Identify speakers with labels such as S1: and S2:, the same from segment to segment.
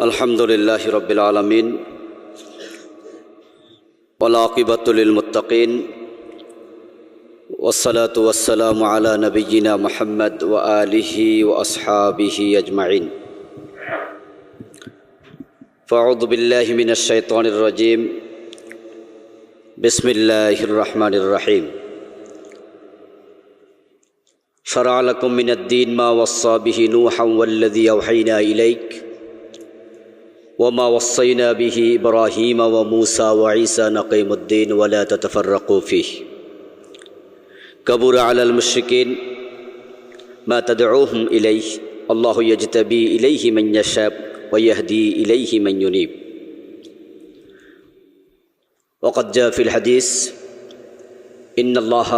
S1: अल्हम्दुलिल्लाहि रब्बिल आलमीन वल आक़िबतु लिल मुत्तक़ीन वस्सलातु वस्सलामु अला नबिय्यिना मुहम्मद व आलिहि व अस्हाबिहि अजमईन। फ़अऊज़ु बिल्लाहि मिनश शैतानिर रजीम। बिस्मिल्लाहिर रहमानिर रहीम। शरअ लकुम मिनद्दीन मा वस्सा बिहि नूहन वल्लज़ी अवहैना इलैक वमा वस्सैना बिहि इब्राहीम व मूसा व ईसा नक़ीमुद्दीन वला ततफ़र्रक़ू फ़ीहि कबुर अलल मुश्रिकीन मा तदऊहुम इलैहि अल्लाहु यज्तबी इलैहि मन यशा व यहदी इलैहि मन युनीब। वक़द जा फ़िल हदीस इन्नल्लाह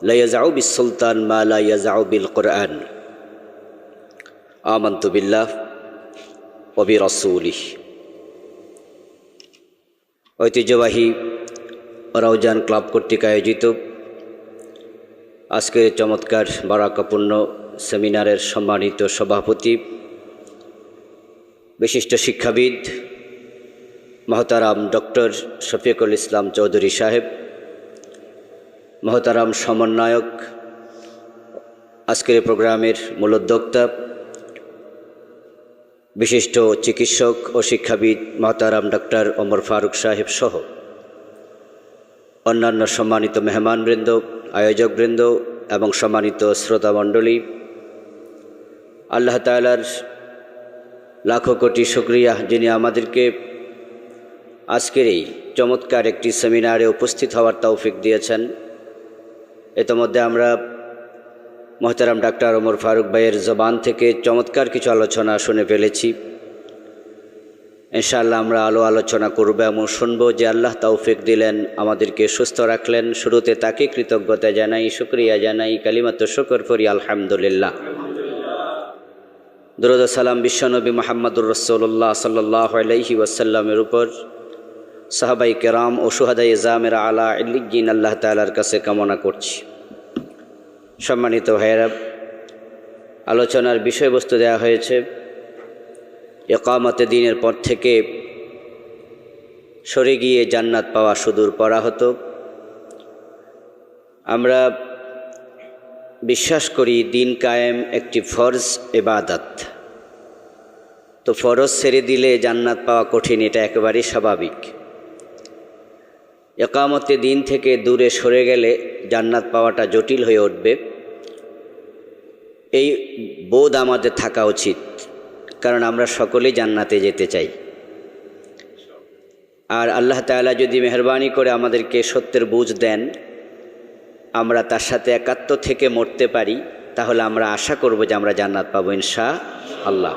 S1: ला यज़अु बिस्सुल्तान मा ला यज़अु बिल कुरआन आमन्तु बिल्लाह व बिरसूलिह। ঐতিহ্যবাহী রাউজান ক্লাব কর্তৃক আয়োজিত আজকের চমৎকার বারাকাপূর্ণ সেমিনারের সম্মানিত সভাপতি, বিশিষ্ট শিক্ষাবিদ মহতারাম ডক্টর শফিকুল ইসলাম চৌধুরী সাহেব, মহতারাম সমন্বয়ক, আজকের প্রোগ্রামের মূল উদ্যোক্তা বিশিষ্ট চিকিৎসক ও শিক্ষাবিদ মহতারাম ডক্টর ওমর ফারুক সাহেব সহ অন্যান্য সম্মানিত মেহমানবৃন্দ, আয়োজকবৃন্দ এবং সম্মানিত শ্রোতামণ্ডলী, আল্লাহ তাআলার লাখো কোটি শুকরিয়া যিনি আমাদেরকে আজকের এই চমৎকার একটি সেমিনারে উপস্থিত হওয়ার তৌফিক দিয়েছেন। ইতিমধ্যে আমরা মহতারাম ডাক্তার ওমর ফারুক ভাইয়ের জবান থেকে চমৎকার কিছু আলোচনা শুনে ফেলেছি। ইনশাআল্লাহ আমরা আলোচনা করব এবং শুনব যে আল্লাহ তৌফিক দিলেন, আমাদেরকে সুস্থ রাখলেন। শুরুতে তাকে কৃতজ্ঞতা জানাই, শুকরিয়া জানাই, কালিমাতু শুকর করি আলহামদুলিল্লাহ। দরুদ ও সালাম বিশ্বনবী মুহাম্মদুর রাসূলুল্লাহ সাল্লাল্লাহু আলাইহি ওয়াসাল্লামের উপর, সাহাবায়ে কেরাম ও শুহাদায়ে জামেরা আলা ইল্লিয়্যিন আল্লাহ তাআলার কাছে কামনা করছি। সম্মানিত ভাইয়েরা, আলোচনার বিষয়বস্তু দেওয়া হয়েছে ইকামতে দ্বীনের পর থেকে সরে গিয়ে জান্নাত পাওয়া সুদূর পরাহত। আমরা বিশ্বাস করি দ্বীন কায়েম একটি ফরজ ইবাদত, তো ফরজ ছেড়ে দিলে জান্নাত পাওয়া কঠিন, এটা একেবারেই স্বাভাবিক। ইকামতে দ্বীন থেকে দূরে সরে গেলে জান্নাত পাওয়াটা জটিল হয়ে উঠবে, এই বোধ আমাদের থাকা উচিত, কারণ আমরা সকলেই জান্নাতে যেতে চাই। আর আল্লাহ তাআলা যদি মেহেরবানি করে আমাদেরকে সত্যের বুঝ দেন, আমরা তার সাথে একাত্ম থেকে মরতে পারি, তাহলে আমরা আশা করব যে আমরা জান্নাত পাবো ইনশাআল্লাহ।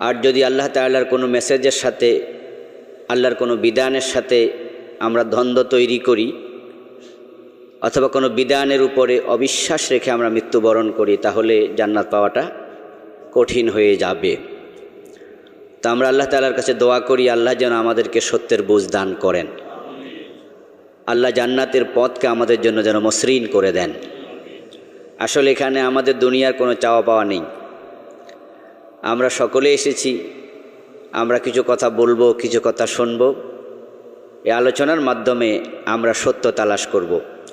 S1: আর যদি আল্লাহ তাআলার কোনো মেসেজের সাথে, আল্লাহর কোনো বিধানের সাথে আমরা দ্বন্দ্ব তৈরি করি, অথবা কোনো বিধানের উপরে অবিশ্বাস রেখে আমরা মৃত্যুবরণ করি, তাহলে জান্নাত পাওয়াটা কঠিন হয়ে যাবে। তো আমরা আল্লাহ তাআলার কাছে দোয়া করি, আল্লাহ যেন আমাদেরকে সত্যের বুঝ দান করেন, আল্লাহ জান্নাতের পথকে আমাদের জন্য যেন মসৃণ করে দেন। আসলে এখানে আমাদের দুনিয়ার কোনো চাওয়া পাওয়া নেই, আমরা সকলে এসেছি, আমরা কিছু কথা বলবো, কিছু কথা শুনবো। এই আলোচনার মাধ্যমে আমরা সত্য তালাশ করব,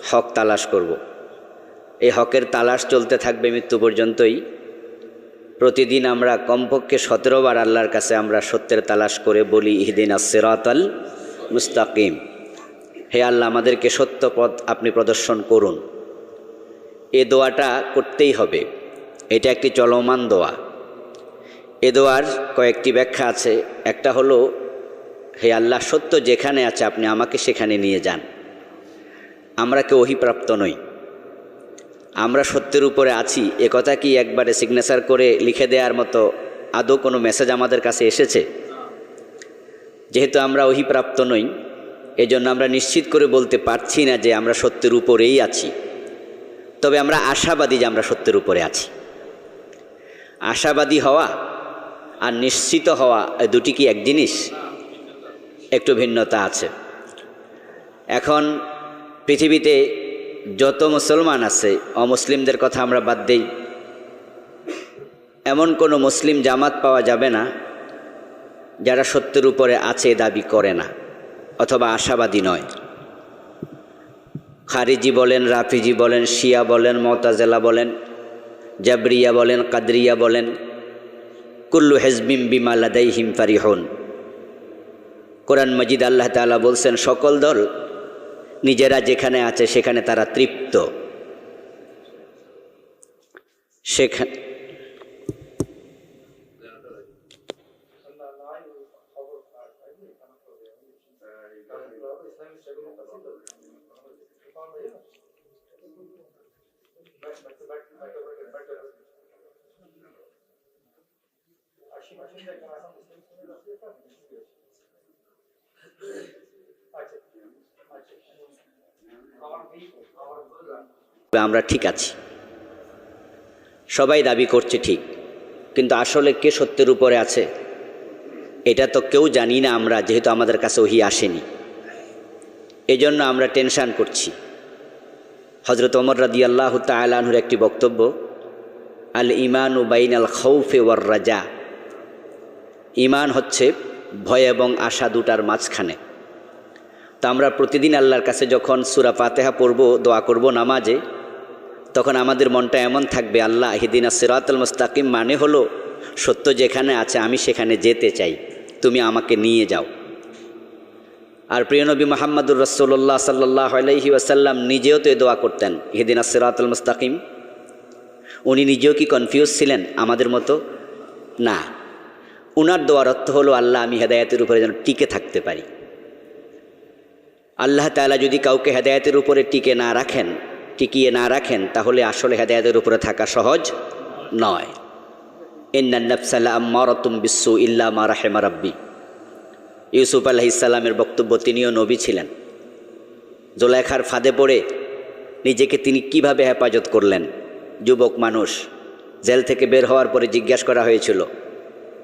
S1: হক তালাশ করব। এই হকের তালাশ চলতে থাকবে মৃত্যু পর্যন্তই। প্রতিদিন আমরা কমপক্ষে 17 বার আল্লাহর কাছে আমরা সত্যের তালাশ করে বলি, ইহদিনাস সিরাতাল মুস্তাকিম, হে আল্লাহ আমাদেরকে সত্য পথ আপনি প্রদর্শন করুন। এ দোয়াটা করতেই হবে, এটা একটি চলমান দোয়া। এ দোয়ার কয়েকটি ব্যাখ্যা আছে। একটা হলো, হে আল্লাহ সত্য যেখানে আছে আপনি আমাকে সেখানে নিয়ে যান। আমরা কেউ ওহীপ্রাপ্ত নই, আমরা সত্যের উপরে আছি, এ কথা কি একবারে সিগনেচার করে লিখে দেওয়ার মতো আদৌ কোনো মেসেজ আমাদের কাছে এসেছে? যেহেতু আমরা ওহীপ্রাপ্ত নই, এজন্য আমরা নিশ্চিত করে বলতে পারছি না যে আমরা সত্যের উপরেই আছি। তবে আমরা আশাবাদী যে আমরা সত্যের উপরে আছি। আশাবাদী হওয়া আর নিশ্চিত হওয়া দুটি কি এক জিনিস? একটু ভিন্নতা আছে। এখন পৃথিবীতে যত মুসলমান আছে, অমুসলিমদের কথা আমরা বাদ দেই, এমন কোনো মুসলিম জামাত পাওয়া যাবে না যারা সত্যের উপরে আছে দাবি করে না অথবা আশাবাদী নয়। খারিজি বলেন, রাফিজি বলেন, শিয়া বলেন, মুতাজিলা বলেন, জাবরিয়া বলেন, কাদরিয়া বলেন, কুল্লু হিজবিম বিমা লাদাইহিম ফারিহুন। কোরআন মাজিদ আল্লাহ তাআলা বলছেন, সকল দল নিজেরা যেখানে আছে সেখানে তারা তৃপ্ত। সেখানে আমরা ঠিক আছি, সবাই দাবি করছে ঠিক, কিন্তু আসলে কে সত্যের উপরে আছে এটা তো কেউ জানি না আমরা, যেহেতু আমাদের কাছে ওহী আসেনি। এজন্য আমরা টেনশন করছি। হযরত ওমর রাদিয়াল্লাহু তাআলা আনহুর একটি বক্তব্য, আল ঈমানু বাইনাল খাউফি ওয়ার রাজা, ঈমান হচ্ছে ভয় এবং আশা দুটার মাঝখানে। তো আমরা প্রতিদিন আল্লাহর কাছে যখন সূরা ফাতিহা পড়ব, দোয়া করব নামাজে, তখন আমাদের মনটা এমন থাকবে, আল্লাহ ইহদিনাস সিরাতাল মুস্তাকিম মানে হলো সত্য যেখানে আছে আমি সেখানে যেতে চাই, তুমি আমাকে নিয়ে যাও। আর প্রিয় নবী মুহাম্মদুর রাসূলুল্লাহ সাল্লাল্লাহু আলাইহি ওয়াসাল্লাম নিজেও তো এই দোয়া করতেন, ইহদিনাস সিরাতাল মুস্তাকিম। উনি নিজেও কি কনফিউজ ছিলেন আমাদের মতো? না, উনার দোয়ার অর্থ হলো, আল্লাহ আমি হেদায়েতের উপরে যেন টিকে থাকতে পারি। আল্লাহ তাআলা যদি কাউকে হেদায়েতের উপরে টিকিয়ে না রাখেন তাহলে আসলে হেদায়েতের উপরে থাকা সহজ নয়। ইন্নান নাফসা লাআম্মারাতুম বিসসু ইল্লা মা রাহিমা রাব্বি। ইউসুফ আলাইহিস সালামের বক্তব্য, তিনিও নবী ছিলেন। জুলাইখার ফাঁদে পড়ে নিজেকে তিনি কিভাবে হেফাজত করলেন। যুবক মানুষ, জেল থেকে বের হওয়ার পরে জিজ্ঞাসা করা হয়েছিল,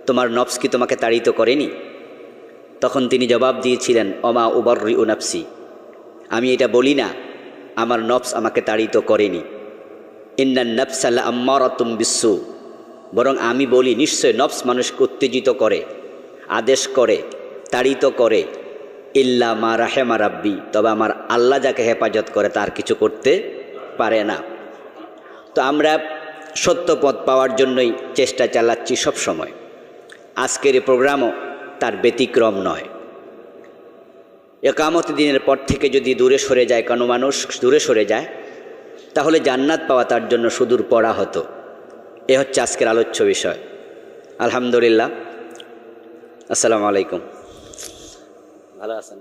S1: তোমার নফস কি তোমাকে তাড়িত করেনি? তখন তিনি জবাব দিয়েছিলেন, অমা উবাররিউ নাফসি, আমি এটা বলি না আমার নফস আমাকে তাড়িত করেনি। ইন্নান নাফসা লাআম্মারাতুম বিসসু, বরং আমি বলি নিশ্চয় নফস মানুষকে উত্তেজিত করে, আদেশ করে, তাড়িত করে, ইল্লা মা রাহিমা রাব্বি, তবে আমার আল্লাহ যাকে হেফাজত করে তার কিছু করতে পারে না। তো আমরা সত্য পথ পাওয়ার জন্যই চেষ্টা চালাচ্ছি সব সময়। আজকের এই প্রোগ্রামও তার ব্যতিক্রম নয়। ইকামত দিনের পর থেকে যদি দূরে সরে যায়, কোনো মানুষ দূরে সরে যায়, তাহলে জান্নাত পাওয়া তার জন্য সুদূর পড়া হতো। এ হচ্ছে আজকের আলোচ্য বিষয়। আলহামদুলিল্লাহ। আসসালামু আলাইকুম। ভালো আছেন?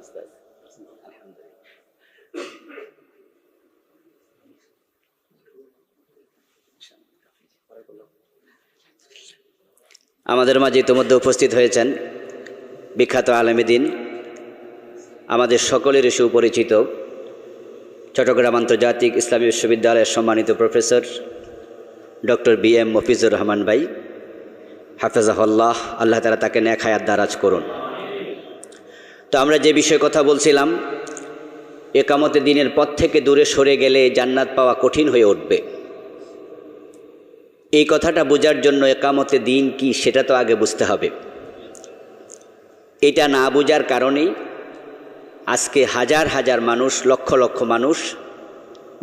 S1: আমাদের মাঝে ইতিমধ্যে উপস্থিত হয়েছেন বিখ্যাত আলেমে দ্বীন, আমাদের সকলের সুপরিচিত চট্টগ্রাম আন্তর্জাতিক ইসলামী বিশ্ববিদ্যালয়ের সম্মানিত professor doctor B M. Mafizur Rahman ভাই, হাফেজাহুল্লাহ, আল্লাহ তাআলা তাকে নেক হায়াত দারাজ করুন। তো আমরা যে বিষয়ে কথা বলছিলাম, ইকামতে দ্বীনের পথ থেকে দূরে সরে গেলে জান্নাত পাওয়া কঠিন হয়ে উঠবে। এই কথাটা বোঝার জন্য ইকামতে দ্বীন কি সেটা তো আগে বুঝতে হবে। এটা না বোঝার কারণেই আজকে হাজার হাজার মানুষ, লক্ষ লক্ষ মানুষ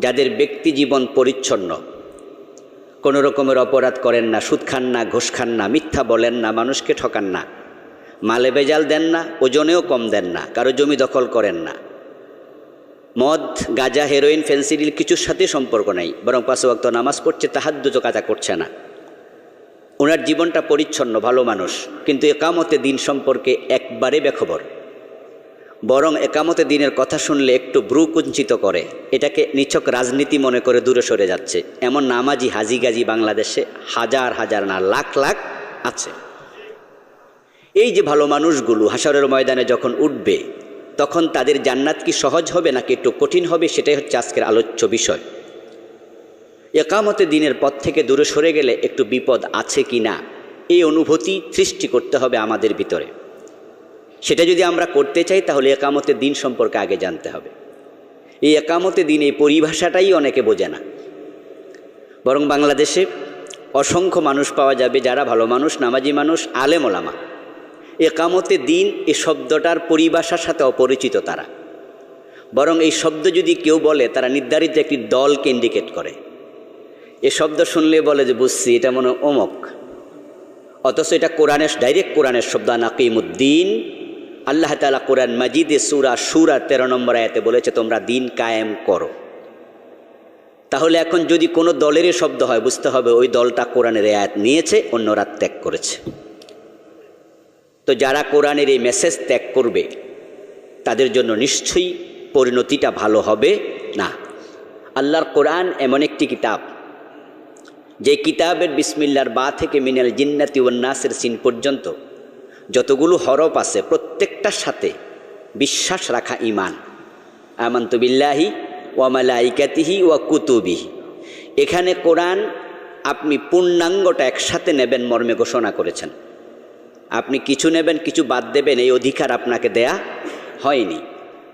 S1: যাদের ব্যক্তি জীবন পরিচ্ছন্ন, কোনো রকমের অপরাধ করেন না, সুদ খান না, ঘুষ খান না, মিথ্যা বলেন না, মানুষকে ঠকান না, মালে বেজাল দেন না, ওজনেও কম দেন না, কারো জমি দখল করেন না, মদ, গাঁজা, হেরোইন, ফেন্সিডিল কিছুর সাথে সম্পর্ক নাই, বরং 5 ওয়াক্ত নামাজ পড়ছে, তাহাজ্জুদ কাজা করছে না। ওনার জীবনটা পরিচ্ছন্ন, ভালো মানুষ, কিন্তু ইকামতে দ্বীন সম্পর্কে একবারে বেখবর। বরং ইকামতে দ্বীনের কথা শুনলে একটু ব্রু কুঞ্চিত করে, এটাকে নিছক রাজনীতি মনে করে দূরে সরে যাচ্ছে। এমন নামাজি হাজিগাজি বাংলাদেশে হাজার হাজার না লাখ লাখ আছে। এই যে ভালো মানুষগুলো হাশরের ময়দানে যখন উঠবে, তখন তাদের জান্নাত কি সহজ হবে নাকি একটু কঠিন হবে, সেটাই হচ্ছে আজকের আলোচ্য বিষয়। ইকামতে দ্বীনের পথ থেকে দূরে সরে গেলে একটু বিপদ আছে কি না, এই অনুভূতি সৃষ্টি করতে হবে আমাদের ভিতরে। সেটা যদি আমরা করতে চাই তাহলে ইকামতে দ্বীন সম্পর্কে আগে জানতে হবে। এই ইকামতে দ্বীন এই পরিভাষাটাই অনেকে বোঝে না। বরং বাংলাদেশে অসংখ্য মানুষ পাওয়া যাবে যারা ভালো মানুষ, নামাজি মানুষ, আলেম ওলামা, একামতে দিন এই শব্দটার পরিভাষার সাথে অপরিচিত তারা। বরং এই শব্দ যদি কেউ বলে তারা নির্ধারিত একটি দলকে ইন্ডিকেট করে। এ শব্দ শুনলে বলে যে বুঝছি এটা মনে অমক, অথচ এটা কোরআনের, ডাইরেক্ট কোরআনের শব্দ। আকিমুদ্দিন, আল্লাহ তাআলা কোরআন মাজিদে সূরা শুরা 13 নম্বর আয়াতে বলেছে তোমরা দিন কায়েম করো। তাহলে এখন যদি কোনো দলেরই শব্দ হয় বুঝতে হবে ওই দলটা কোরআনের আয়াত নিয়েছে, অন্যরা ত্যাগ করেছে। তো যারা কোরআনের এই মেসেজ ত্যাগ করবে তাদের জন্য নিশ্চয়ই পরিণতিটা ভালো হবে না। আল্লাহর কোরআন এমন একটি কিতাব যে কিতাবের বিসমিল্লার বা থেকে মিনাল জিন্নাতি ওয়ান নাসের সিন পর্যন্ত যতগুলো হরফ আছে প্রত্যেকটার সাথে বিশ্বাস রাখা ঈমান। আমানতু বিল্লাহি ওয়া মালাইকাতিহি ওয়া কুতুবিহি। এখানে কোরআন আপনি পূর্ণাঙ্গটা একসাথে নেবেন মর্মে ঘোষণা করেছেন। আপনি কিছু নেবেন কিছু বাদ দেবেন এই অধিকার আপনাকে দেয়া হয়নি।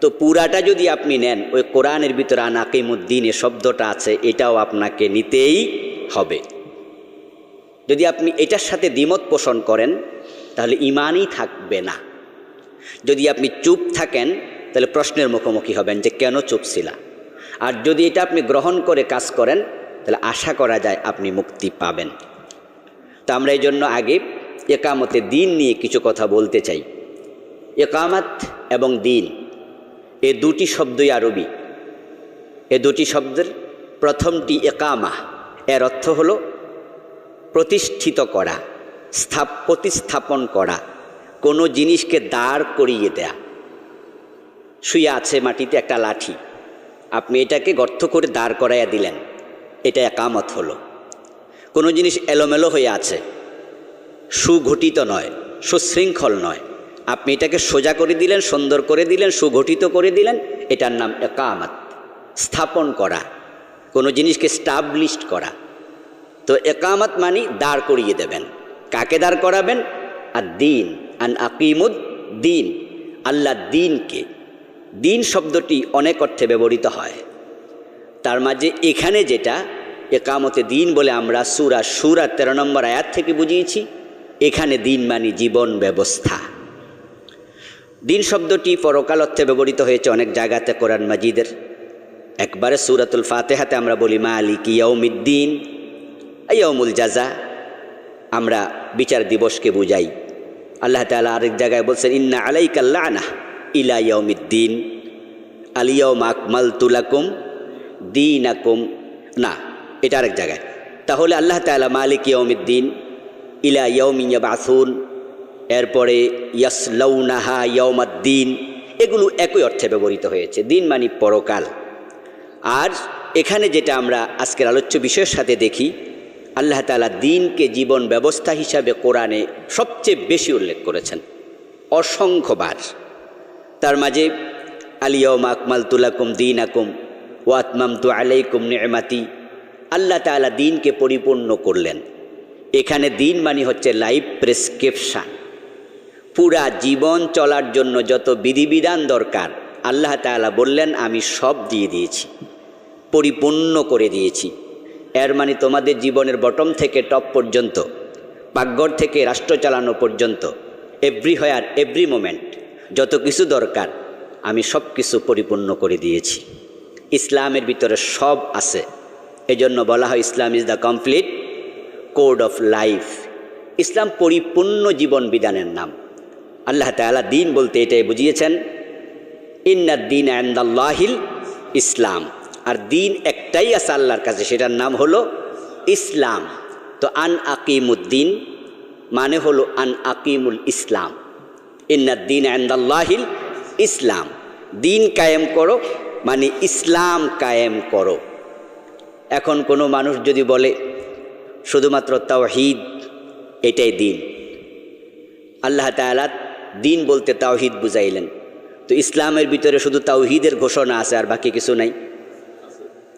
S1: তো পুরাটা যদি আপনি নেন, ওই কোরআনের ভিতরে আকিমুদ্দিন এ শব্দটা আছে, এটাও আপনাকে নিতেই হবে। যদি আপনি এটার সাথে দ্বিমত পোষণ করেন তাহলে ঈমানই থাকবে না। যদি আপনি চুপ থাকেন তাহলে প্রশ্নের মুখোমুখি হবেন যে কেন চুপ ছিলা। আর যদি এটা আপনি গ্রহণ করে কাজ করেন তাহলে আশা করা যায় আপনি মুক্তি পাবেন। তো আমরা এই জন্য আগে একামতে দিন নিয়ে কিছু কথা বলতে চাই। একামাত এবং দিন এ দুটি শব্দই আরবি। এ দুটি শব্দের প্রথমটি একামা, এর অর্থ হলো প্রতিষ্ঠিত করা, প্রতিস্থাপন করা, কোনো জিনিসকে দাঁড় করিয়ে দেয়া। শুয়ে আছে মাটিতে একটা লাঠি, আপনি এটাকে গর্ত করে দাঁড় করাইয়া দিলেন, এটা একামত হলো। কোনো জিনিস এলোমেলো হয়ে আছে, সুগঠিত নয়, সুশৃঙ্খল নয়, আপনি এটাকে সোজা করে দিলেন, সুন্দর করে দিলেন, সুগঠিত করে দিলেন, এটার নাম একামত। স্থাপন করা, কোনো জিনিসকে স্টাবলিশড করা। তো একামত মানে দাঁড় করিয়ে দেবেন। কাকে দাঁড় করাবেন? আর দিন, আন আকিমুদ দিন, আল্লাহ দিনকে। দিন শব্দটি অনেক অর্থে ব্যবহৃত হয়, তার মাঝে এখানে যেটা একামতে দিন বলে আমরা সূরা শুরা 13 নম্বর আয়াত থেকে বুঝিয়েছি, এখানে দিন মানে জীবন ব্যবস্থা। দিন শব্দটি পরকাল অর্থে ব্যবহৃত হয়েছে অনেক জায়গাতে কোরআন মাজিদের। একবারে সূরাতুল ফাতিহাতে আমরা বলি মালিকি ইয়াউমিদ্দিন, ইয়াউমুল জাযা, আমরা বিচার দিবসকে বুঝাই। আল্লাহ তাআলা আরেক জায়গায় বলছেন ইন্না আলাইকাল লানা ইলা ইয়াউমিদ্দিন আল ইয়াউমা আকমালতু লাকুম দীনাকুম, না এটা আরেক জায়গায়। তাহলে আল্লাহ তাআলা মালিক ইয়াউমিদ্দিন, ইলা ইয়াউমি ইয়াবআসুন, এরপরে ইয়াসলাউনাহা ইয়াউমাদ্দিন, এগুলো একই অর্থে ব্যবহৃত হয়েছে। দিন মানে পরকাল। আর এখানে যেটা আমরা আজকের আলোচ্য বিষয়ের সাথে দেখি, আল্লাহ তাআলা দিনকে জীবন ব্যবস্থা হিসাবে কোরআনে সবচেয়ে বেশি উল্লেখ করেছেন, অসংখ্যবার। তার মাঝে আল ইয়াউমা আকমালতু লাকুম দীনাকুম ওয়া আতমামতু আলাইকুম নি'মাতি, আল্লাহ তাআলা দিনকে পরিপূর্ণ করলেন। এখানে দিন মানে হচ্ছে লাইফ প্রেসক্রিপশন। পুরা জীবন চলার জন্য যত বিধিবিধান দরকার আল্লাহ তাআলা বললেন আমি সব দিয়ে দিয়েছি, পরিপূর্ণ করে দিয়েছি। এর মানে তোমাদের জীবনের বটম থেকে টপ পর্যন্ত, পাকঘর থেকে রাষ্ট্র চালানো পর্যন্ত, এভরিহোয়ার এভরি মোমেন্ট যত কিছু দরকার আমি সব কিছু পরিপূর্ণ করে দিয়েছি। ইসলামের ভিতরে সব আছে, এজন্য বলা হয় Islam is the complete code of life. ইসলাম পরিপূর্ণ জীবন বিধানের নাম। আল্লাহ তাআলা দিন বলতে এটাই বুঝিয়েছেন, ইন্নাদ দীনা ইনদাল্লাহিল ইসলাম। আর দিন একটাই আছে আল্লাহর কাছে, সেটার নাম হলো ইসলাম। তো আন আকিমুদ্দিন মানে হলো আন আকিমুল ইসলাম। ইন্নাদ দীনা ইনদাল্লাহিল ইসলাম, দিন কায়েম করো মানে ইসলাম কায়েম করো। এখন কোনো মানুষ যদি বলে শুধুমাত্র তাওহীদ এটাই দিন, আল্লাহ তাআলা দিন বলতে তাওহীদ বুঝাইলেন, তো ইসলামের ভিতরে শুধু তাওহীদের ঘোষণা আছে আর বাকি কিছু নাই?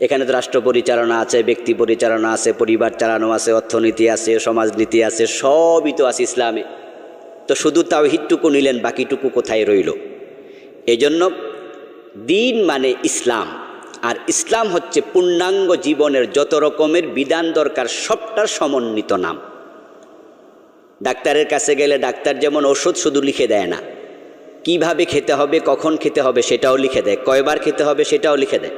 S1: এখানে তো রাষ্ট্র পরিচালনা আছে, ব্যক্তি পরিচালনা আছে, পরিবার চালানো আছে, অর্থনীতি আছে, সমাজনীতি আছে, সবই তো আছে ইসলামে। তো শুধু তাওহীদটুকু নিলেন, বাকিটুকু কোথায় রইল? এজন্য দিন মানে ইসলাম। আর ইসলাম হচ্ছে পূর্ণাঙ্গ জীবনের যত রকমের বিধান দরকার সবটার সমন্বিত নাম। ডাক্তারের কাছে গেলে ডাক্তার যেমন ওষুধ শুধু লিখে দেয় না, কিভাবে খেতে হবে, কখন খেতে হবে সেটাও লিখে দেয়, কয়বার খেতে হবে সেটাও লিখে দেয়।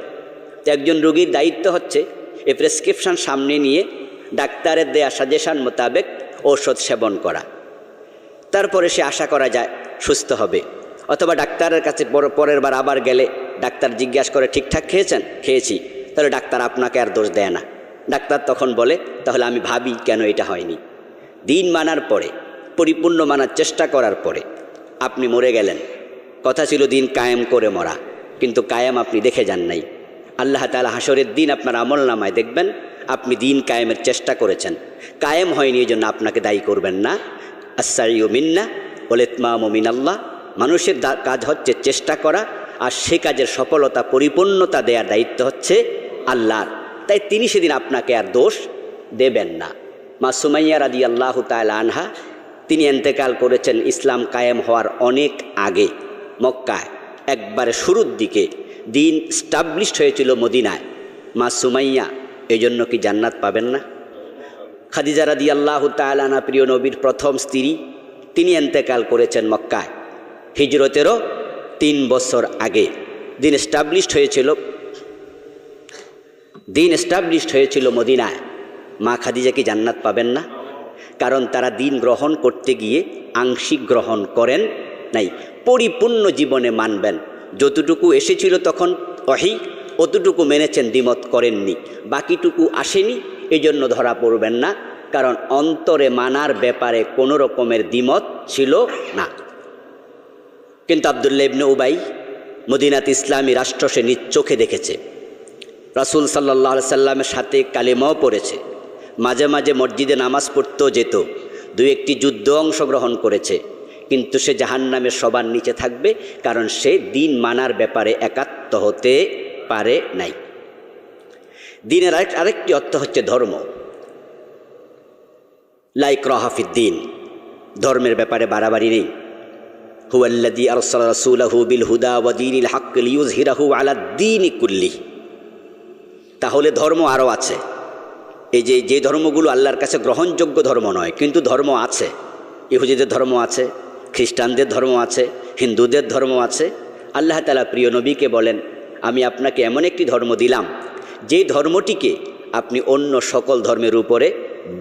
S1: তো একজন রোগীর দায়িত্ব হচ্ছে এই প্রেসক্রিপশন সামনে নিয়ে ডাক্তারের দেয়া সাজেশন মোতাবেক ঔষধ সেবন করা, তারপরে সে আশা করা যায় সুস্থ হবে। অথবা ডাক্তারের কাছে পরের বার আবার গেলে ডাক্তার জিজ্ঞাসা করে ঠিকঠাক খেয়েছেন? খেয়েছি। তাহলে ডাক্তার আপনাকে আর দোষ দেয় না। ডাক্তার তখন বলে তাহলে আমি ভাবি কেন এটা হয়নি। দিন মানার পরে, পরিপূর্ণ মানার চেষ্টা করার পরে আপনি মরে গেলেন। কথা ছিল দিন কায়েম করে মরা, কিন্তু কায়েম আপনি দেখে যান নাই। আল্লাহ তাআলা হাসরের দিন আপনার আমলনামায় দেখবেন আপনি দিন কায়েমের চেষ্টা করেছেন, কায়েম হয়নি, এই জন্য আপনাকে দায়ী করবেন না। আস-সাইয়্যু মিন্না ওয়াল ইতমামু মিনাল্লাহ। মানুষের কাজ হচ্ছে চেষ্টা করা, আর সে কাজের সফলতা পরিপূর্ণতা দেওয়ার দায়িত্ব হচ্ছে আল্লাহর। তাই তিনি সেদিন আপনাকে আর দোষ দেবেন না। মা সুমাইয়া রাদিয়াল্লাহু তাআলা আনহা তিনি ইন্তেকাল করেছেন ইসলাম কায়েম হওয়ার অনেক আগে। মক্কায় একবারে শুরুর দিকে দিন স্টাবলিশড হয়েছিল মদিনায়। মা সুমাইয়া এই জন্য কি জান্নাত পাবেন না? খাদিজা রাদিয়াল্লাহু তাআলা আনহা প্রিয় নবীর প্রথম স্ত্রী, তিনি ইন্তেকাল করেছেন মক্কায় হিজরতেরও 3 বছর আগে। দিন এস্টাবলিশড হয়েছিল মদিনায়। মা খাদিজা কি জান্নাত পাবেন না? কারণ তারা দিন গ্রহণ করতে গিয়ে আংশিক গ্রহণ করেন নাই, পরিপূর্ণ জীবনে মানবেন। যতটুকু এসেছিল তখন ওহী, অতটুকু মেনেছেন, দ্বিমত করেননি। বাকিটুকু আসেনি, এই জন্য ধরা পড়বেন না, কারণ অন্তরে মানার ব্যাপারে কোনো রকমের দ্বিমত ছিল না। কিন্তু আব্দুল্লাহ ইবনে উবাই মদিনাত ইসলামী রাষ্ট্র সে নিজ চোখে দেখেছে। রাসূল সাল্লাল্লাহু আলাইহি সাল্লামের সাথে কালেমাও পড়েছে, মাঝে মাঝে মসজিদে নামাজ পড়তেও যেত, 2-1টি যুদ্ধ অংশগ্রহণ করেছে। কিন্তু সে জাহান্নামের সবার নিচে থাকবে, কারণ সে দিন মানার ব্যাপারে একাত্ম হতে পারে নাই। দিনের আরেকটি অর্থ হচ্ছে ধর্ম। লা ইকরাহা ফিদ্দীন, ধর্মের ব্যাপারে বাড়াবাড়ি নেই। হুয়াল্লাযী আরসালা রাসূলাহু বিল হুদা ওয়া দীনিল হক লিইয়ুযহিরাহু আলা দ্বীনি কুল্লিহি। তাহলে ধর্ম আরও আছে। এই যে ধর্মগুলো আল্লাহর কাছে গ্রহণযোগ্য ধর্ম নয়, কিন্তু ধর্ম আছে। ইহুদিদের ধর্ম আছে, খ্রিস্টানদের ধর্ম আছে, হিন্দুদের ধর্ম আছে। আল্লাহ তাআলা প্রিয় নবীকে বলেন আমি আপনাকে এমন একটি ধর্ম দিলাম যে ধর্মটিকে আপনি অন্য সকল ধর্মের উপরে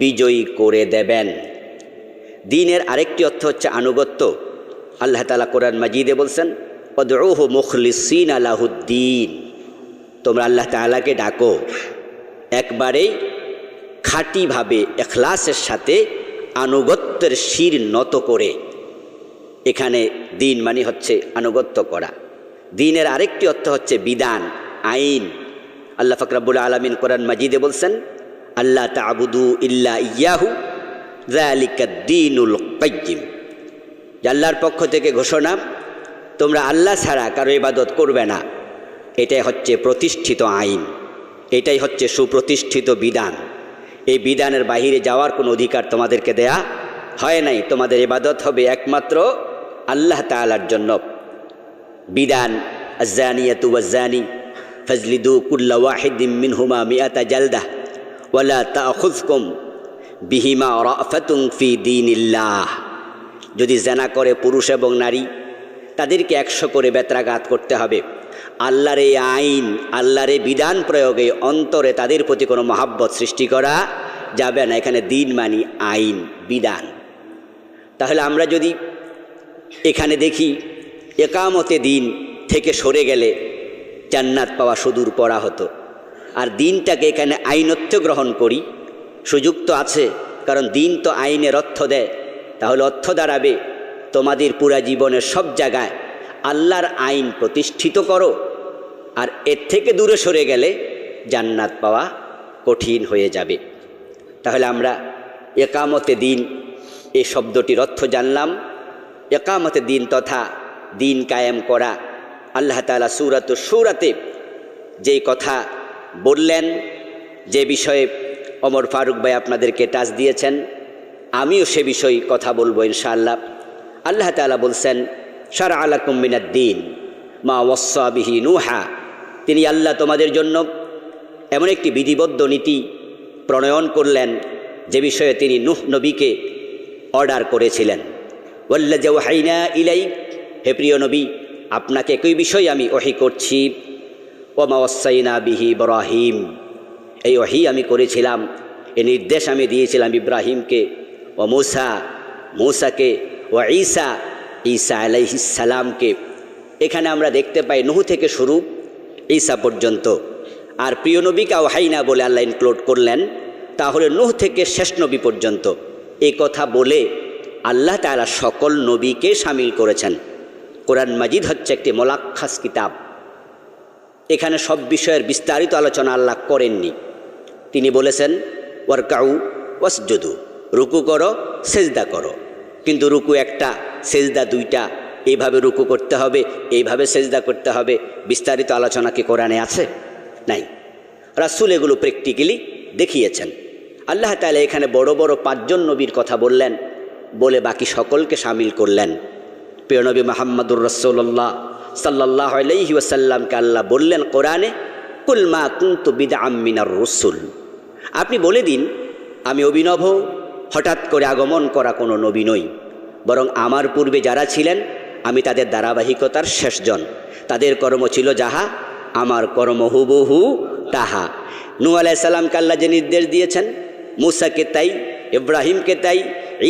S1: বিজয়ী করে দেবেন। দ্বীনের আরেকটি অর্থ হচ্ছে আনুগত্য। আল্লাহ তাআলা কোরআন মাজিদে বলছেন উদউহু মুখলিসিনা লাহুদ্দীন, তোমরা আল্লাহ তাআলাকে ডাকো একবারেই খাঁটিভাবে ইখলাসের সাথে, আনুগত্যের শির নত করে। এখানে দ্বীন মানে হচ্ছে আনুগত্য করা। দ্বীনের আরেকটি অর্থ হচ্ছে বিধান, আইন। আল্লাহ পাক রব্বুল আলামিন কোরআন মাজিদে বলছেন আল্লাহ তা'বুদু ইল্লা ইয়াহু যালিকাদ দ্বীনুল কাইয়্যিম। আল্লাহর পক্ষ থেকে ঘোষণা, তোমরা আল্লাহ ছাড়া কারো ইবাদত করবে না। এটাই হচ্ছে প্রতিষ্ঠিত আইন, এটাই হচ্ছে সুপ্রতিষ্ঠিত বিধান। এই বিধানের বাহিরে যাওয়ার কোনো অধিকার তোমাদেরকে দেয়া হয় নাই। তোমাদের ইবাদত হবে একমাত্র আল্লাহ তাআলার জন্য। বিধান আয-যানিয়াতু ওয়াজ-যানি ফাজলিদু কুল্লা ওয়াহিদিম মিনহুমা মিআতা জালদাহ ওয়ালা তা'খুযকুম বিহিমা রাফাতুন ফি দীনিল্লাহ। যদি জেনা করে পুরুষ এবং নারী, তাদেরকে 100 করে বেত্রাঘাত করতে হবে। আল্লাহর এই আইন, আল্লাহর এই বিধান প্রয়োগে অন্তরে তাদের প্রতি কোনো মহাব্বত সৃষ্টি করা যাবে না। এখানে দ্বীন মানি আইন, বিধান। তাহলে আমরা যদি এখানে দেখি একামতে দ্বীন থেকে সরে গেলে জান্নাত পাওয়া সুদূর পড়া হতো। আর দ্বীনটাকে এখানে আইনত্ব গ্রহণ করি, সুযোগ তো আছে, কারণ দ্বীন তো আইনের অর্থ দেয়। তাহলে অর্থ দাঁড়াবে তোমাদের পুরা জীবনের সব জায়গায় আল্লাহর আইন প্রতিষ্ঠিত করো। আর এর থেকে দূরে সরে গেলে জান্নাত পাওয়া কঠিন হয়ে যাবে। তাহলে আমরা একামতে দ্বীন এই শব্দটির অর্থ জানলাম। একামতে দ্বীন তথা দ্বীন কায়েম করা। আল্লাহ তাআলা সূরাতুশ শূরাতে যেই কথা বললেন, যে বিষয়ে ওমর ফারুক ভাই আপনাদেরকে টাচ দিয়েছেন, আমিও সে বিষয়ে কথা বলবো ইনশাআল্লাহ। আল্লাহ তাআলা বলছেন শারআ লাকুম মিনাদ দ্বীন মা ওয়াসসা বিহি নূহা। তিনি আল্লাহ তোমাদের জন্য এমন একটি বিধিবদ্ধ নীতি প্রণয়ন করলেন যে বিষয়ে তিনি নূহ নবীকে অর্ডার করেছিলেন। ওয়াল্লাযী ওয়াহাইনা ইলাইক, হে প্রিয় নবী, আপনাকে একই বিষয় আমি ওহী করছি। ওয়া মা ওয়াসাইনা বিহি ইব্রাহিম, এই ওহী আমি করেছিলাম, এই নির্দেশ আমি দিয়েছিলাম ইব্রাহিমকে, ও মূসাকে, ও ঈসা আলাইহিস সালামকে। এখানে আমরা দেখতে পাই নূহ থেকে শুরু ঈসা পর্যন্ত। আর প্রিয় নবীকে ওয়াহাইনা বলে আল্লাহ ইনক্লুড করলেন, তাহলে নূহ থেকে শেষ নবী পর্যন্ত। এই কথা বলে আল্লাহ তাআলা সকল নবীকে শামিল করেছেন। কোরআন মাজিদ হচ্ছে একটি মোলাক্খাস কিতাব। এখানে সব বিষয়ের বিস্তারিত আলোচনা আল্লাহ করেননি। তিনি বলেছেন ওয়ারকাউ ওয়াসজুদু, রুকু করো, সেজদা করো। কিন্তু রুকু একটা, সেজদা দুইটা, এইভাবে রুকু করতে হবে, এইভাবে সেজদা করতে হবে, বিস্তারিত আলোচনা কি কোরআনে আছে? নাই। রাসূল এগুলো প্র্যাকটিক্যালি দেখিয়েছেন। আল্লাহ তাআলা এখানে বড় বড় 5 জন নবীর কথা বললেন, বলে বাকি সকলকে শামিল করলেন। প্রিয় নবী মুহাম্মদুর রাসূলুল্লাহ সাল্লাল্লাহু আলাইহি ওয়াসাল্লামকে আল্লাহ বললেন কোরআনে, কুল মা কুনতু বিদআম মিনার রাসূল, আপনি বলে দিন আমি অভিনব হঠাৎ করে আগমন করা কোনো নবী নই, বরং আমার পূর্বে যারা ছিলেন আমি তাদের ধারাবাহিকতার শেষজন। তাদের কর্ম ছিল যাহা, আমার কর্ম হুবহু তাহা। নূহ আলাইহিস সালামকে আল্লাহ যে নির্দেশ দিয়েছেন, মূসাকে তাই, ইব্রাহিমকে তাই,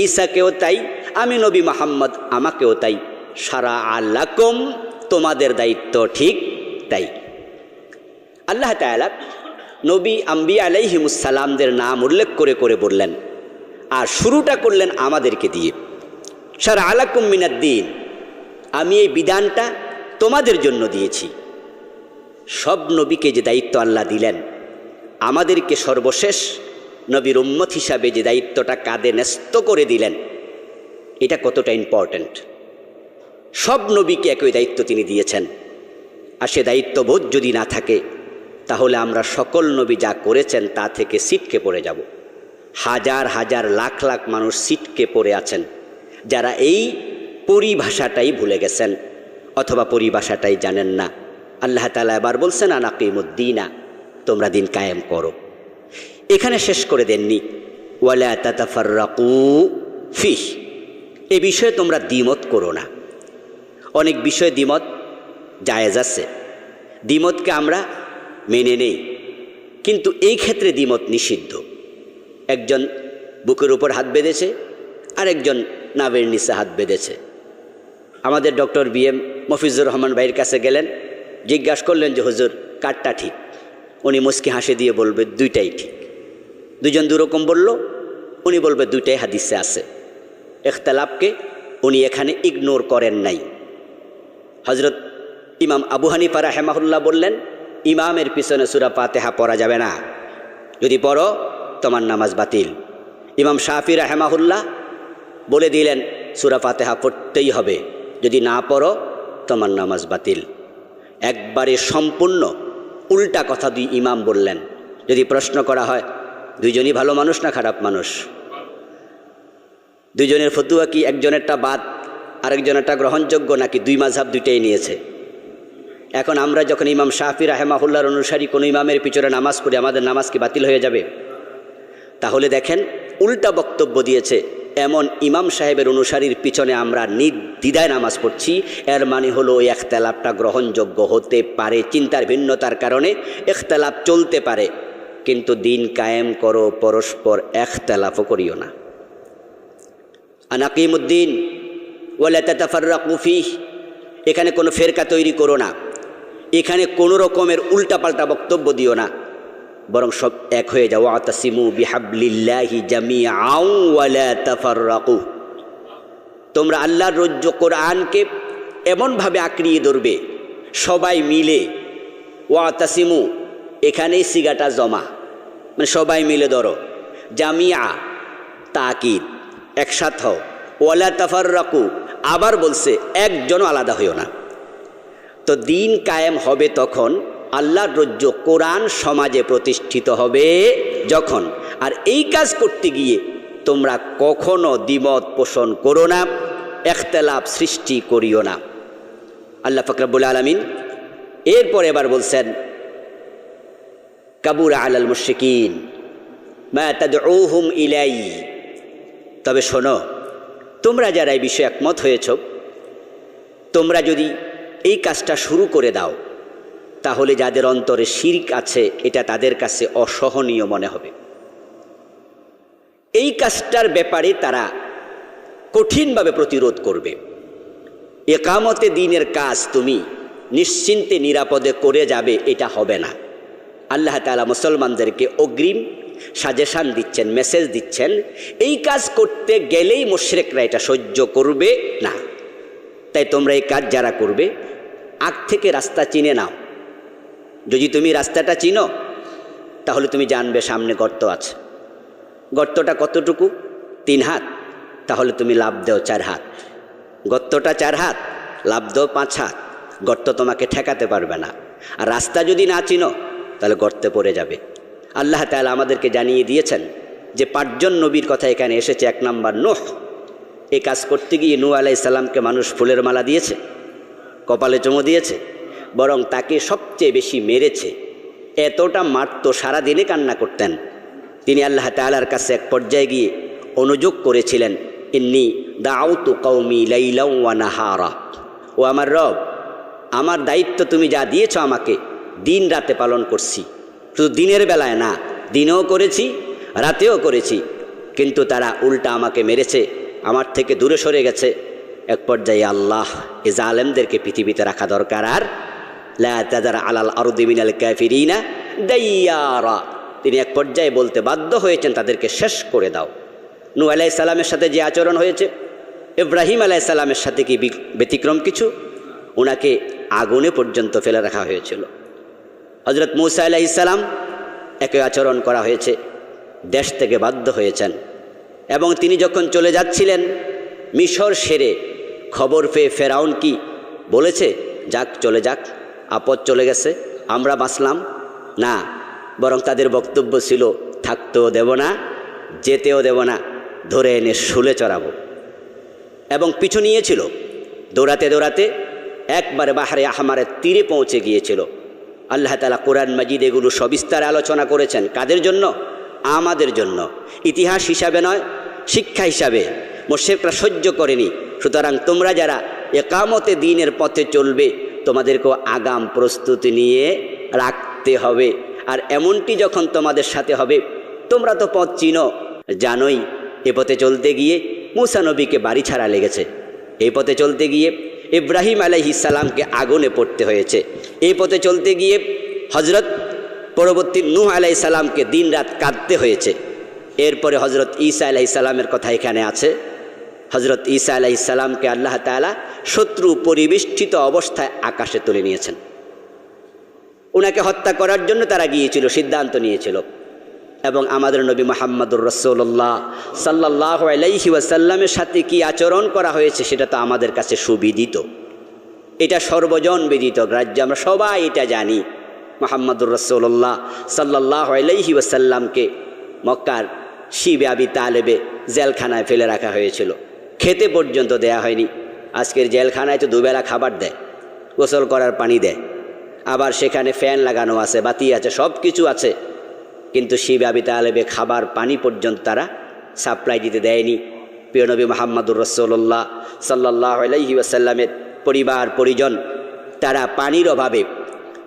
S1: ঈসাকেও তাই, আমি নবী মুহাম্মদ আমাকেও তাই। সারা আলাকুম, তোমাদের দায়িত্ব ঠিক তাই। আল্লাহ তাআলা নবী আম্বিয়া আলাইহিমুস সালামদের নাম উল্লেখ করে করে বললেন, আর শুরুটা করলেন আমাদেরকে দিয়ে। সারা আলাকুম মিনাদ্দিন, আমি এই বিধানটা তোমাদের জন্য দিয়েছি। সব নবীকে যে দায়িত্ব আল্লাহ দিলেন, আমাদেরকে সর্বশেষ নবীর উম্মত হিসাবে যে দায়িত্বটা কাঁধে ন্যস্ত করে দিলেন, এটা কতটা ইম্পর্ট্যান্ট। সব নবীকে একই দায়িত্ব তিনি দিয়েছেন। আর সে দায়িত্ববোধ যদি না থাকে, তাহলে আমরা সকল নবী যা করেছেন তা থেকে ছিটকে পড়ে যাব। হাজার হাজার লাখ লাখ মানুষ ছিটকে পড়ে আছেন, যারা এই পরিভাষাটাই ভুলে গেছেন অথবা পরিভাষাটাই জানেন না। আল্লাহ তাআলা এবার বলছেন আনাকিমুদ্দিনা, তোমরা দিন কায়েম করো। এখানে শেষ করে দেননি, ওয়ালা তাতাফাররাকু ফিহ, এ বিষয়ে তোমরা দ্বিমত করো না। অনেক বিষয়ে দ্বিমত জায়েজ আছে, দ্বিমতকে আমরা মেনে নেই, কিন্তু এই ক্ষেত্রে দ্বিমত নিষিদ্ধ। একজন বুকের উপর হাত বেঁধেছে, আর একজন নাভের নিচে হাত বেঁধেছে। আমাদের ডক্টর BM মফিজুর রহমান ভাইয়ের কাছে গেলেন, জিজ্ঞাসা করলেন যে হুজুর কারটা ঠিক? উনি মুস্কি হাসি দিয়ে বলবে দুইটাই ঠিক। দুজন দুরকম বলল, উনি বলবে দুইটাই হাদিসে আছে। ইখতিলাফকে উনি এখানে ইগনোর করেন নাই। হযরত ইমাম আবু হানিফা রাহিমাহুল্লাহ বললেন, ইমামের পিছনে সূরা ফাতিহা পড়া যাবে না, যদি পড়ো তোমার নামাজ বাতিল। ইমাম শাফি রাহিমাহুল্লাহ বলে দিলেন সূরা ফাতিহা পড়তেই হবে, যদি না পড়ো তোমার নামাজ বাতিল। একবারে সম্পূর্ণ উল্টা কথা দুই ইমাম বললেন। যদি প্রশ্ন করা হয় দুইজনই ভালো মানুষ না খারাপ মানুষ, দুইজনের ফতুয়া কি একজনেরটা বাদ আরেকজনেরটা গ্রহণযোগ্য, নাকি দুই মাযহাব দুইটাই নিয়েছে? এখন আমরা যখন ইমাম শাফি রাহিমাহুল্লাহর অনুসারী কোনো ইমামের পিছনে নামাজ পড়ি, আমাদের নামাজ কি বাতিল হয়ে যাবে? তাহলে দেখেন উল্টা বক্তব্য দিয়েছে এমন ইমাম সাহেবের অনুসারীর পিছনে আমরা নির্দ্বিধায় নামাজ পড়ছি, এর মানে হলো ওই ইখতিলাফটা গ্রহণযোগ্য হতে পারে। চিন্তার ভিন্নতার কারণে ইখতিলাফ চলতে পারে, কিন্তু দিন কায়েম করো, পরস্পর ইখতিলাফও করিও না। আনাকিমুদ্দিন ওয়ালা তাতাফাররাকু ফিহ, এখানে কোনো ফেরকা তৈরি করো না, এখানে কোনো রকমের উল্টাপাল্টা বক্তব্য দিও না, বরং সব এক হয়ে যাও। ওয়াতাসিমু বিহাবলিল্লাহি জামিআন ওয়ালা তাফাররাকু, তোমরা আল্লাহর রজ্জু কোরআনকে এমনভাবে আঁকড়িয়ে ধরবে সবাই মিলে। ওয়াতাসিমু, এখানেই সিগাটা জমা, মানে সবাই মিলে ধরো। জামিআ তাকিদ, একসাথ হও। ওয়ালা তাফাররাকু, আবার বলছে একজনও আলাদা হইও না। তো দিন কায়েম হবে তখন, আল্লাহর রজ্জু কোরআন সমাজে প্রতিষ্ঠিত হবে যখন। আর এই কাজ করতে গিয়ে তোমরা কখনো দ্বিমত পোষণ করো না, ইখতিলাফ সৃষ্টি করিও না। আল্লাহ পাক রব্বুল আলামিন এরপর এবার বলছেন কাবুরা আলাল মুশরিকিন মা তাদউহুম ইলাই। তবে শোনো, তোমরা যারা এই বিষয়ে একমত হয়েছ, তোমরা যদি এই কাজটা শুরু করে দাও তাহলে যাদের অন্তরে শিরক আছে এটা তাদের কাছে অসহনীয় মনে হবে। এই কাজটার ব্যাপারে তারা কঠিনভাবে প্রতিরোধ করবে। ইকামতে দ্বীনের কাজ তুমি নিশ্চিন্তে নিরাপদে করে যাবে, এটা হবে না। আল্লাহ তাআলা মুসলমানদেরকে অগ্রিম সাজেশান দিচ্ছেন, মেসেজ দিচ্ছেন, এই কাজ করতে গেলেই মুশরিকরা এটা সহ্য করবে না। তাই তোমরা এই কাজ যারা করবে আগ থেকে রাস্তা চিনে নাও। যদি তুমি রাস্তাটা চিনো তাহলে তুমি জানবে সামনে গর্ত আছে। গর্তটা কতটুকু? 3 হাত, তাহলে তুমি লাফ দেও 4 হাত। গর্তটা 4 হাত, লাফ দেও 5 হাত। গর্ত তোমাকে ঠেকাতে পারবে না। আর রাস্তা যদি না চিনো তাহলে গর্তে পড়ে যাবে। আল্লাহ তাআলা আমাদেরকে জানিয়ে দিয়েছেন যে 5 জন নবীর কথা এখানে এসেছে। 1 নম্বর নূহ। এই কাজ করতে গিয়ে নূহ আলাইহিস সালামকে মানুষ ফুলের মালা দিয়েছে, কপালে চুমো দিয়েছে, বরং তাকে সবচেয়ে বেশি মেরেছে। এতটা মারত, সারাদিনে কান্না করতেন। তিনি আল্লাহ তাআলার কাছে এক পর্যায়ে গিয়ে অনুযোগ করেছিলেন, ইন্নী দাউতু কওমি লাইলাও ওয়া নাহারা। ও আমার রব, আমার দায়িত্ব তুমি যা দিয়েছ আমাকে, দিন রাতে পালন করছি। শুধু দিনের বেলায় না, দিনেও করেছি, রাতেও করেছি, কিন্তু তারা উল্টা আমাকে মেরেছে, আমার থেকে দূরে সরে গেছে। এক পর্যায়ে আল্লাহ এই জালেমদেরকে পৃথিবীতে রাখা দরকার, আর লা তাযার আলাল আরদি মিনাল কাফিরিনা দাইয়ারা। তিনি এক পর্যায়ে বলতে বাধ্য হয়েছেন, তাদেরকে শেষ করে দাও। নূহ আলাইহিস সালামের সাথে যে আচরণ হয়েছে, ইব্রাহিম আলাইহিস সালামের সাথে কি ব্যতিক্রম কিছু? ওনাকে আগুনে পর্যন্ত ফেলে রাখা হয়েছিল। হযরত মূসা আলাইহিস সালাম একই আচরণ করা হয়েছে, দেশ থেকে বাধ্য হয়েছেন। এবং তিনি যখন চলে যাচ্ছিলেন মিশর সেরে, খবর পেয়ে ফেরাউন কি বলেছে, যাক চলে যাক, আপদ চলে গেছে, আমরা বাঁচলাম না। বরং তাদের বক্তব্য ছিল, থাকতেও দেব না, যেতেও দেব না, ধরে এনে শুলে চড়াবো। এবং পিছু নিয়েছিল, দৌড়াতে দৌড়াতে একবারে বাহরে আহমারের তীরে পৌঁছে গিয়েছিল। আল্লাহ তাআলা কোরআন মাজিদ এগুলো সবিস্তারে আলোচনা করেছেন। কাদের জন্য? আমাদের জন্য। ইতিহাস হিসাবে নয়, শিক্ষা হিসাবে। মুশরিকরা সহ্য করেনি। সুতরাং তোমরা যারা ইকামতে দ্বীনের পথে চলবে, তোমাদেরকেও আগাম প্রস্তুতি নিয়ে রাখতে হবে। আর এমনটি যখন তোমাদের সাথে হবে, তোমরা তো পথ চিনো, জানোই। এ পথে চলতে গিয়ে মূসা নবীকে বাড়ি ছাড়া লেগেছে, এই পথে চলতে গিয়ে ইব্রাহিম আলাইহিস সালামকে আগুনে পড়তে হয়েছে, এই পথে চলতে গিয়ে হজরত পরবর্তী নূহ আলাইহিস সালামকে দিন রাত কাঁদতে হয়েছে। এরপরে হজরত ঈসা আলাইহিস সালামের কথা এখানে আছে। হজরত ঈসা আলাইহিস সালামকে আল্লাহ তাআলা শত্রু পরিবেষ্টিত অবস্থায় আকাশে তুলে নিয়েছেন। ওনাকে হত্যা করার জন্য তারা গিয়েছিল, সিদ্ধান্ত নিয়েছিল। এবং আমাদের নবী মুহাম্মদুর রাসূলুল্লাহ সাল্লাল্লাহু আলাইহি ওয়াসাল্লামের সাথে কি আচরণ করা হয়েছে সেটা তো আমাদের কাছে সুবিদিত, এটা সর্বজন বিদিত গ্রাহ্য, আমরা সবাই এটা জানি। মুহাম্মদুর রাসূলুল্লাহ সাল্লাল্লাহু আলাইহি ওয়াসাল্লামকে মক্কার শিবে আবি তালেবে জেলখানায় ফেলে রাখা হয়েছিল, খেতে পর্যন্ত দেয়া হয়নি। আজকের জেলখানায় তো দুবেলা খাবার দেয়, গোসল করার পানি দেয়, আবার সেখানে ফ্যান লাগানো আছে, বাতি আছে, সব কিছু আছে, কিন্তু শিবে আবি তালেবে খাবার পানি পর্যন্ত তারা সাপ্লাই দিতে দেয়নি। প্রিয় নবী মুহাম্মদুর রাসূলুল্লাহ সাল্লাল্লাহু আলাইহি ওয়াসাল্লামের পরিবার পরিজন তারা পানির অভাবে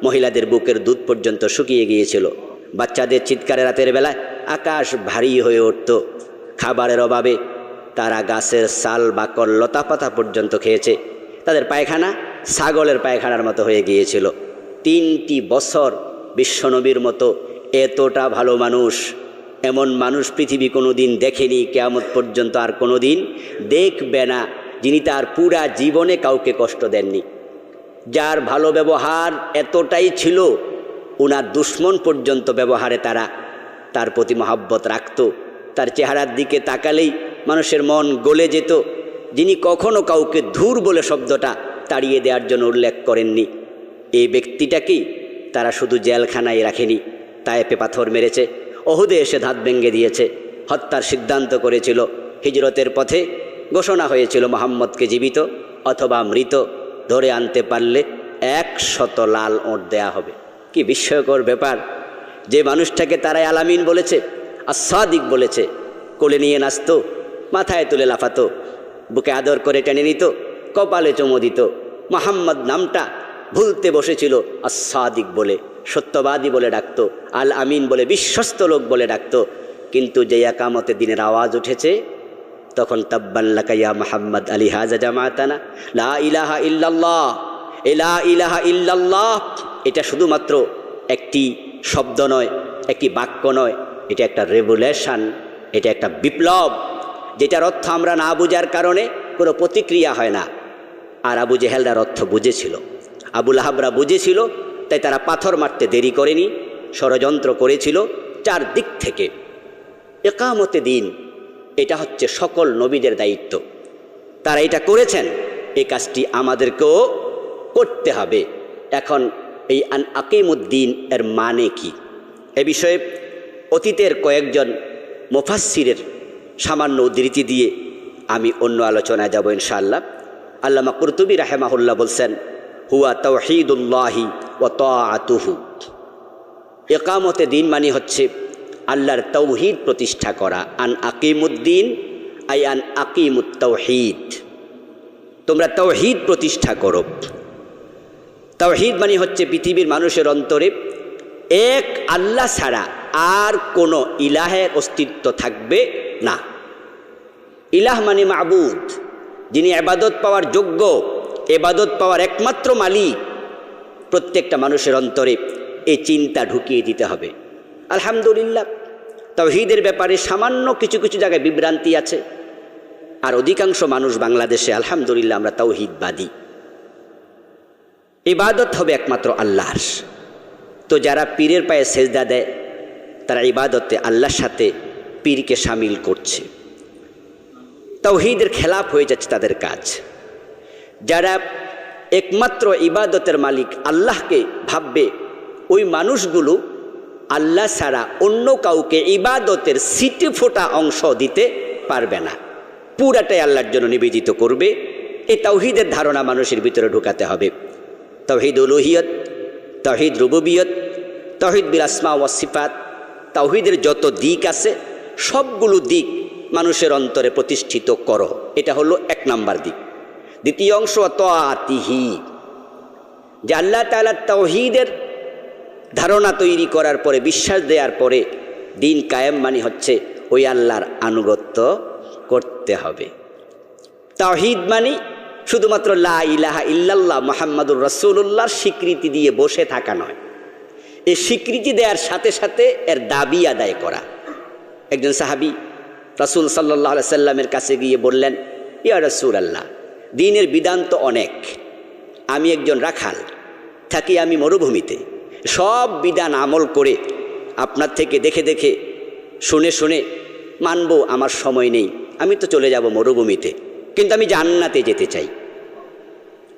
S1: মহিলাদের বুকের দুধ পর্যন্ত শুকিয়ে গিয়েছিল। বাচ্চাদের চিৎকারে রাতের বেলায় আকাশ ভারী হয়ে উঠত। খাবারের অভাবে তারা গাছের সাল বাকল লতাপাতা পর্যন্ত খেয়েছে। তাদের পায়খানা ছাগলের পায়খানার মতো হয়ে গিয়েছিল। 3টি বছর বিশ্বনবীর মতো এতটা ভালো মানুষ, এমন মানুষ পৃথিবী কোনো দিন দেখেনি, কিয়ামত পর্যন্ত আর কোনো দিন দেখবে না, যিনি তার পুরা জীবনে কাউকে কষ্ট দেননি, যার ভালো ব্যবহার এতটাই ছিল ওনার দুশ্মন পর্যন্ত ব্যবহারে তারা তার প্রতি মহব্বত রাখত। তার চেহারার দিকে তাকালেই মানুষের মন গলে যেত। যিনি কখনো কাউকে ধুর বলে শব্দটা তাড়িয়ে দেওয়ার জন্য উল্লেখ করেননি। এই ব্যক্তিটাকেই তারা শুধু জেলখানায় রাখেনি, তায়েফে পাথর মেরেছে, ওহুদে এসে ধাত ভেঙে দিয়েছে, হত্যার সিদ্ধান্ত করেছিল। হিজরতের পথে ঘোষণা হয়েছিল মুহাম্মদকে জীবিত অথবা মৃত ধরে আনতে পারলে 100 লাল ওঁট দেয়া হবে। কি বিস্ময়কর ব্যাপার! যে মানুষটাকে তারাই আলামিন বলেছে, আস-সাদিক বলেছে, কোলে নিয়ে নাচতো, মাথায় তুলে লাফাতো, বুকে আদর করে টেনে নিত, কপালে চুমো দিত, মুহাম্মদ নামটা ভুলতে বসেছিল আস-সাদিক বলে, সত্যবাদী বলে ডাকতো, আল আমিন বলে, বিশ্বস্ত লোক বলে ডাকতো। কিন্তু যে একামতের দিনের আওয়াজ উঠেছে, তখন তাব্বান লাকা ইয়া মুহাম্মদ আলী হাজা জামাতানা, লা ইলাহা ইল্লাল্লাহ, লা ইলাহা ইল্লাল্লাহ, এটা শুধুমাত্র একটি শব্দ নয়, একটি বাক্য নয়, এটা একটা রেভলিউশন, এটা একটা বিপ্লব, যেটার অর্থ আমরা না বুঝার কারণে কোনো প্রতিক্রিয়া হয় না। আর আবু জেহেলরার অর্থ বুঝেছিল, আবু লাহাবরা বুঝেছিল, তাই তারা পাথর মারতে দেরি করেনি, ষড়যন্ত্র করেছিল চারদিক থেকে। ইকামতে দিন এটা হচ্ছে সকল নবীদের দায়িত্ব, তারা এটা করেছেন, এই কাজটি আমাদেরকেও করতে হবে। এখন এই আন আকিমুদ্দিন এর মানে কি, এ বিষয়ে অতীতের কয়েকজন মুফাসসিরের সামান্য উদ্ধৃতি দিয়ে আমি অন্য আলোচনায় যাব ইনশাআল্লাহ। আল্লামা কুরতুবী রাহিমাহুল্লাহ বলছেন, হুয়া তাওহীদুল্লাহি ওয়া তাআতুহু। ইকামতে দিন মানে হচ্ছে আল্লাহর তাওহীদ প্রতিষ্ঠা করা। আন আকিমুদ্দিন আই আন আকিমুত তাওহীদ, তোমরা তাওহীদ প্রতিষ্ঠা করো। তাওহীদ মানে হচ্ছে পৃথিবীর মানুষের অন্তরে এক আল্লাহ ছাড়া আর কোনো ইলাহের অস্তিত্ব থাকবে না। ইলাহ মানে মাবুদ, যিনি ইবাদত পাওয়ার যোগ্য, ইবাদত পাওয়ার একমাত্র মালিক। প্রত্যেকটা মানুষের অন্তরে এই চিন্তা ঢুকিয়ে দিতে হবে। আলহামদুলিল্লাহ, তাওহীদের ব্যাপারে সামান্য কিছু কিছু জায়গায় বিভ্রান্তি আছে, আর অধিকাংশ মানুষ বাংলাদেশে আলহামদুলিল্লাহ আমরা তাওহীদবাদী। ইবাদত হবে একমাত্র আল্লাহর। তো যারা পীরের পায়ে সেজদা দেয়, তারা ইবাদতে আল্লাহর সাথে পীরকে শামিল করছে, তাওহীদের খেলাফ হয়ে যাচ্ছে তাদের কাজ। যারা একমাত্র ইবাদতের মালিক আল্লাহকে ভাববে, ওই মানুষগুলো আল্লাহ ছাড়া অন্য কাউকে ইবাদতের সিটি ফোটা অংশ দিতে পারবে না, পুরাটাই আল্লাহর জন্য নিবেদিত করবে। এই তাওহীদের ধারণা মানুষের ভিতরে ঢুকাতে হবে। তাওহীদ উলুহিয়ত, তাওহীদ রুবুবিয়ত, তাওহীদ বিল আসমা ওয়াস সিফাত, তাওহীদের যত দিক আছে সবগুলো দিক মানুষের অন্তরে প্রতিষ্ঠিত করো, এটা হলো এক নাম্বার দিক। দ্বিতীয় অংশ তাআতিহি, যে আল্লাহ তাআলা তাওহীদের ধারণা তৈরি করার পরে, বিশ্বাস দেওয়ার পরে দিন কায়েম মানে হচ্ছে ওই আল্লাহর আনুগত্য করতে হবে। তাওহীদ মানে শুধুমাত্র লা ইলাহা ইল্লাল্লাহ মুহাম্মাদুর রাসূলুল্লাহর স্বীকৃতি দিয়ে বসে থাকা নয়, এই স্বীকৃতি দেওয়ার সাথে সাথে এর দাবি আদায় করা। একজন সাহাবী রাসূল সাল্লাল্লাহু আলাইহি সাল্লামের কাছে গিয়ে বললেন, ইয়া রাসূলুল্লাহ, দ্বীনের বিধান তো অনেক, আমি একজন রাখাল, থাকি আমি মরুভূমিতে, সব বিধান আমল করে আপনার থেকে দেখে দেখে শুনে শুনে মানব আমার সময় নেই, আমি তো চলে যাব মরুভূমিতে, কিন্তু আমি জান্নাতে যেতে চাই।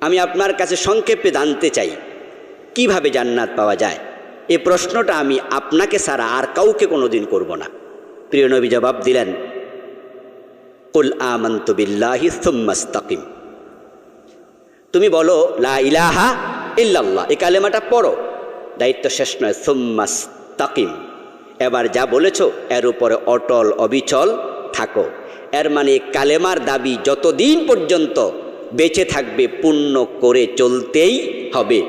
S1: আমি আপনার কাছে সংক্ষেপে জানতে চাই কিভাবে জান্নাত পাওয়া যায়। এই প্রশ্নটা আমি আপনাকে ছাড়া আর কাউকে কোনোদিন করব না। প্রিয় নবী জবাব দিলেন, কুল আমানতু বিল্লাহি সুম্মা ইসতাকিম, তুমি বলো লা ইলাহা ইল্লাল্লাহ, এই কালেমাটা পড়ো, দায়িত্ব শেষ নয়, সুম্মা ইসতাকিম, এবার যা বলেছ এর উপরে অটল অবিচল থাকো। এর মানে কালেমার দাবি যতদিন পর্যন্ত বেঁচে থাকবে পূর্ণ করে চলতেই হবে।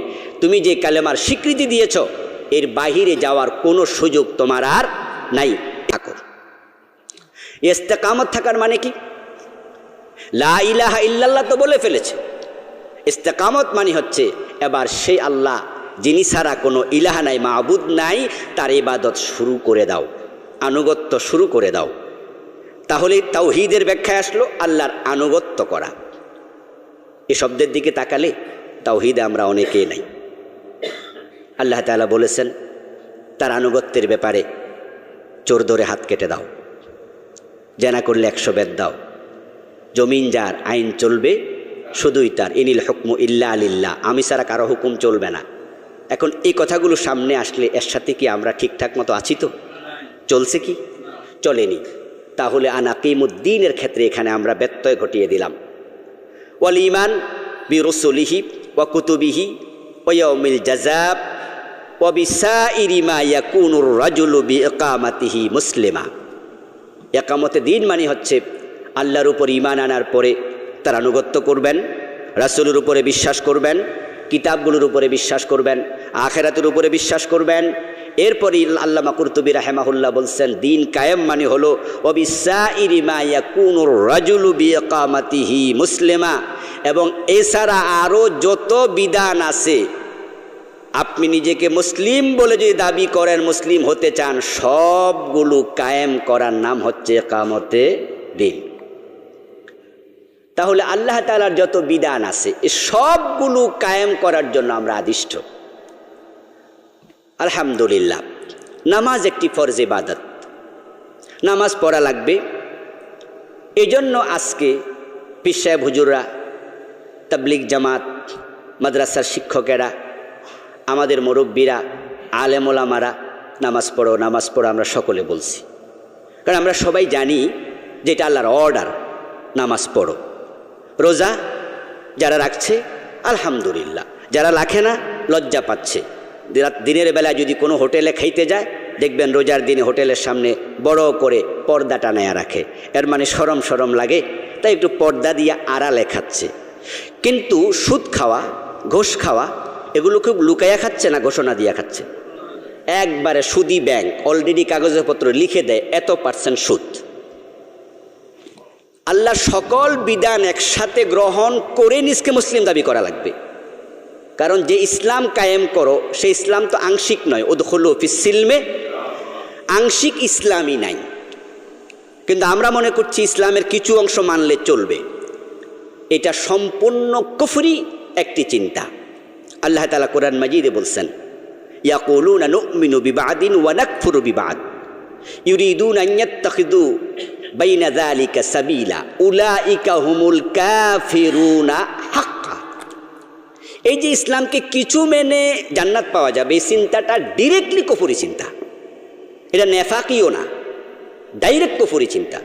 S1: তুমি যে কালেমার স্বীকৃতি দিয়েছ এর বাহিরে যাওয়ার কোনো সুযোগ তোমার আর নাই, থাকো। ইস্তেকামত থাকার মানে কি? লা ইলাহা ইল্লাল্লাহ তো বলে ফেলেছে, ইস্তেকামত মানে হচ্ছে এবার সেই আল্লাহ যিনি ছাড়া কোনো ইলাহা নাই, মাবুদ নাই, তার ইবাদত শুরু করে দাও, আনুগত্য শুরু করে দাও। তাহলে তাওহীদের ব্যাখ্যায় আসলো আল্লাহর আনুগত্য করা। এই শব্দের দিকে তাকালে তাওহীদে আমরা অনেকেই নাই। আল্লাহ তাআলা বলেছেন তার আনুগত্যের ব্যাপারে, চোর ধরে হাত কেটে দাও, জেনা করলে 100 বেত দাও, জমিন যার আইন চলবে শুধুই তার, ইনিল হুকমু ইল্লা লিল্লাহ, আমি ছাড়া কারো হুকুম চলবে না। এখন এই কথাগুলো সামনে আসলে এর সাথে কি আমরা ঠিকঠাক মতো আছি? তো চলছে কি? চলেনি। তাহলে আনাকিমুদ্দিনের ক্ষেত্রে এখানে আমরা ব্যত্যয় ঘটিয়ে দিলাম। ওয়াল ঈমান বিরুসুলিহি ওয়া কুতুবিহি ওয়া ইয়াউমিল জাযাব ওয়াবিসাইরি মা ইয়াকুনুর রাজুলু বিইকামাতিহি মুসলিমা। ইকামতে দিন মানে হচ্ছে আল্লাহর উপর ঈমান আনার পরে তার আনুগত্য করবেন, রাসূলের উপরে বিশ্বাস করবেন, কিতাবগুলোর উপরে বিশ্বাস করবেন, আখিরাতের উপরে বিশ্বাস করবেন। এরপরই আল্লামা কুরতুবী রাহিমাহুল্লাহ বলছেন দিন কায়েম মানে হলো ওয়াবিসাইরি মা ইয়াকুনুর রাজুলু বিইকামাতিহি মুসলিমা। এবং এছাড়া আরও যত বিধান আছে, আপনি নিজেকে মুসলিম বলে যদি দাবি করেন, মুসলিম হতে চান, সবগুলো কায়েম করার নাম হচ্ছে ইকামতে দিন। তাহলে আল্লাহ তাআলার যত বিধান আছে এই সবগুলো কায়েম করার জন্য আমরা আদিষ্ট। আলহামদুলিল্লাহ, নামাজ একটি ফরজ ইবাদত, নামাজ পড়া লাগবে। এজন্য আজকে পীর সাহেব হুজুররা, তাবলিগ জামাত, মাদ্রাসার শিক্ষকেরা, আমাদের মুরব্বীরা, আলেম ওলামারা নামাজ পড়ো নামাজ পড়ো আমরা সকলে বলছি। কারণ আমরা সবাই জানি যে এটা আল্লাহর অর্ডার, নামাজ পড়ো। রোজা যারা রাখছে আলহামদুলিল্লাহ, যারা রাখে না লজ্জা পাচ্ছে। দিনের বেলা যদি কোনো হোটেলে খাইতে যায়, দেখবেন রোজার দিনে হোটেলের সামনে বড় করে পর্দা টানায়া রাখে, এর মানে শরম শরম লাগে, তাই একটু পর্দা দিয়ে আড়ালে খাচ্ছে। কিন্তু সুদ খাওয়া, ঘুষ খাওয়া, এগুলো খুব লুকাইয়া খাচ্ছে না ঘোষণা দিয়া খাচ্ছে। একবারে সুদি ব্যাংক অলরেডি কাগজপত্র লিখে দেয় এত% সুদ। আল্লাহ সকল বিধান একসাথে গ্রহণ করে নিজকে মুসলিম দাবি করা লাগবে। কারণ যে ইসলাম কায়েম করো সেই ইসলাম তো আংশিক নয়। উদখুলু ফিস সিলমে, আংশিক ইসলামই নাই। কিন্তু আমরা মনে করছি ইসলামের কিছু অংশ মানলে চলবে। এটা সম্পূর্ণ কুফরি একটি চিন্তা। আল্লাহ তাআলা কোরআন মাজিদে বলছেন, ইয়াকুলুনা নুমিনু বিবাদিন ওয়া নাকফুরু বিবাদ ইউরিদুনা আন ইয়াত্তাখিযু বাইনা যালিকা সাবিলা উলাইকা হুমুল কাফিরুনা হাক্কা। এই যে ইসলামকে কিছু মেনে জান্নাত পাওয়া যাবে, এই চিন্তাটা ডিরেক্টলি কুফরি চিন্তা। এটা নেফাকিও না, ডাইরেক্ট কুফরি চিন্তা।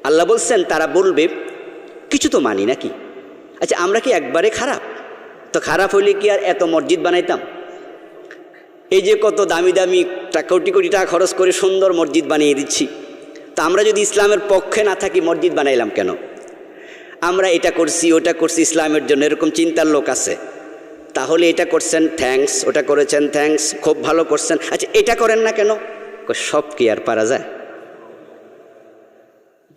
S1: আল্লাহ বলছেন তারা বলবে কিছু তো মানি নাকি। আচ্ছা, আমরা কি একবারে খারাপ? তো খারাপ হইলে কি আর এত মসজিদ বানাইতাম? এই যে কত দামি দামি কোটি কোটি টাকা খরচ করে সুন্দর মসজিদ বানিয়ে দিচ্ছি, তা আমরা যদি ইসলামের পক্ষে না থাকি মসজিদ বানাইলাম কেন? আমরা এটা করছি ওটা করছি ইসলামের জন্য, এরকম চিন্তার লোক আছে। তাহলে এটা করছেন থ্যাঙ্কস, ওটা করেছেন থ্যাঙ্কস, খুব ভালো করছেন। আচ্ছা, এটা করেন না কেন? সব কি আর পারা যায়?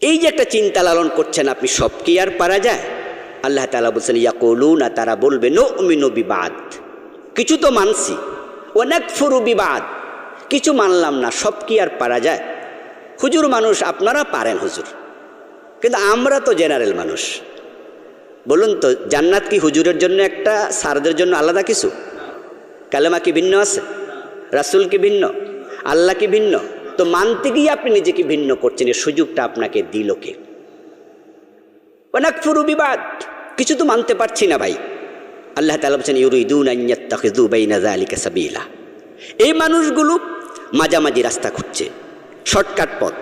S1: এই যে একটা চিন্তা লালন করছেন আপনি, সব কি আর পারা যায়? আল্লাহ তাআলা বলছেন ইয়াকুলুনা, তারা বলবে নুমিনু বিবাদ, কিছু তো মানছি, ওয়া নাকফুরু বিবাদ, কিছু মানলাম না, সব কি আর পারা যায়? হুজুর মানুষ, আপনারা পারেন হুজুর, কিন্তু আমরা তো জেনারেল মানুষ। বলুন তো, জান্নাত কি হুজুরের জন্য একটা, সারদের জন্য আলাদা কিছু? কালেমা কি ভিন্ন আছে? রাসূল কি ভিন্ন? আল্লাহ কি ভিন্ন? তো মানতে গিয়ে আপনি নিজেকে ভিন্ন করছেন, এই সুযোগটা আপনাকে দিল কে? ওয়া নাকফুরু বিবাদ, কিছু তো মানতে পারছি না ভাই। আল্লাহ তাআলা বলেন ইউরিদুনা আন ইয়াত্তাখিযু বাইনা যালিকা সাবিলা। এই মানুষগুলো মাঝামাঝি রাস্তা খুঁজছে, শর্টকাট পথ।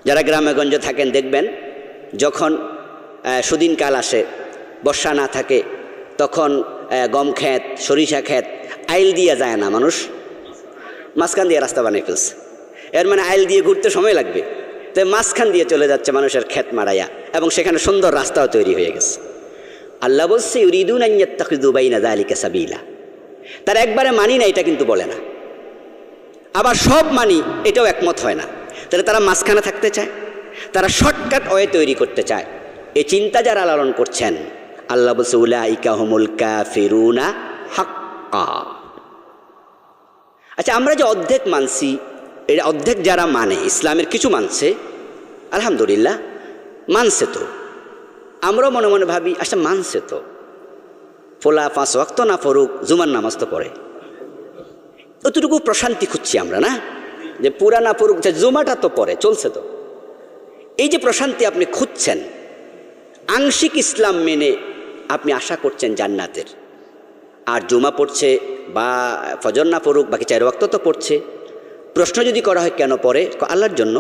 S1: যারা গ্রামে গঞ্জে থাকেন দেখবেন, যখন সুদিনকাল আসে, বর্ষা না থাকে, তখন গম ক্ষেত, সরিষা ক্ষেত, আইল দিয়ে যায় না, মানুষ মাঝখান দিয়ে রাস্তা বানিয়ে ফেলছে। এর মানে আইল দিয়ে ঘুরতে সময় লাগবে, তাই মাঝখান দিয়ে চলে যাচ্ছে মানুষের ক্ষেত মারাইয়া, এবং সেখানে সুন্দর রাস্তাও তৈরি হয়ে গেছে। আল্লাহ বলছে ইউরিদুনা আন ইয়াত্তাখিযু বাইনা যালিকা সাবিলা। তারা একবারে মানি না এটা কিন্তু বলে না, আবার সব মানি এটাও একমত হয় না। তাহলে তারা মাঝখানে থাকতে চায়, তারা শর্টকাট ওয়ে তৈরি করতে চায়। এই চিন্তা যারা লালন করছেন, আল্লাহ বলছে উলাইকা হুমুল কাফিরুনা হাক্কা। আচ্ছা, আমরা যে অর্ধেক মানছি, এটা অর্ধেক যারা মানে, ইসলামের কিছু মানছে, আলহামদুলিল্লাহ মানছে তো, আমরাও মনে মনে ভাবি আচ্ছা মানছে তো, ফোলা 5 ওয়াক্ত না পড়ুক, জুমার নামাজ তো পড়ে, অতটুকু প্রশান্তি খুঁজছি আমরা না, যে পুরা না পড়ুক, যে জুমাটা তো পড়ে, চলছে তো। এই যে প্রশান্তি আপনি খুঁজছেন, আংশিক ইসলাম মেনে আপনি আশা করছেন জান্নাতের, আর জুমা পড়ছে বা ফজর না পড়ুক, বাকি 4 ওয়াক্ত তো পড়ছে। প্রশ্ন যদি করা হয় কেন পড়ে, আল্লাহর জন্য,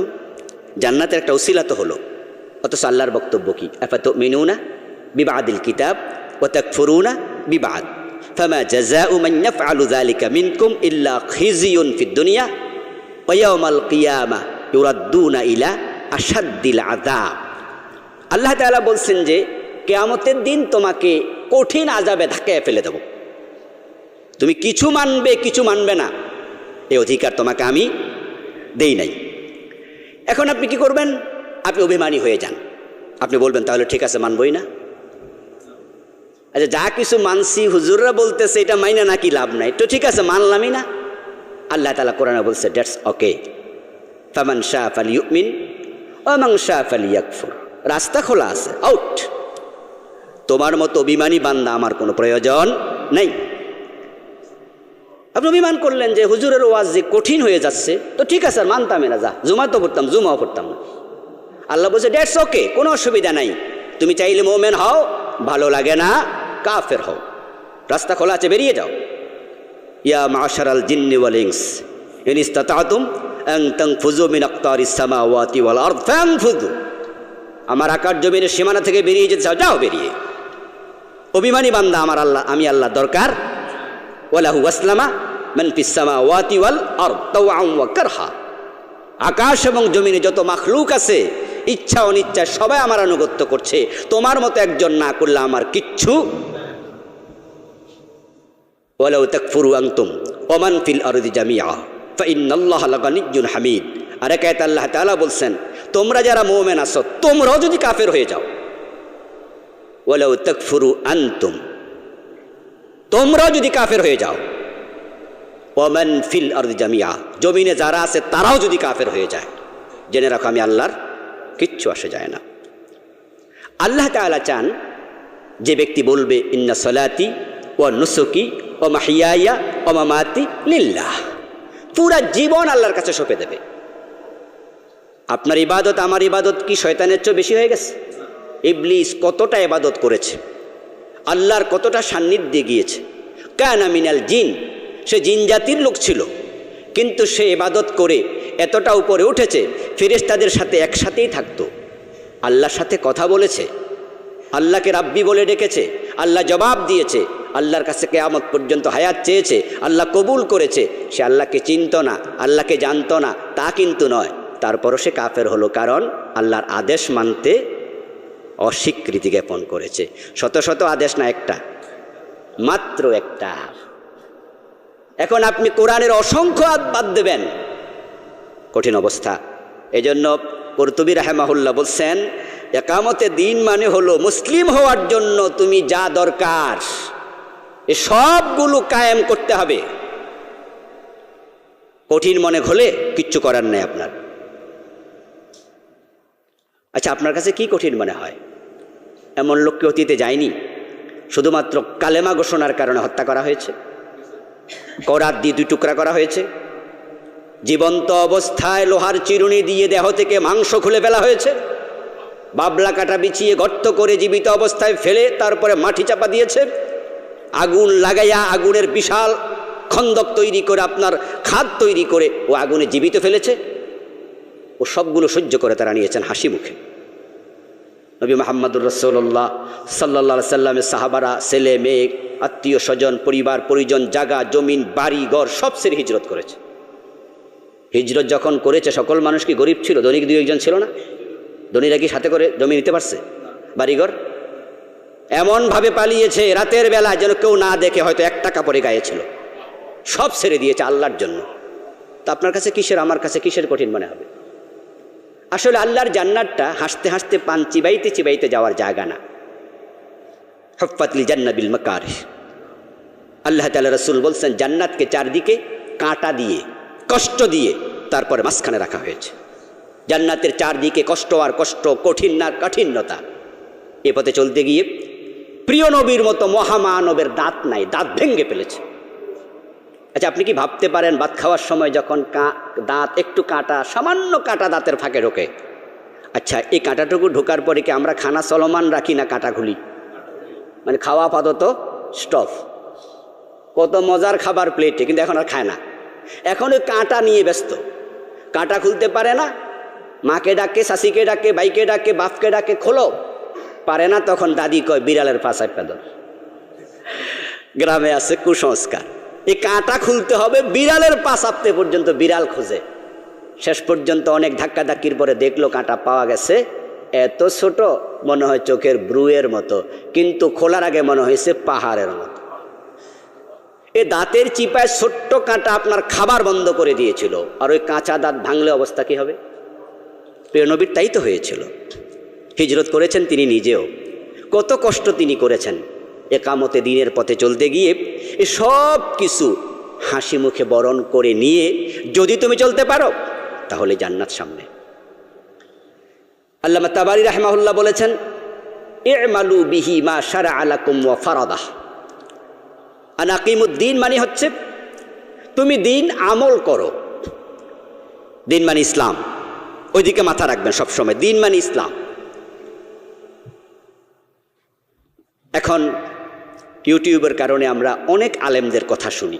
S1: জান্নাতের একটা উসিলা তো হলো। অথচ আল্লাহর বক্তব্য কি? আফাতুমিনুনা বিবাদিল কিতাব ওয়া তাকফুরুনা বিবাদ ফামা জাযাউ মান ইয়াফআলু যালিকা মিনকুম ইল্লা খিজিয়ুন ফিদ দুনিয়া ওয়া ইয়াউমাল কিয়ামাহ ইউরাদ্দুনা ইলা আশাদ্দিল আযাব। আল্লাহ তাআলা বলছেন যে কিয়ামতের দিন তোমাকে কঠিন আযাবে ধাক্কায় ফেলে দেব। তুমি কিছু মানবে কিছু মানবে না, এই অধিকার তোমাকে আমি দেই নাই। এখন আপনি কি করবেন? আপনি অভিমানী হয়ে যান। আপনি বলবেন তাহলে ঠিক আছে, মানবই না। আচ্ছা, যা কিছু মানছি হুজুররা বলতেছে এটা মাইনা নাকি লাভ নাই, তো ঠিক আছে মানলামই না। আল্লাহ তাআলা কোরআনে বলছে দ্যাটস ওকে, ফামান শাআ ফালিউমিন ওয়া মান শাআ ফালিয়াকফুর। রাস্তা খোলা আছে, আউট। তোমার মতো অভিমানী বান্দা আমার কোনো প্রয়োজন নাই। আপনি অভিমান করলেন যে হুজুরের ওয়াজ যে কঠিন হয়ে যাচ্ছে, তো ঠিক আছে মানতামই না, যা জুমা তো পড়তাম, জুমাও পড়তাম না। আল্লাহ বলছে দ্যাটস ওকে, কোনো অসুবিধা নাই। তুমি চাইলে মুমিন হও, ভালো লাগে না কাফের হও, রাস্তা খোলা আছে, বেরিয়ে যাও। ইয়া মাশারাল জিন্নি ওয়াল ইনস ইন ইসতাতাতুম আন তানফুযু মিন আকতারিস সামাওয়াতি ওয়াল আরদ ফানফুযু। আমার আকাশ জমিনের সীমানা থেকে বেরিয়ে যেতে চাও, যাও বেরিয়ে। অভিমানী বান্দা আমার আল্লাহ, আমি আল্লাহ দরকার। ওয়ালাহু আসলামা মান ফিস সামাওয়াতি ওয়াল আরদ তাওআন ওয়া কারহা। আকাশ এবং জমিনে যত মাখলুক আছে, ইচ্ছা অনিচ্ছা সবাই আমার আনুগত্য করছে। তোমার মতো একজন না করলে আমার কিচ্ছু। ওয়ালাউ তাকফুরু আনতুম ওয়া মান ফিল আরদি জামিআ ফাইন্নাল্লাহা লাগানিয়্যুন হামিদ। আর এক আয়াতে আল্লাহ তাআলা বলছেন তোমরা যারা মুমিন আছো তোমরাও যদি কাফের হয়ে যাও, ওয়ালাউ তাকফুরু আনতুম, তোমরাও যদি কাফের হয়ে যাও, ওয়া মান ফিল আরদি জামিআ, জমিনে যারা আছে তারাও যদি কাফের হয়ে যায়, জেনে রাখো আমি আল্লাহর কিচ্ছু আসে যায় না। আল্লাহ তাআলা চান যে ব্যক্তি বলবে ইন্না সলাতি ওয়া নুসুকি ওয়া মাহইয়ায়া ওয়া মামাতি লিল্লাহ, পুরা জীবন আল্লাহর কাছে সঁপে দেবে। আপনার ইবাদত আমার ইবাদত কি শয়তানের চেয়ে বেশি হয়ে গেছে? ইবলিস কতটা ইবাদত করেছে, আল্লাহর কতটা সান্নিধ্যে গিয়েছে। কানা মিনাল জিন, সে জিন জাতির লোক ছিল, কিন্তু সে ইবাদত করে এতটা উপরে উঠেছে, ফেরেশতাদের সাথে একসাথেই থাকতো, আল্লাহর সাথে কথা বলেছে, আল্লাহকে রাব্বি বলে ডেকেছে, আল্লাহ জবাব দিয়েছে, আল্লাহর কাছে কিয়ামত পর্যন্ত হায়াত চেয়েছে, আল্লাহ কবুল করেছে। সে আল্লাহকে চিনত না, আল্লাহকে জানতো না তা কিন্তু নয়, তারপরও সে কাফের হলো, কারণ আল্লাহর আদেশ মানতে অস্বীকৃতি জ্ঞাপন করেছে। শত শত আদেশ না, একটা মাত্র একটা। এখন আপনি কোরআনের অসংখ্য বাদ দেবেন, কঠিন অবস্থা। এজন্য কুরতুবী রাহিমাহুল্লাহ বলছেন ইকামতে দিন মানে হলো মুসলিম হওয়ার জন্য তুমি যা দরকার এ সবগুলো কায়েম করতে হবে। কঠিন মনে হলে কিচ্ছু করার নেই আপনার। আচ্ছা, আপনার কাছে কি কঠিন মনে হয়? এমন লোককে অতীতে যায়নি শুধুমাত্র কালেমা ঘোষণার কারণে হত্যা করা হয়েছে, করাত দিয়ে 2 টুকরা করা হয়েছে, জীবন্ত অবস্থায় লোহার চিরুনি দিয়ে দেহ থেকে মাংস খুলে ফেলা হয়েছে, বাবলা কাটা বিছিয়ে গর্ত করে জীবিত অবস্থায় ফেলে তারপরে মাটি চাপা দিয়েছে, আগুন লাগাইয়া আগুনের বিশাল খন্দক তৈরি করে আপনার খাদ তৈরি করে ও আগুনে জীবিত ফেলেছে। ও সবগুলো সহ্য করে তারা নিয়েছেন হাসি মুখে। নবী মুহাম্মদুর রাসূলুল্লাহ সাল্লাল্লাহু আলাইহি সাল্লামের সাহাবারা ছেলে মেয়ে আত্মীয় স্বজন পরিবার পরিজন জায়গা জমিন বাড়ি ঘর সব ছেড়ে হিজরত করেছে। হিজরত যখন করেছে সকল মানুষ কি গরিব ছিল? ধনী 2-1 ছিল না? ধনীরা কি সাথে করে জমি নিতে পারছে? বাড়িঘর এমনভাবে পালিয়েছে রাতের বেলা যেন কেউ না দেখে, হয়তো 1 টাকা পরে গায়ে ছিল, সব ছেড়ে দিয়েছে আল্লাহর জন্য। তা আপনার কাছে কিসের, আমার কাছে কিসের কঠিন মনে হবে? আসলে আল্লাহর জান্নাতটা হাসতে হাসতে পান চিবাইতে চিবাইতে যাওয়ার জায়গা না। হুফফাতিল জান্নাত বিল মাকারিহ। আল্লাহ তাআলা রাসূল বলছেন জান্নাতকে চারদিকে কাঁটা দিয়ে কষ্ট দিয়ে তারপরে মাঝখানে রাখা হয়েছে। জান্নাতের চারদিকে কষ্ট আর কষ্ট, কঠিন না কাঠিন্যতা। এ পথে চলতে গিয়ে প্রিয় নবীর মতো মহামানবের দাঁত নাই, দাঁত ভেঙে ফেলেছে। আচ্ছা, আপনি কি ভাবতে পারেন ভাত খাওয়ার সময় যখন দাঁত একটু কাটা, সামান্য কাটা দাঁতের ফাঁকে ঢোকে, আচ্ছা এই কাঁটাটুকু ঢোকার পরে কি আমরা খানা চলমান রাখি না কাঁটা খুলি? মানে খাওয়া আপাতত স্টপ, কত মজার খাবার প্লেটে, কিন্তু এখন আর খায় না। এখন ওই কাঁটা নিয়ে ব্যস্ত, কাঁটা খুলতে পারে না, মাকে ডাকে, শাশিকে ডাকে, ভাইকে ডাকে, বাপকে ডাকে, খোলো, পারে না। তখন দাদি কয় বিড়ালের পাশায় পেদর, গ্রামে আছে কুসংস্কার, এই কাঁটা খুলতে হবে, বিড়ালের পা চাপতে পর্যন্ত বিড়াল খুঁজে। শেষ পর্যন্ত অনেক ধাক্কাধাক্কির পরে দেখলো কাঁটা পাওয়া গেছে, এত ছোট মনে হয় চোখের ব্রুয়ের মতো, কিন্তু খোলার আগে মনে হয়েছে পাহাড়ের মতো। এ দাঁতের চিপায় ছোট্ট কাঁটা আপনার খাবার বন্ধ করে দিয়েছিল, আর ওই কাঁচা দাঁত ভাঙলে অবস্থা কি হবে? প্রিয় নবীর তাই তো হয়েছিল। হিজরত করেছেন তিনি নিজেও, কত কষ্ট তিনি করেছেন। একামতে দিনের পথে চলতে গিয়ে এ সব কিছু হাসি মুখে বরণ করে নিয়ে যদি তুমি চলতে পারো তাহলে জান্নাত সামনে। আল্লামা তাবারি রাহিমাহুল্লাহ বলেছেন, ই'মালু বিহি মা শারা'a লাকুম ওয়া ফারাদাহ। আন আকিমুদ্দিন মানে হচ্ছে তুমি দিন আমল করো। দিন মানে ইসলাম, ওইদিকে মাথা রাখবেন সবসময়, দিন মানে ইসলাম। এখন ইউটিউবের কারণে আমরা অনেক আলেমদের কথা শুনি,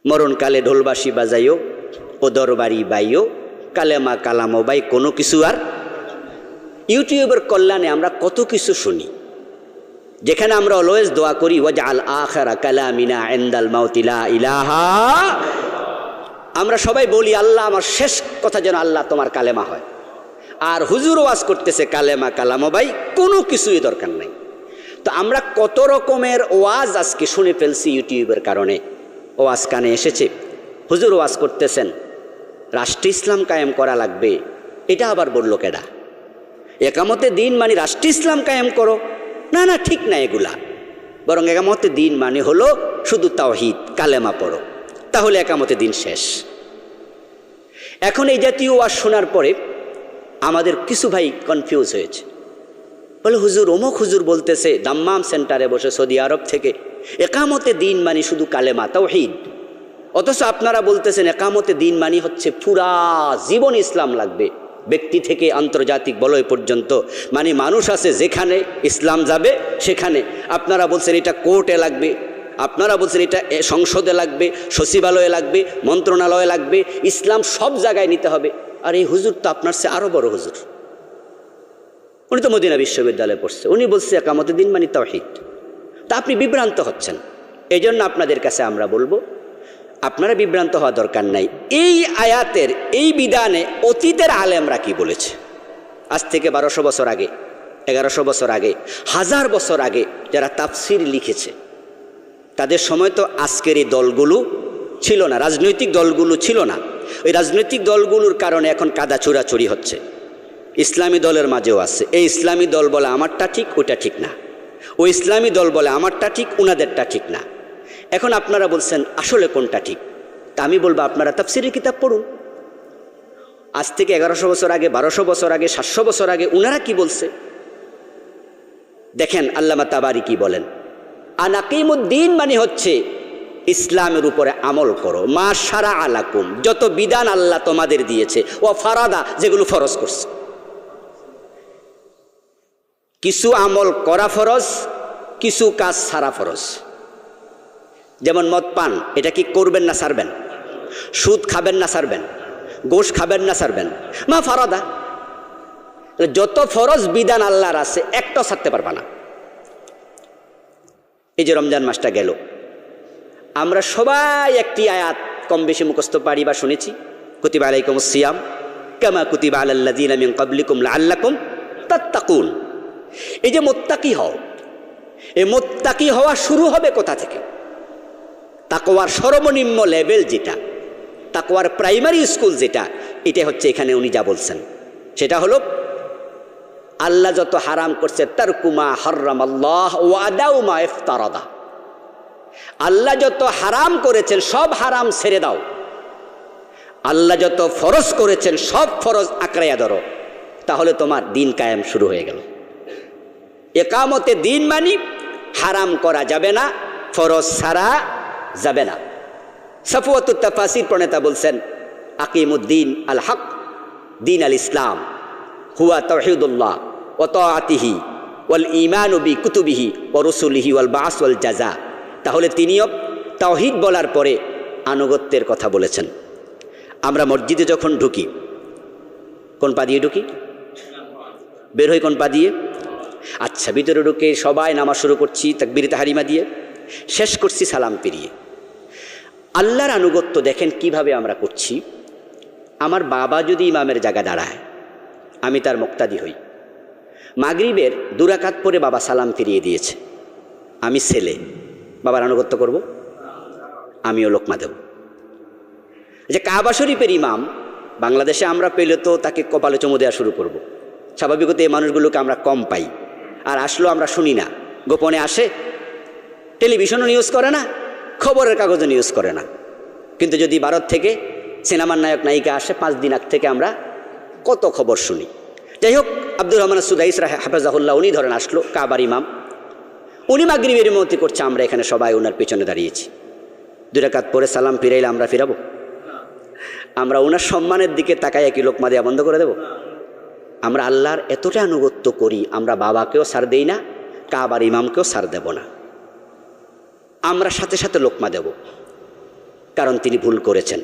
S1: মরণকালে ঢোলবাসি বাজাইও ও দরবারি বাইও, কালেমা কালামো বাই, কোনো কিছু আর। ইউটিউবের কল্যাণে আমরা কত কিছু শুনি, যেখানে আমরা অলওয়েজ দোয়া করি ওয়াজআল আখিরা কালামিনা ইনদাল মাউতি লা ইলাহা। আমরা সবাই বলি আল্লাহ আমার শেষ কথা যেন আল্লাহ তোমার কালেমা হয়। আর হুজুর ওয়াজ করতেছে কালেমা কালামো বাই, কোনো কিছুই দরকার নাই। তো আমরা কত রকমের ওয়াজ আজকে শুনে ফেলছি ইউটিউবের কারণে। ওয়াজ কানে এসেছে, হুজুর ওয়াজ করতেছেন রাষ্ট্র ইসলাম কায়েম করা লাগবে, এটা আবার বললো কেডা? একামতে দিন মানে রাষ্ট্র ইসলাম কায়েম করো, না না ঠিক না এগুলা, বরং একামতে দিন মানে হলো শুধু তাওহীদ কালেমা পড়ো, তাহলে একামতে দিন শেষ। এখন এই জাতীয় ওয়াজ শোনার পরে আমাদের কিছু ভাই কনফিউজ হয়েছে, বলে হুজুর অমুক হুজুর বলতেছে দাম্মাম সেন্টারে বসে সৌদি আরব থেকে একামতে দিন মানে শুধু কালেমা তাওহীদ, অথচ আপনারা বলতেছেন একামতে দিন মানে হচ্ছে পুরা জীবন ইসলাম লাগবে, ব্যক্তি থেকে আন্তর্জাতিক বলয় পর্যন্ত, মানে মানুষ আছে যেখানে ইসলাম যাবে সেখানে। আপনারা বলছেন এটা কোর্টে লাগবে, আপনারা বলছেন এটা সংসদে লাগবে, সচিবালয়ে লাগবে, মন্ত্রণালয়ে লাগবে, ইসলাম সব জায়গায় নিতে হবে। আর এই হুজুর তো আপনার চেয়ে আরও বড় হুজুর, উনি তো মদিনা বিশ্ববিদ্যালয়ে পড়ছে, উনি বলছে একামতে দিন মানে তাওহীদ। তা আপনি বিভ্রান্ত হচ্ছেন। এই জন্য আপনাদের কাছে আমরা বলবো আপনারা বিভ্রান্ত হওয়া দরকার নাই। এই আয়াতের এই বিধানে অতীতের আলেমরা কি বলেছে, আজ থেকে 1200 বছর আগে, 1100 বছর আগে, 1000 বছর আগে যারা তাফসির লিখেছে, তাদের সময় তো আজকের এই দলগুলো ছিল না, রাজনৈতিক দলগুলো ছিল না। ওই রাজনৈতিক দলগুলোর কারণে এখন কাদা চোরাচুরি হচ্ছে। ইসলামী দলের মাঝেও আছে, এই ইসলামী দল বলে আমারটা ঠিক ওইটা ঠিক না, ওই ইসলামী দল বলে আমারটা ঠিক ওনাদেরটা ঠিক না। এখন আপনারা বলছেন আসলে কোনটা ঠিক? তা আমি বলবো আপনারা তাফসিরের কিতাব পড়ুন। আজ থেকে 1100 বছর আগে, 1200 বছর আগে, 700 বছর আগে উনারা কি বলছে দেখেন। আল্লামা তাবারি কি বলেন, আনাকিমুদ্দিন মানে হচ্ছে ইসলামের উপরে আমল করো, মা শারা'a লাকুম, যত বিধান আল্লাহ তোমাদের দিয়েছে, ও ফারাদা, যেগুলো ফরজ করছে। কিছু আমল করা ফরজ, কিছু কাজ ছাড়া ফরজ। যেমন মদ পান, এটা কি করবেন না ছাড়বেন? সুদ খাবেন না ছাড়বেন? গোশ খাবেন না ছাড়বেন? মা ফারাদা, যত ফরজ বিধান আল্লাহর আছে একটা ছাড়তে পারবা না। এই যে রমজান মাসটা গেল, আমরা সবাই একটি আয়াত কম বেশি মুখস্থ পারি বা শুনেছি, কুতিবা আলাইকুমুস সিয়াম কামা কুতিবা আলাল লাযিনা মিন ক্বাবলিকুম লাআল্লাকুম তাত্তাকুন। এই যে মুত্তাকি হও, এই মুত্তাকি হওয়া শুরু হবে কোথা থেকে? তাকওয়ার সর্বনিম্ন লেভেল যেটা, তাকওয়ার প্রাইমারি স্কুল যেটা, এটা হচ্ছে এখানে উনি যা বলছেন সেটা হলো আল্লাহ যত হারাম করছে তারকুমা হারামাল্লাহ ওয়া আদাউ মা ইফতারাদা, আল্লাহ যত হারাম করেছেন সব হারাম ছেড়ে দাও, আল্লাহ যত ফরজ করেছেন সব ফরজ আঁকড়াইয়া ধরো, তাহলে তোমার দিন কায়েম শুরু হয়ে গেল। একামতে দিন মানি হারাম করা যাবে না, ফরজ ছাড়া যাবে না। সাফওয়াতুত তাফাসির প্রণেতা বলছেন আকিমুদ্দিন আল হক, দিন আল ইসলাম হুয়া তাওহীদুল্লাহ ওয়া তাআতিহি ওয়াল ঈমানু বি কুতুবিহি ওয়া রুসুলিহি ওয়াল বা'স ওয়াল জাযা। তাহলে তিনিও তাওহীদ বলার পরে আনুগত্যের কথা বলেছেন। আমরা মসজিদে যখন ঢুকি কোন পা দিয়ে ঢুকি? বের হই কোন পা দিয়ে? আচ্ছা, ভিতরে ঢুকে সবাই নামাজ শুরু করছি তাকবীরে তাহরিমা দিয়ে, শেষ করছি সালাম ফিরিয়ে। আল্লাহর আনুগত্য দেখেন কিভাবে আমরা করছি। আমার বাবা যদি ইমামের জায়গায় দাঁড়ায়, আমি তার মুক্তাদি হই। মাগরিবের 2 রাকাত পরে বাবা সালাম ফিরিয়ে দিয়েছে, আমি ছেলে, বাবার আনুগত্য করব, আমিও লোকমা দেব। যে কাবা শরীফের ইমাম বাংলাদেশে আমরা পেলে তো তাকে কপালে চুমু দেওয়া শুরু করব। স্বাভাবিকত এই মানুষগুলোকে আমরা কম পাই, আর আসলেও আমরা শুনি না, গোপনে আসে, টেলিভিশনও নিউজ করে না, খবরের কাগজও নিউজ করে না। কিন্তু যদি ভারত থেকে সিনেমার নায়ক নায়িকা আসে, 5 দিন আগ থেকে আমরা কত খবর শুনি। যাই হোক, আব্দুর রহমান সুদাইস হাফেজাহুল্লাহ উনি ধরেন আসলো, কাবার ইমাম, উনি মাগরিবের ইমামতি করছে, আমরা এখানে সবাই ওনার পেছনে দাঁড়িয়েছি। 2 রাকাত পরে সালাম ফিরাইলে আমরা ফিরাবো? আমরা ওনার সম্মানের দিকে তাকাই কি লোকমা দেওয়া বন্ধ করে দেব? আমরা আল্লাহর এতটা আনুগত্য করি, আমরা বাবাকেও ছাড় দেই না, কাবার ইমামকেও ছাড় দেব না। আমরা সাথে সাথে লোকমা দেব, কারণ তিনি ভুল করেছেন।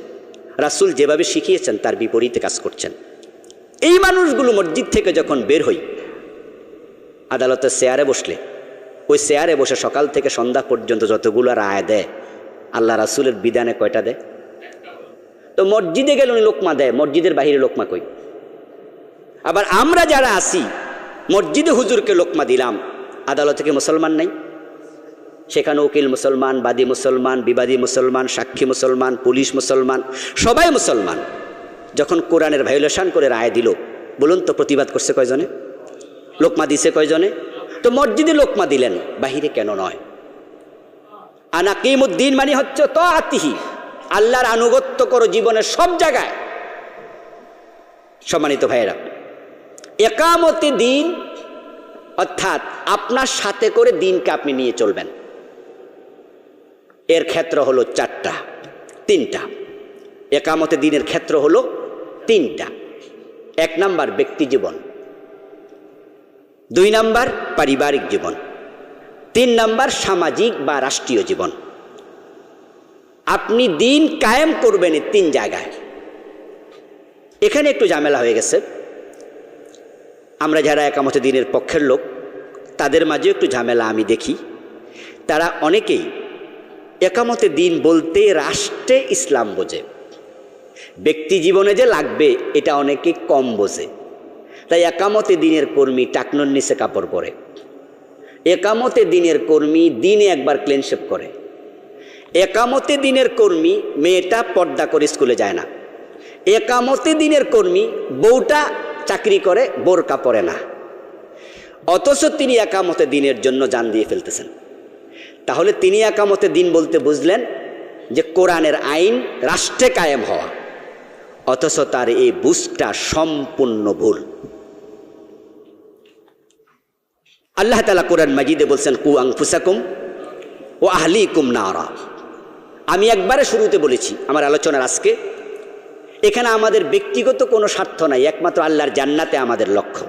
S1: রাসূল যেভাবে শিখিয়েছেন তার বিপরীতে কাজ করছেন। এই মানুষগুলো মসজিদ থেকে যখন বের হই, আদালতের চেয়ারে বসলে, ওই চেয়ারে বসে সকাল থেকে সন্ধ্যা পর্যন্ত যতগুলো রায় দেয়, আল্লাহ রাসূলের বিধানে কয়টা দেয়? তো মসজিদে গেলে উনি লোকমা দেয়, মসজিদের বাহিরে লোকমা কই? আবার আমরা যারা আসি মসজিদে হুজুরকে লোকমা দিলাম, আদালতে কি মুসলমান নাই? সেখানে উকিল মুসলমান, বাদী মুসলমান, বিবাদী মুসলমান, সাক্ষী মুসলমান, পুলিশ মুসলমান, সবাই মুসলমান। যখন কোরআনের ভায়োলেশন করে রায় দিল, বলুন তো প্রতিবাদ করছে কয়জনে? লোকমা দিছে কয়জনে? তো মসজিদে লোকমা দিলেন, বাহিরে কেন নয়? আনাকিমুদ্দিন মানে হচ্ছে তাআতিহি, আল্লাহর আনুগত্য করো জীবনের সব জায়গায়। সম্মানিত ভাইয়েরা, একামতে দিন অর্থাৎ আপনার সাথে করে দিনকে আপনি নিয়ে চলবেন। এর ক্ষেত্র হলো 3টা। একামতে দিনের ক্ষেত্র হলো 3টা। 1 নাম্বার ব্যক্তি জীবন, 2 নাম্বার পারিবারিক জীবন, 3 নাম্বার সামাজিক বা রাষ্ট্রীয় জীবন। আপনি দিন কায়েম করবেন এই 3 জায়গায়। এখানে একটু ঝামেলা হয়ে গেছে। আমরা যারা একামতে দিনের পক্ষের লোক, তাদের মাঝে একটু ঝামেলা আমি দেখি। তারা অনেকেই একামতে দিন বলতে রাষ্ট্রে ইসলাম বোঝে, ব্যক্তি জীবনে যে লাগবে এটা অনেকে কম বোঝে। তাই একামতে দিনের কর্মী টাকনোর নিচে কাপড় পরে, একামতে দিনের কর্মী দিনে একবার ক্লিন শেভ করে, একামতে দিনের কর্মী মেয়েটা পর্দা করে স্কুলে যায় না, একামতে দিনের কর্মী বউটা চাকরি করে বোরকা পরে না, অথচ তিনি একামতে দিনের জন্য জান দিয়ে ফেলতেছেন। তাহলে তিনি একামতে দিন বলতে বুঝলেন যে কোরআনের আইন রাষ্ট্রে কায়েম হওয়া, অথচ তার এই বুঝটা সম্পূর্ণ ভুল। আল্লাহ তাআলা কোরআন মাজিদে বলছেন, কু আনফুসাকুম ও আহলিকুম নারা। আমি একবারে শুরুতে বলেছি আমার আলোচনার আজকে, এখানে আমাদের ব্যক্তিগত কোনো স্বার্থ নাই, একমাত্র আল্লাহর জান্নাতে আমাদের লক্ষ্য।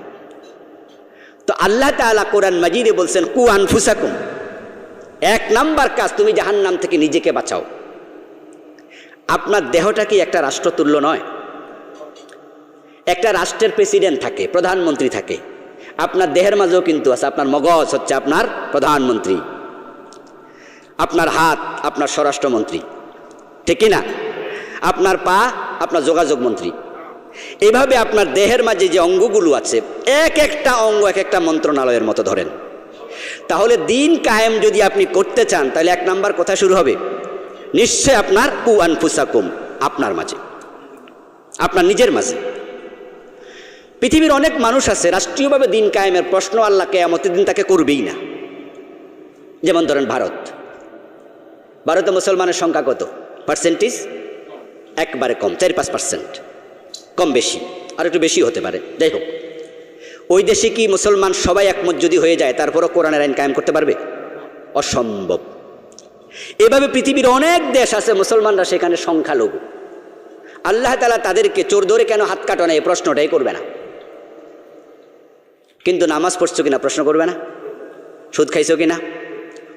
S1: তো আল্লাহ তাআলা কোরআন মাজিদে বলছেন, কু আনফুসাকুম, 1 নাম্বার কাজ, তুমি জাহান্নাম থেকে নিজেকে বাঁচাও। আপনার দেহটা কি একটা রাষ্ট্রতুল্য নয়? একটা রাষ্ট্রের প্রেসিডেন্ট থাকে, প্রধানমন্ত্রী থাকে, আপনার দেহের মাঝেও কিন্তু আছে। আপনার মগজ হচ্ছে আপনার প্রধানমন্ত্রী, আপনার হাত আপনার স্বরাষ্ট্রমন্ত্রী, ঠিক কি না? আপনার পা আপনার যোগাযোগ মন্ত্রী। এইভাবে আপনার দেহের মাঝে যে অঙ্গগুলো আছে, এক একটা অঙ্গ এক একটা মন্ত্রণালয়ের মতো ধরেন। তাহলে দিন কায়েম যদি আপনি করতে চান, তাহলে 1 নাম্বার কথা শুরু হবে নিশ্চয় আপনার কু আনফুসাকুম, আপনার মাঝে, আপনার নিজের মাঝে। পৃথিবীর অনেক মানুষ আছে রাষ্ট্রীয়ভাবে দিন কায়েমের প্রশ্ন আল্লাহ কিয়ামতের দিন তাকে করবেই না। যেমন ধরেন ভারতে মুসলমানের সংখ্যা কত পার্সেন্টেজ? একবারে কম, 4-5%, কম বেশি, আর একটু বেশি হতে পারে। যাই হোক, ওই দেশে কি মুসলমান সবাই একমত যদি হয়ে যায় তারপরও কোরআনের আইন কায়েম করতে পারবে? অসম্ভব। এভাবে পৃথিবীর অনেক দেশ আছে মুসলমানরা সেখানে সংখ্যালঘু। আল্লাহ তাআলা তাদেরকে চোর ধরে কেন হাত কাটো না এই প্রশ্নটাই করবে না, কিন্তু নামাজ পড়ছো কিনা প্রশ্ন করবে না, সুদ খাইছো কিনা,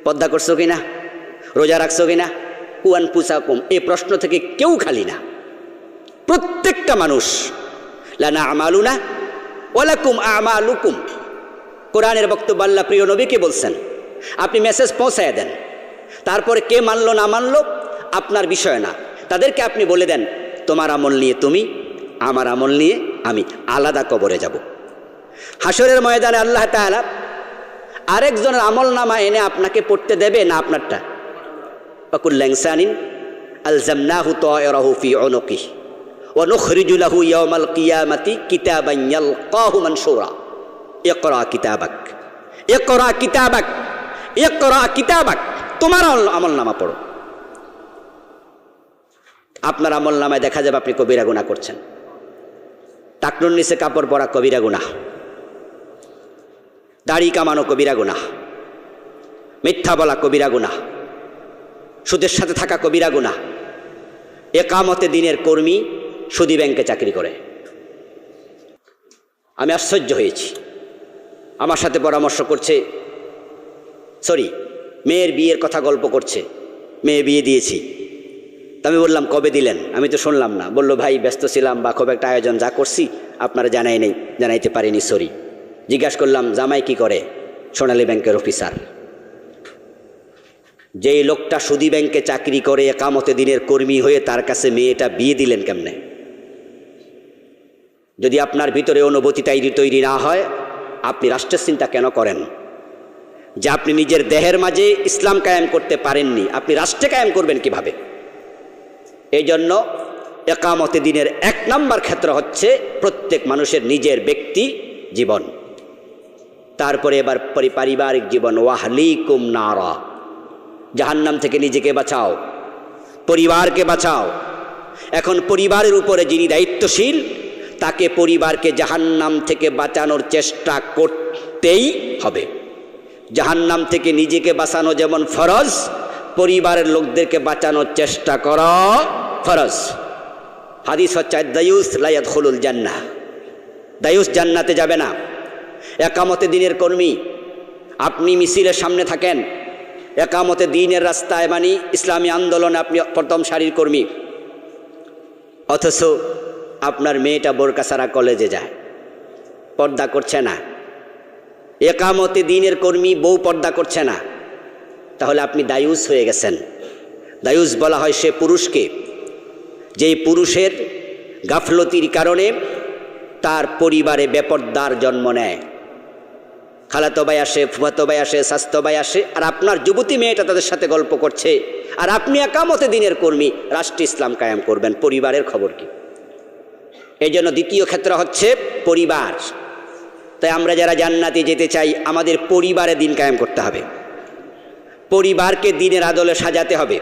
S1: পর্দা করছো কিনা, রোজা রাখছো কিনা, কু আনফুসাকুম, এই প্রশ্ন থেকে কেউ খালি না। প্রত্যেকটা মানুষ, লানা আমালুনা ওয়ালাকুম আমালুকুম, কোরআনের বক্তব্য আল্লাহ প্রিয় নবীকে বলছেন, আপনি মেসেজ পৌঁছায় দেন। তারপরে কে মানলো না মানলো আপনার বিষয় না, তাদেরকে আপনি বলে দেন তোমার আমল নিয়ে তুমি, আমার আমল নিয়ে আমি, আলাদা কবরে যাব। হাসরের ময়দানে আল্লাহ তাআলা আরেকজনের আমল নামা এনে আপনাকে পড়তে দেবে না আপনারটা? ওয়াকুল্লু ইনসানিন আলজামনাহু তায়রাহু ফি উনুকিহি ওয়া নুখরিজু লাহু ইয়াওমাল কিয়ামাতি কিতাবান ইয়ালকাহু মানশুরা ইকরা কিতাবাক ইকরা কিতাবাক ইকরা কিতাবাক। তোমার আমল নামা পড়ো। আপনার আমল নামায় দেখা যাবে আপনি কবিরা গুনাহ করছেন। টাকনুর নিচে কাপড় পরা কবিরা গুনাহ, দাড়ি কামানো কবিরা গুনাহ, মিথ্যা বলা কবিরা গুনাহ, সুদের সাথে থাকা কবিরা গুনাহ। একামতে দিনের কর্মী সুদী ব্যাংকে চাকরি করে। আমি আশ্চর্য হয়েছি। আমার সাথে পরামর্শ করছে, মেয়ের বিয়ের কথা গল্প করছে, মেয়ে বিয়ে দিয়েছি। তা আমি বললাম কবে দিলেন? আমি তো শুনলাম না। বলল ভাই ব্যস্ত ছিলাম বা খুব একটা আয়োজন যা করছি আপনারা জানাইতে পারিনি, সরি। জিজ্ঞাসা করলাম জামাই কি করে? সোনালী ব্যাংকের অফিসার। যেই লোকটা সুদী ব্যাংকে চাকরি করে একামতে দিনের কর্মী হয়ে তার কাছে মেয়েটা বিয়ে দিলেন কেমনে? যদি আপনার ভিতরে অনুভূতি তৈরি না হয়, আপনি রাষ্ট্রের চিন্তা কেন করেন? যে আপনি নিজের দেহের মাঝে ইসলাম কায়েম করতে পারেননি, আপনি রাষ্ট্রে কায়েম করবেন কিভাবে? এই জন্য একামতে দিনের 1 নম্বর ক্ষেত্র হচ্ছে প্রত্যেক মানুষের নিজের ব্যক্তি জীবন। তারপরে এবার পারিবারিক জীবন। ওয়াহলিকুম নারা, জাহান্নাম থেকে নিজেকে বাঁচাও, পরিবারকে বাঁচাও। এখন পরিবারের উপরে যিনি দায়িত্বশীল, তাকে পরিবারকে জাহান্নাম থেকে বাঁচানোর চেষ্টা করতেই হবে। জাহান্নাম থেকে নিজেকে বাঁচানো যেমন ফরজ, পরিবারের লোকদেরকে বাঁচানোর চেষ্টা করা ফরজ। হাদিস হচ্ছে দায়ুস লা ইয়াদখুলুল জান্নাহ, দায়ুস জান্নাতে যাবে না। একামতে দিনের কর্মী, আপনি মিছিলের সামনে থাকেন, একামতে দিনের রাস্তায় মানে ইসলামী আন্দোলনে আপনি প্রথম সারির কর্মী, অথচ আপনার মেয়েটা বোরকা ছাড়া কলেজে যায়, পর্দা করছে না। একামতে দিনের কর্মী বউ পর্দা করছে না, তাহলে আপনি দায়ুস হয়ে গেছেন। দায়ুস বলা হয় সে পুরুষকে, যেই পুরুষের গাফলতির কারণে তার পরিবারে বেপর্দার জন্ম নেয়। খালাতো ভাই আসে, ফুফাতো ভাই আসে, স্বাস্থ্য ভাই আসে, আর আপনার যুবতী মেয়েটা তাদের সাথে গল্প করছে, আর আপনি একামতে দিনের কর্মী, রাষ্ট্র ইসলাম কায়েম করবেন, পরিবারের খবর কি? এই জন্য দ্বিতীয় ক্ষেত্র হচ্ছে পরিবার। তাই আমরা যারা জান্নাতে যেতে চাই, আমাদের পরিবারে দিন কায়েম করতে হবে, পরিবারকে দিনের আদলে সাজাতে হবে।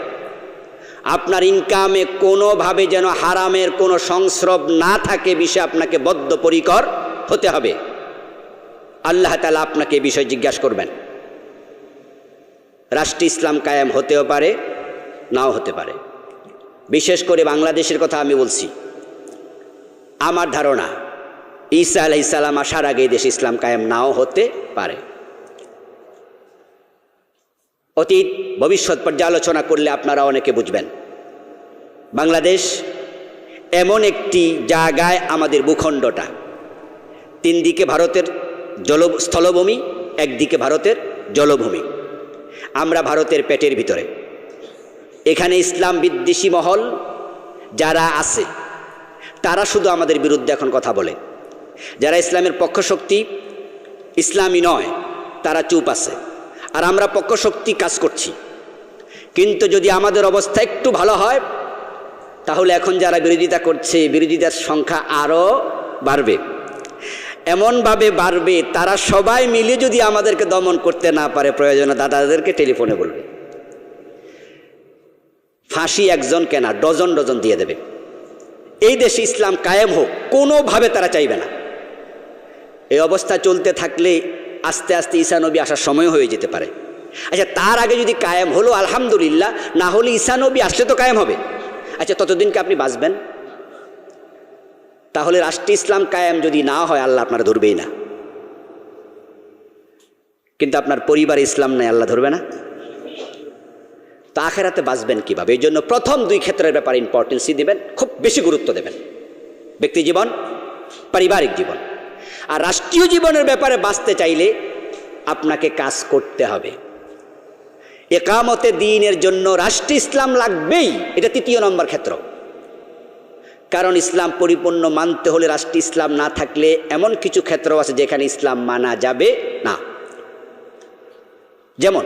S1: আপনার ইনকামে কোনোভাবে যেন হারামের কোনো সংস্রব না থাকে, বিষয়ে আপনাকে বদ্ধপরিকর হতে হবে। আল্লাহ তাআলা আপনাকে এই বিষয়ে জিজ্ঞাসা করবেন। রাষ্ট্র ইসলাম কায়েম হতেও পারে, নাও হতে পারে। বিশেষ করে বাংলাদেশের কথা আমি বলছি। আমার ধারণা ঈসা আলাইহিস সালাম আসার আগে দেশে ইসলাম কায়েম নাও হতে পারে। অতীত ভবিষ্যৎ পর্যালোচনা করলে আপনারা অনেকে বুঝবেন। বাংলাদেশ এমন একটি জায়গায়, আমাদের ভূখণ্ডটা 3 দিকে ভারতের স্থলভূমি, একদিকে ভারতের জলভূমি। আমরা ভারতের পেটের ভিতরে। এখানে ইসলাম বিদ্বেষী মহল যারা আছে, তারা শুধু আমাদের বিরুদ্ধে এখন কথা বলে। যারা ইসলামের পক্ষশক্তি, ইসলামী নয়, তারা চুপ আছে, আর আমরা পক্ষশক্তি কাজ করছি। কিন্তু যদি আমাদের অবস্থা একটু ভালো হয়, তাহলে এখন যারা বিরোধিতা করছে, বিরোধিতার সংখ্যা আরও বাড়বে। এমনভাবে বাড়বে, তারা সবাই মিলে যদি আমাদেরকে দমন করতে না পারে, প্রয়োজনে দাদাদেরকে টেলিফোনে বলবে। ফাঁসি একজনকে না, ডজন ডজন দিয়ে দেবে। এই দেশে ইসলাম কায়েম হোক, কোনোভাবে তারা চাইবে না। এই অবস্থা চলতে থাকলে আস্তে আস্তে ঈসা নবী আসার সময় হয়ে যেতে পারে। আচ্ছা, তার আগে যদি কায়েম হলো আলহামদুলিল্লাহ, না হলে ঈসা নবী আসলে তো কায়েম হবে। আচ্ছা, ততদিনকে আপনি বাঁচবেন? তাহলে রাষ্ট্র ইসলাম কায়েম যদি না হয়, আল্লাহ আপনারা ধরবেই না। কিন্তু আপনার পরিবারে ইসলাম নাই, আল্লাহ ধরবে না? তো আখেরাতে বাঁচবেন কিভাবে? এই জন্য প্রথম 2 ক্ষেত্রের ব্যাপারে ইম্পর্টেন্সই দেবেন, খুব বেশি গুরুত্ব দেবেন। ব্যক্তি জীবন, পারিবারিক জীবন। আর রাষ্ট্রীয় জীবনের ব্যাপারে বাঁচতে চাইলে আপনাকে কাজ করতে হবে। একামতে দ্বীনের জন্য রাষ্ট্র ইসলাম লাগবেই, এটা 3 নম্বর ক্ষেত্র। কারণ ইসলাম পরিপূর্ণ মানতে হলে রাষ্ট্র ইসলাম না থাকলে এমন কিছু ক্ষেত্র আছে যেখানে ইসলাম মানা যাবে না। যেমন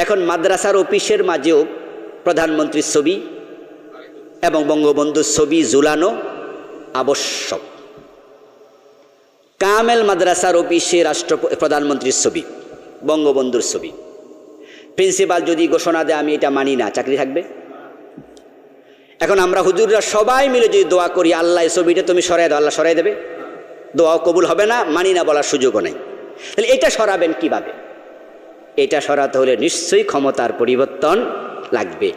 S1: এখন মাদ্রাসার অফিসের মাঝেও প্রধানমন্ত্রীর ছবি এবং বঙ্গবন্ধুর ছবি ঝুলানো আবশ্যক। কামেল মাদ্রাসার অফিসে প্রধানমন্ত্রীর ছবি, বঙ্গবন্ধুর ছবি। প্রিন্সিপাল যদি ঘোষণা দেয় আমি এটা মানি না, চাকরি থাকবে? এখন আমরা হুজুররা সবাই মিলে যদি দোয়া করি আল্লাহ এই ছবিটা তুমি সরাই দাও, আল্লাহ সরাই দেবে? দোয়াও কবুল হবে না, মানি না বলার সুযোগও নেই। তাহলে এটা সরাবেন কিভাবে? এটা সরাতে হলে নিশ্চয়ই ক্ষমতার পরিবর্তন লাগবে।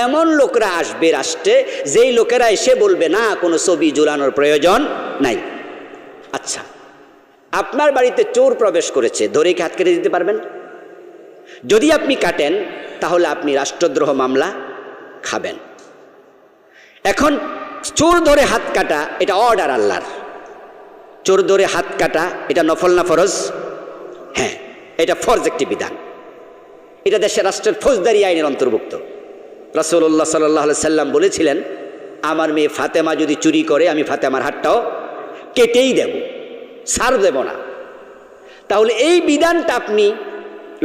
S1: এমন লোকরা আসবে রাষ্ট্রে যেই লোকেরা এসে বলবে না কোনো ছবি ঝুলানোর প্রয়োজন নাই। আচ্ছা, আপনার বাড়িতে চোর প্রবেশ করেছে, ধরে কি হাত কেটে দিতে পারবেন? যদি আপনি কাটেন তাহলে আপনি রাষ্ট্রদ্রোহ মামলা খাবেন। এখন চোর ধরে হাত কাটা এটা অর্ডার আল্লাহর। চোর ধরে হাত কাটা এটা নফল না ফরজ? হ্যাঁ, এটা ফরজ একটি বিধান। এটা দেশের রাষ্ট্রের ফৌজদারি আইনের অন্তর্ভুক্ত। রাসূলুল্লাহ সাল্লাল্লাহু আলাইহি সাল্লাম বলেছিলেন, আমার মেয়ে ফাতেমা যদি চুরি করে আমি ফাতেমার হাতটাও কেটেই দেব, ছাড় দেব না। তাহলে এই বিধানটা আপনি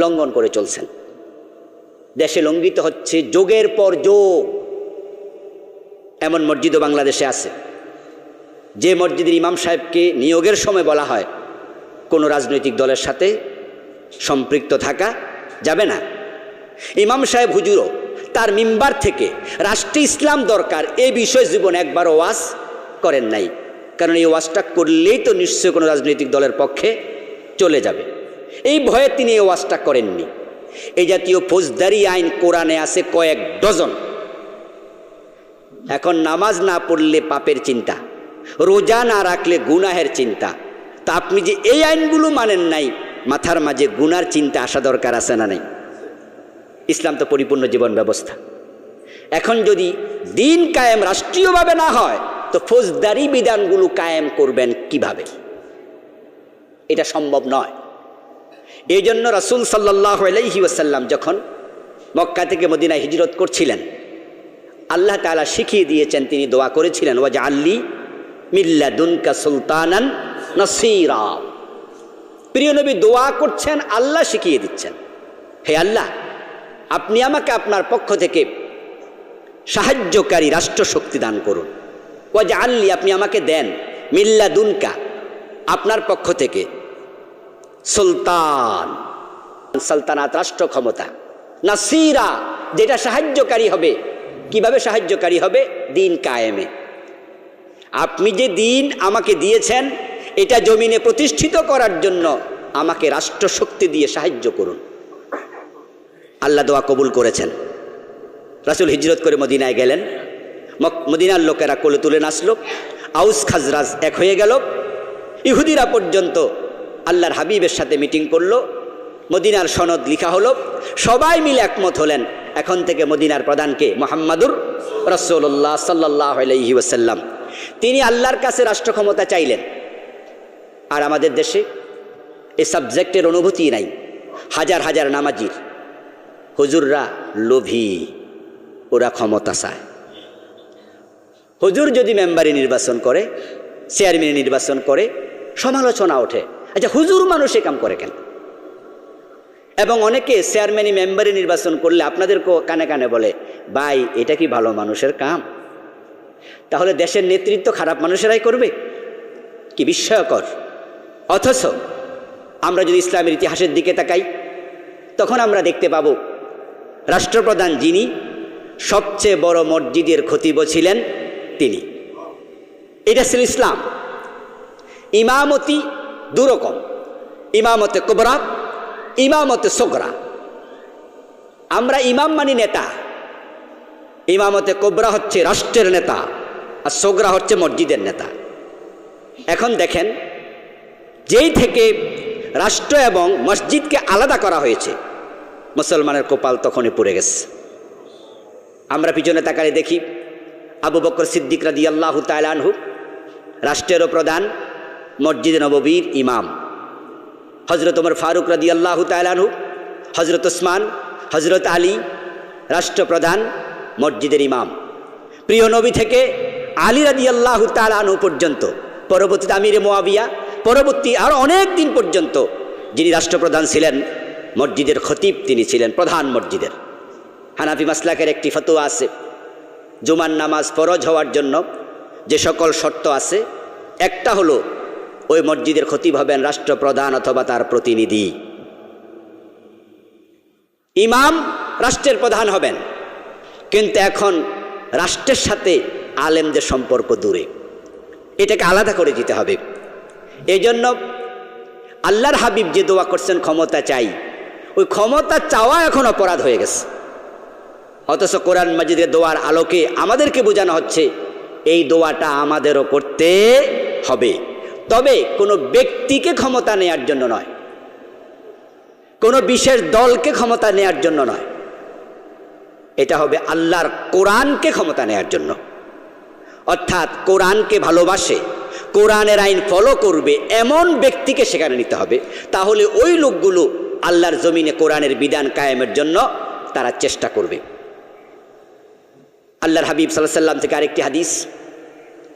S1: লঙ্ঘন করে চলছেন। দেশে লঙ্ঘিত হচ্ছে যোগের পর যোগ। এমন মসজিদও বাংলাদেশে আছে যে মসজিদের ইমাম সাহেবকে নিয়োগের সময় বলা হয় কোনো রাজনৈতিক দলের সাথে সম্পৃক্ত থাকা যাবে না। ইমাম সাহেব হুজুরও তার মিম্বার থেকে রাষ্ট্রে ইসলাম দরকার এই বিষয়ে জীবন একবারও ওয়াজ করেন নাই। কারণ এই ওয়াজটা করলেই তো নিশ্চয়ই কোনো রাজনৈতিক দলের পক্ষে চলে যাবে, এই ভয়ে তিনি এই ওয়াজটা করেননি। এই জাতীয় ফৌজদারি আইন কোরআনে আছে কয়েক ডজন। এখন নামাজ না পড়লে পাপের চিন্তা, রোজা না রাখলে গুনাহের চিন্তা। তা আপনি যে এই আইনগুলো মানেন নাই, মাথার মাঝে গুনার চিন্তা আসা দরকার আছে না নাই? ইসলাম তো পরিপূর্ণ জীবন ব্যবস্থা। এখন যদি দিন কায়েম রাষ্ট্রীয়ভাবে না হয় তো ফৌজদারি বিধানগুলো কায়েম করবেন কিভাবে? এটা সম্ভব নয়। এই জন্য রাসূল সাল্লাল্লাহু আলাইহি ওয়াসাল্লাম যখন মক্কা থেকে মদিনায় হিজরত করছিলেন, আল্লাহ তাআলা শিখিয়ে দিয়েছেন, তিনি দোয়া করেছিলেন ওয়াজআললি মিন লাদুনকা সুলতানান নাসীরা। প্রিয় নবী দোয়া করছেন, আল্লাহ শিখিয়ে দিচ্ছেন, হে আল্লাহ আপনি আমাকে আপনার পক্ষ থেকে সাহায্যকারী রাষ্ট্রশক্তি দান করুন। ওয়াজআললি আপনি আমাকে দেন মিন লাদুনকা আপনার পক্ষ থেকে সুলতান, সালতানাত রাষ্ট্র ক্ষমতা, নাসীরা যেটা সাহায্যকারী হবে। কিভাবে সাহায্যকারী হবে? দিন কায়েমে। আপনি যে দিন আমাকে দিয়েছেন এটা জমিনে প্রতিষ্ঠিত করার জন্য আমাকে রাষ্ট্রশক্তি দিয়ে সাহায্য করুন। আল্লাহ দোয়া কবুল করেছেন। রাসূল হিজরত করে মদিনায় গেলেন। মদিনার লোকেরা কোলে তুলে নাচল, আউস খাজরাজ এক হয়ে গেল। ইহুদিরা পর্যন্ত আল্লাহর হাবিবের সাথে মিটিং করলো, মদিনার সনদ লিখা হলো, সবাই মিলে একমত হলেন এখন থেকে মদিনার প্রধানকে মুহাম্মাদুর রাসূলুল্লাহ সাল্লাল্লাহু আলাইহি ওয়াসাল্লাম। তিনি আল্লাহর কাছে রাষ্ট্র ক্ষমতা চাইলেন। আর আমাদের দেশে এই সাবজেক্টের অনুভূতি নাই। হাজার হাজার নামাজির হুজুররা লোভী, ওরা ক্ষমতা চায়। হুজুর যদি মেম্বারে নির্বাচন করে, চেয়ারম্যান নির্বাচন করে, সমালোচনা ওঠে, আচ্ছা হুজুর মানুষে কাম করে কেন? এবং অনেকে চেয়ারম্যানই মেম্বারে নির্বাচন করলে আপনাদেরকেও কানে কানে বলে, ভাই এটা কি ভালো মানুষের কাম? তাহলে দেশের নেতৃত্ব খারাপ মানুষেরাই করবে? কি বিস্ময়কর! অথচ আমরা যদি ইসলামের ইতিহাসের দিকে তাকাই তখন আমরা দেখতে পাব রাষ্ট্রপ্রধান যিনি সবচেয়ে বড় মসজিদের খতিব ছিলেন তিনি। এটা ছিল ইসলাম। ইমামতি দুরকম, ইমামতে কুবরা, ইমামতে সুগরা। আমরা ইমাম মানি নেতা, ইমামতে কুবরা হচ্ছে রাষ্ট্রের নেতা, আর সুগরা হচ্ছে মসজিদের নেতা। এখন দেখেন, যেই থেকে রাষ্ট্র এবং মসজিদকে আলাদা করা হয়েছে মুসলমানের কপাল তখনই পুড়ে গেছে। আমরা পিছনে তাকালে দেখি আবু বকর সিদ্দিক রাদিয়াল্লাহু তাআলা আনহু রাষ্ট্রেরও প্রধান, মসজিদে নববীর ইমাম। হজরত ওমর ফারুক রাদিয়াল্লাহু তাআলা আনহু, হজরত ওসমান, হজরত আলী রাষ্ট্রপ্রধান, মসজিদের ইমাম। প্রিয় নবী থেকে আলী রাদিয়াল্লাহু তাআলা আনহু পর্যন্ত, পরবর্তীতে আমিরে মুআবিয়া, পরবর্তী আরও অনেক দিন পর্যন্ত যিনি রাষ্ট্রপ্রধান ছিলেন, মসজিদের খতিব তিনি ছিলেন, প্রধান মসজিদের। হানাফি মাসলাকের একটি ফতোয়া আছে, জুমার নামাজ ফরজ হওয়ার জন্য যে সকল শর্ত আছে, একটা হলো ওই মসজিদের খতিব হবেন রাষ্ট্রপ্রধান অথবা তার প্রতিনিধি। ইমাম রাষ্ট্রের প্রধান হবেন, কিন্তু এখন রাষ্ট্রের সাথে আলেমদের সম্পর্ক দূরে, এটাকে আলাদা করে দিতে হবে। এই জন্য আল্লাহর হাবিব যে দোয়া করছেন ক্ষমতা চাই, ওই ক্ষমতা চাওয়া এখন অপরাধ হয়ে গেছে। অথচ কোরআন মাজিদের দোয়ার আলোকে আমাদেরকে বোঝানো হচ্ছে এই দোয়াটা আমাদেরও করতে হবে, তবে কোনো ব্যক্তিকে ক্ষমতা নেয়ার জন্য নয়, কোনো বিশেষ দলকে ক্ষমতা নেয়ার জন্য নয়, এটা হবে আল্লাহর কোরআনকে ক্ষমতা নেয়ার জন্য। অর্থাৎ কোরআনকে ভালোবাসে, কোরআনের আইন ফলো করবে এমন ব্যক্তিকে সেখানে নিতে হবে। তাহলে ওই লোকগুলো আল্লাহর জমিনে কোরআনের বিধান কায়েমের জন্য তারা চেষ্টা করবে। আল্লাহর হাবিব সাল্লাল্লাহু আলাইহি ওয়াসাল্লাম থেকে আরেকটি হাদিস,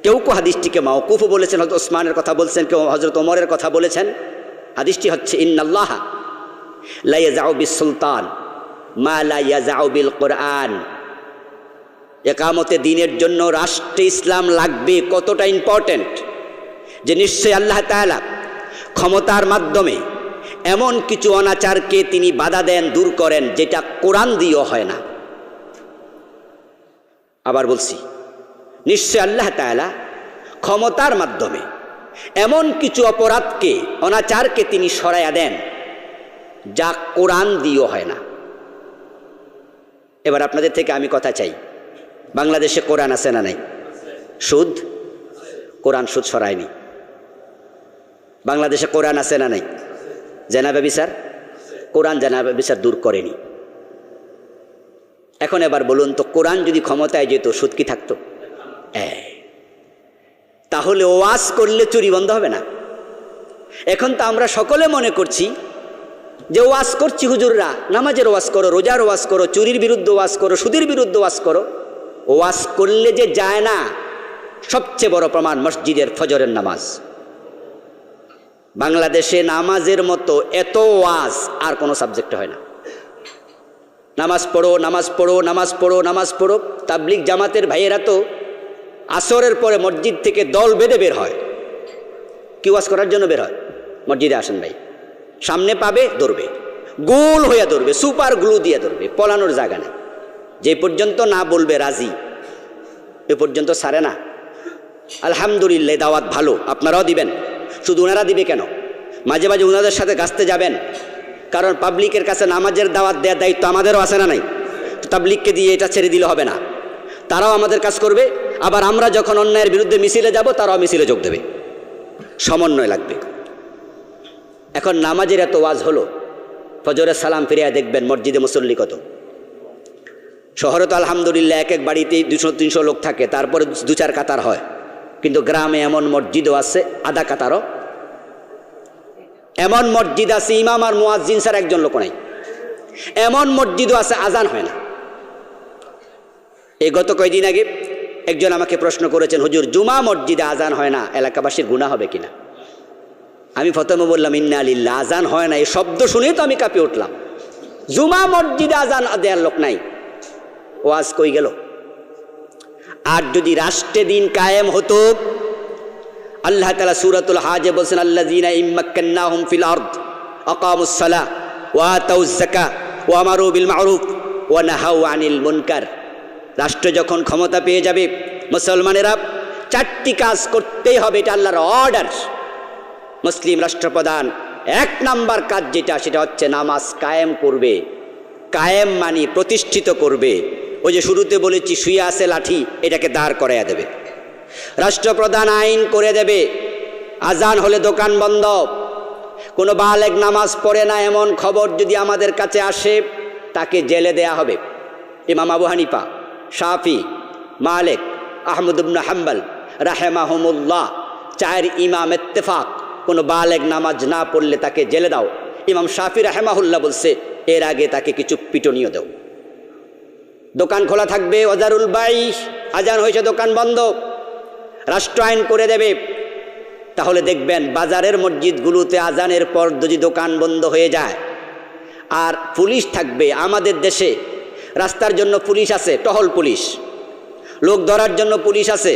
S1: কেউ হাদিসটিকে মাওকুফও বলেছেন, হযরত ওসমানের কথা বলছেন, কেউ হযরত ওমরের কথা বলেছেন। হাদিসটি হচ্ছে, ইন্নাল্লাহা লা ইয়াজাউ বিস সুলতান মা লা ইয়াজাউ বিল কোরআন। একামতে দিনের জন্য রাষ্ট্রে ইসলাম লাগবে কতটা ইম্পর্টেন্ট, যে নিশ্চয়ই আল্লাহ তাআলা ক্ষমতার মাধ্যমে এমন কিছু অনাচারকে তিনি বাধা দেন, দূর করেন, যেটা কোরআন দিয়েও হয় না। আবার বলছি, নিশ্চয় আল্লাহ তাআলা ক্ষমতার মাধ্যমে এমন কিছু অপরাধকে, অনাচারকে তিনি সরাইয়া দেন, যা কোরআন দিয়েও হয় না। এবার আপনাদের থেকে আমি কথা চাই, বাংলাদেশে কোরআন আছে না নাই? সুদ, কোরআন সুদ সরায়নি। বাংলাদেশে কোরআন আছে না নাই? জেনা ব্যভিচার, কোরআন জেনা ব্যভিচার দূর করেনি। এখন এবার বলুন তো, কোরআন যদি ক্ষমতায় যেত, সুদ কি থাকতো? তাহলে ওয়াজ করলে চুরি বন্ধ হবে না? এখন তো আমরা সকলে মনে করছি যে ওয়াজ করছি, হুজুররা নামাজের ওয়াজ করো, রোজার ওয়াজ করো, চুরির বিরুদ্ধে ওয়াজ করো, সুদের বিরুদ্ধে ওয়াজ করো। ওয়াজ করলে যে যায় না, সবচেয়ে বড় প্রমাণ মসজিদের ফজরের নামাজ। বাংলাদেশে নামাজের মতো এত ওয়াজ আর কোনো সাবজেক্টে হয় না। নামাজ পড়ো, নামাজ পড়ো, নামাজ পড়ো, নামাজ পড়ো। তাবলিগ জামাতের ভাইয়েরা তো আসরের পরে মসজিদ থেকে দল বেঁধে বের হয়। কি ওয়াজ করার জন্য বের হয়? মসজিদে আসেন ভাই, সামনে পাবে ধরবে, গোল হইয়া ধরবে, সুপার গ্লু দিয়ে ধরবে, পলানোর জায়গা নেই। যে পর্যন্ত না বলবে রাজি, এ পর্যন্ত ছাড়ে না। আলহামদুলিল্লাহ, দাওয়াত ভালো, আপনারাও দিবেন। শুধু ওনারা দিবে কেন, মাঝে মাঝে ওনাদের সাথে গাছতে যাবেন, কারণ পাবলিকের কাছে নামাজের দাওয়াত দেওয়ার দায়িত্ব আমাদেরও আছে না নাই? তো পাবলিককে দিয়ে এটা ছেড়ে দিলে হবে না, তারাও আমাদের কাজ করবে। আবার আমরা যখন অন্যায়ের বিরুদ্ধে মিছিলে যাব, তারাও মিছিলে যোগ দেবে, সমন্বয় লাগবে। এখন নামাজের এত ওয়াজ হলো, ফজরের সালাম ফিরিয়া দেখবেন মসজিদে মুসল্লি কত। শহরে তো আলহামদুলিল্লাহ এক এক বাড়িতেই 200-300 লোক থাকে, তারপরে 2-4 কাতার হয়। কিন্তু গ্রামে এমন মসজিদও আছে আধা কাতারও, এমন মসজিদ আছে ইমাম আর মুয়াজ্জিন ছাড়া একজন লোক নাই, এমন মসজিদও আছে আজান হয় না। এই গত কয়েকদিন আগে একজন আমাকে প্রশ্ন করেছেন, হুজুর জুমা মসজিদে আজান হয় না, এলাকাবাসীর গুনাহ হবে কিনা? আমি প্রথমে বললাম ইন্না লিল্লাহ, আজান হয় না, এই শব্দ শুনেই তো আমি কাঁপিয়ে উঠলাম। জুমা মসজিদে আজান দেওয়ার লোক নাই, ওয়াজ কই গেল? আর যদি রাষ্ট্রে দিন কায়েম হতো, আল্লাহ তাআলা সূরাতুল হাজে বলছেন, আল্লাযীনা ইম্মাক্কান্নাহুম ফিল আরদ আকামুস সালাহ ওয়া আতাউজ যাকাহ ওয়া আমারু বিল মা'রুফ ওয়া নাহাউ আনিল মুনকার। রাষ্ট্র যখন ক্ষমতা পেয়ে যাবে, মুসলমানেরা 4টি কাজ করতেই হবে, এটা আল্লাহর অর্ডার। মুসলিম রাষ্ট্রপ্রধান 1 নাম্বার কাজ যেটা, সেটা হচ্ছে নামাজ কায়েম করবে। কায়েম মানি প্রতিষ্ঠিত করবে। ওই যে শুরুতে বলেছি, শুয়ে আছে লাঠি, এটাকে দাঁড় করাইয়া দেবে। রাষ্ট্রপ্রধান আইন করে দেবে, আজান হলে দোকান বন্ধ। কোনো বালেগ নামাজ পড়ে না এমন খবর যদি আমাদের কাছে আসে, তাকে জেলে দেয়া হবে। ইমাম আবু হানিফা, শাফি, মালিক, আহমদ ইবনে হাম্বল রাহিমাহুমুল্লাহ, 4 ইমাম ইত্তেফাক, কোনো বালেগ নামাজ না পড়লে তাকে জেলে দাও। ইমাম শাফি রাহেমাহুল্লাহ বলছে এর আগে তাকে কিছু পিটনীয় দাও। দোকান খোলা থাকবে, ওয়াজারুল বাই, আজান হয়েছে দোকান বন্ধ, রাষ্ট্র আইন করে দেবে। তাহলে দেখবেন বাজারের মসজিদগুলোতে আজানের পর যদি দোকান বন্ধ হয়ে যায়, আর পুলিশ থাকবে। আমাদের দেশে রাস্তার জন্য পুলিশ আছে, টহল পুলিশ, লোক ধরার জন্য পুলিশ আছে,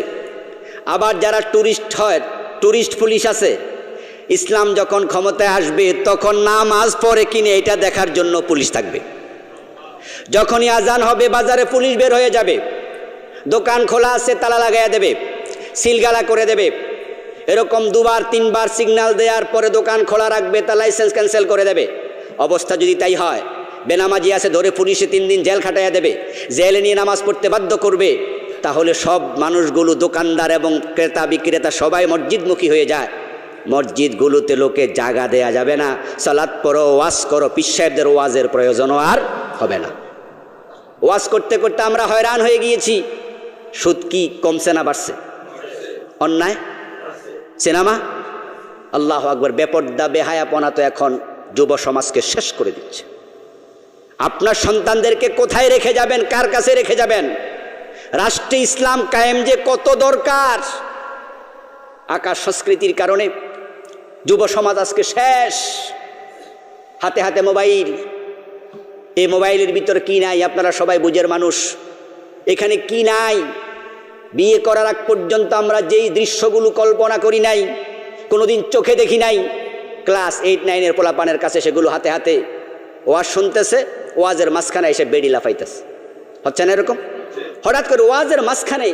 S1: আবার যারা টুরিস্ট হয় টুরিস্ট পুলিশ আছে। ইসলাম যখন ক্ষমতায় আসবে তখন নামাজ পড়ে কিনে এটা দেখার জন্য পুলিশ থাকবে। যখনই আজান হবে বাজারে পুলিশ বের হয়ে যাবে, দোকান খোলা আছে তালা লাগাইয়া দেবে, সিলগালা করে দেবে। এরকম দুবার তিনবার সিগন্যাল দেওয়ার পরে দোকান খোলা রাখবে, তার লাইসেন্স ক্যান্সেল করে দেবে। অবস্থা যদি তাই হয়, বেনামাজি আছে ধরে পুলিশে 3 দিন জেল খাটাইয়া দেবে, জেলে নিয়ে নামাজ পড়তে বাধ্য করবে। তাহলে সব মানুষগুলো, দোকানদার এবং ক্রেতা বিক্রেতা সবাই মসজিদমুখী হয়ে যায়। মসজিদগুলোতে লোকে জায়গা দেয়া যাবে না। সালাত পড়ো, ওয়াজ করো, পীর সাহেবদের ওয়াজের প্রয়োজনও আর হবে না। ওয়াজ করতে করতে আমরা হয়রান হয়ে গিয়েছি। সুদ কি কমছে না বাড়ছে? অন্যায়, সিনেমা, আল্লাহ আকবার, বেপর্দা বেহায়াপনা তো এখন যুব সমাজকে শেষ করে দিচ্ছে। আপনার সন্তানদেরকে কোথায় রেখে যাবেন, কার কাছে রেখে যাবেন? রাষ্ট্রে ইসলাম কায়েম যে কত দরকার। আকাশ সংস্কৃতির কারণে যুব সমাজ আজকে শেষ। হাতে হাতে মোবাইল, এই মোবাইলের ভিতর কি নাই আপনারা সবাই বুঝের মানুষ। এখানে কি নাই? বিয়ে করার আগ পর্যন্ত আমরা যেই দৃশ্যগুলো কল্পনা করি নাই, কোনোদিন চোখে দেখি নাই, ক্লাস 8-9-এর পোলাপানের কাছে সেগুলো হাতে হাতে ওয়াজ শুনতেছে, ওয়াজের মাঝখানে এসে বেড়ি লাফাইতেছে। হচ্ছে না এরকম? হঠাৎ করে ওয়াজের মাঝখানে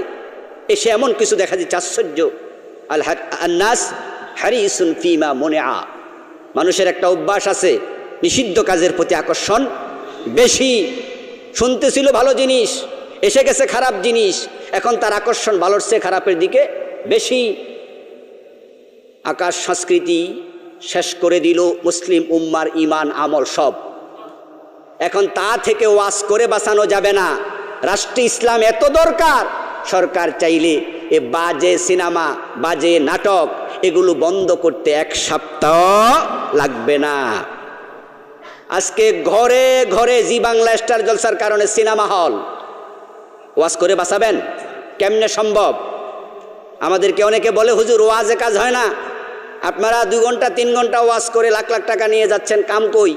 S1: এসে এমন কিছু দেখা যাচ্ছে আশ্চর্য। আন্নাস হারিসুন ফিমা মুনিআ, মানুষের একটা অভ্যাস আছে নিষিদ্ধ কাজের প্রতি আকর্ষণ বেশি। শুনতেছিল ভালো জিনিস, এসে গেছে খারাপ জিনিস, এখন তার আকর্ষণ ভালোর চেয়ে খারাপের দিকে বেশি। আকাশ সংস্কৃতি শেষ করে দিল মুসলিম উম্মার ইমান আমল সব। এখন তা থেকে ওয়াজ করে বাঁচানো যাবে না। রাষ্ট্রে ইসলাম এত দরকার, সরকার চাইলে এ বাজে সিনেমা, বাজে নাটক এগুলো বন্ধ করতে 1 সপ্তাহ লাগবে না। আজকে ঘরে ঘরে জি বাংলা স্টার জলসার কারণে সিনেমা হল। ওয়াজ করে বাঁচাবেন কেমনে সম্ভব? আমাদেরকে অনেকে বলে হুজুর ওয়াজে কাজ হয় না, আপনারা 2 ঘন্টা 3 ঘন্টা ওয়াজ করে লাখ লাখ টাকা নিয়ে যাচ্ছেন, কাম কই?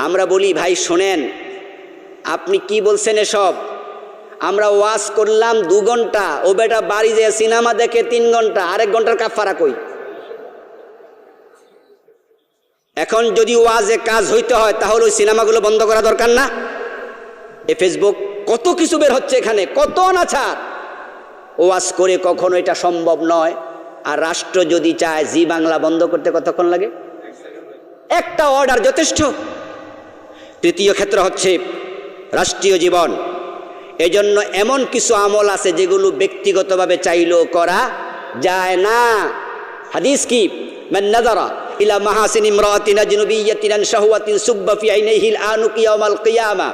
S1: আমরা বলি ভাই শোনেন, আপনি কি বলছেন এসব? আমরা ওয়াজ করলাম 2 ঘন্টা, ও বেটা বাড়ি যেয়ে সিনেমা দেখে 3 ঘন্টা, আরেক ঘন্টার কাফারা কই? এখন যদি ওয়াজে কাজ হইতে হয় তাহলে ওই সিনেমাগুলো বন্ধ করা দরকার না? এ ফেসবুক কত কিছু বের হচ্ছে, এখানে কত নাছার। ওয়াজ করে কখনো এটা সম্ভব নয়। আর রাষ্ট্র যদি চায় জি বাংলা বন্ধ করতে কতক্ষণ লাগে? একটা অর্ডার যথেষ্ট। তৃতীয় ক্ষেত্র হচ্ছে রাষ্ট্রীয় জীবন। এজন্য এমন কিছু আমল আছে যেগুলো ব্যক্তিগতভাবে চাইলেও করা যায় না। হাদিস কি? মান নাযারা ইলা মাহাসিন ইমরাতিন আজনবিয়্যাতিন আন শাহওয়াতিন সুব্বা ফি আইনাইহিল আনুক ইয়াউমাল কিয়ামা,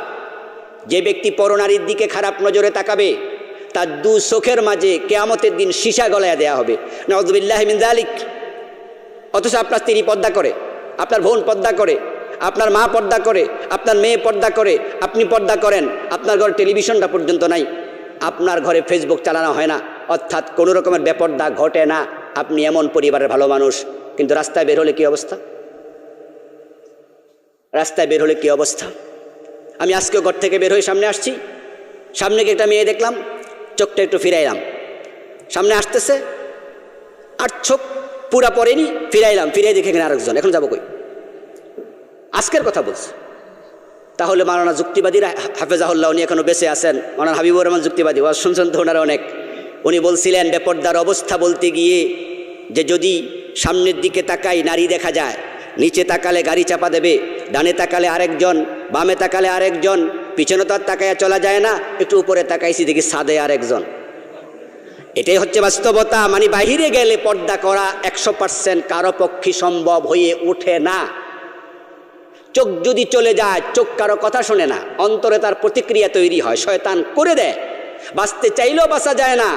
S1: যে ব্যক্তি পরনারীর দিকে খারাপ নজরে তাকাবে তার 2 চোখের মাঝে কিয়ামতের দিন সীসা গলায়া দেয়া হবে। নাউযুবিল্লাহি মিন যালিক। অথচ আপনার স্ত্রী পর্দা করে, আপনার বোন পর্দা করে, আপনার মা পর্দা করে, আপনার মেয়ে পর্দা করে, আপনি পর্দা করেন, আপনার ঘরে টেলিভিশনটা পর্যন্ত নাই, আপনার ঘরে ফেসবুক চালানো হয় না, অর্থাৎ কোনো রকমের বেপর্দা ঘটে না। আপনি এমন পরিবারের ভালো মানুষ, কিন্তু রাস্তায় বের হলে কী অবস্থা? রাস্তায় বের হলে কী অবস্থা? আমি আজকেও ঘর থেকে বের হয়ে সামনে আসছি, সামনে গিয়ে একটা মেয়ে দেখলাম, চোখটা একটু ফিরাইলাম, সামনে আসতেছে, আর চোখ পুরা পড়েনি, ফিরাইলাম, ফিরাই দেখে এখানে আরেকজন, এখন যাবো কই? আজকের কথা বলছি। তাহলে মাওলানা যুক্তিবাদীরা হাফেজাহুল্লাহ উনি এখনো বেঁচে আছেন, মাওলানা হাবিবুর রহমান যুক্তিবাদী, ওয়াজ শুনছেন তো ওনারা অনেক। উনি বলছিলেন বেপর্দার অবস্থা বলতে গিয়ে যে যদি সামনের দিকে তাকাই নারী দেখা যায়, নিচে তাকালে গাড়ি চাপা দেবে, ডানে তাকালে আরেকজন, বামে তাকালে আরেকজন, পিছনে তো আর তাকাইয়া চলা যায় না, একটু উপরে তাকাইছি দেখি ছাদে আরেকজন। এটাই হচ্ছে বাস্তবতা। মানে বাহিরে গেলে পর্দা করা 100% কারো পক্ষে সম্ভব হয়ে ওঠে না। চোখ যদি চলে যায়, চোখ কারো কথা শোনে না, অন্তরে তার প্রতিক্রিয়া তৈরি হয়, শয়তান করে দেয়, বাঁচতে চাইলেও বাঁচা যায় না।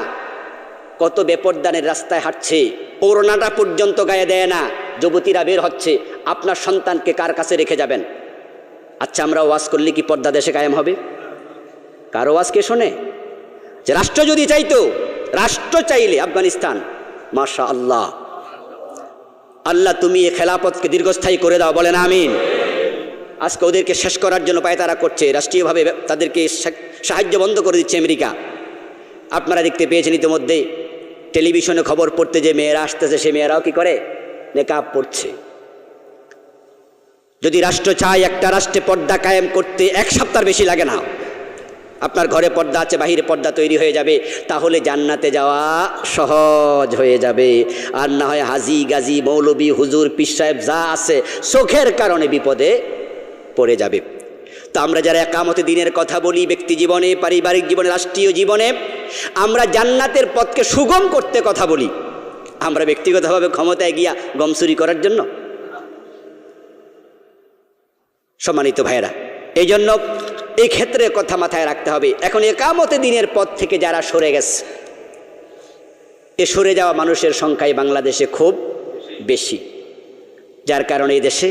S1: কত বেপরদানের রাস্তায় হাঁটছে, ওড়নাটা পর্যন্ত গায়ে দেয় না, যুবতীরা বের হচ্ছে, আপনার সন্তানকে কার কাছে রেখে যাবেন? আচ্ছা, আমরা ওয়াজ করলে কি পর্দা দেশে কায়েম হবে? কারো ওয়াজ কে শোনে? যে রাষ্ট্র যদি চাইতো, রাষ্ট্র চাইলে আফগানিস্তান, মাশা আল্লাহ, আল্লাহ তুমি এই খেলাফতকে দীর্ঘস্থায়ী করে দাও, বলেন আমিন। আজকে ওদেরকে শেষ করার জন্য পায়তারা করছে, রাষ্ট্রীয়ভাবে তাদেরকে সাহায্য বন্ধ করে দিচ্ছে আমেরিকা। আপনারা দেখতে পেয়েছেন ইতিমধ্যে টেলিভিশনে খবর পড়তে, যে মেয়েরা আসতেছে সে মেয়েরাও কি করে? নেকাব পড়ছে। যদি রাষ্ট্র চায় একটা রাষ্ট্রে পর্দা কায়েম করতে 1 সপ্তাহ বেশি লাগে না। আপনার ঘরে পর্দা আছে, বাহিরে পর্দা তৈরি হয়ে যাবে, তাহলে জান্নাতে যাওয়া সহজ হয়ে যাবে। আর না হয় হাজি গাজী মৌলবী হুজুর পীর সাহেব যা আছে চোখের কারণে বিপদে পড়ে যাবে। তো আমরা যারা একামতে দিনের কথা বলি, ব্যক্তি জীবনে, পারিবারিক জীবনে, রাষ্ট্রীয় জীবনে আমরা জান্নাতের পথকে সুগম করতে কথা বলি, আমরা ব্যক্তিগতভাবে ক্ষমতায় গিয়া গম চুরি করার জন্য? সম্মানিত ভাইয়েরা, এই জন্য এই ক্ষেত্রে কথা মাথায় রাখতে হবে। এখন একামতে দিনের পথ থেকে যারা সরে গেছে, এ সরে যাওয়া মানুষের সংখ্যাই বাংলাদেশে খুব বেশি, যার কারণে এই দেশে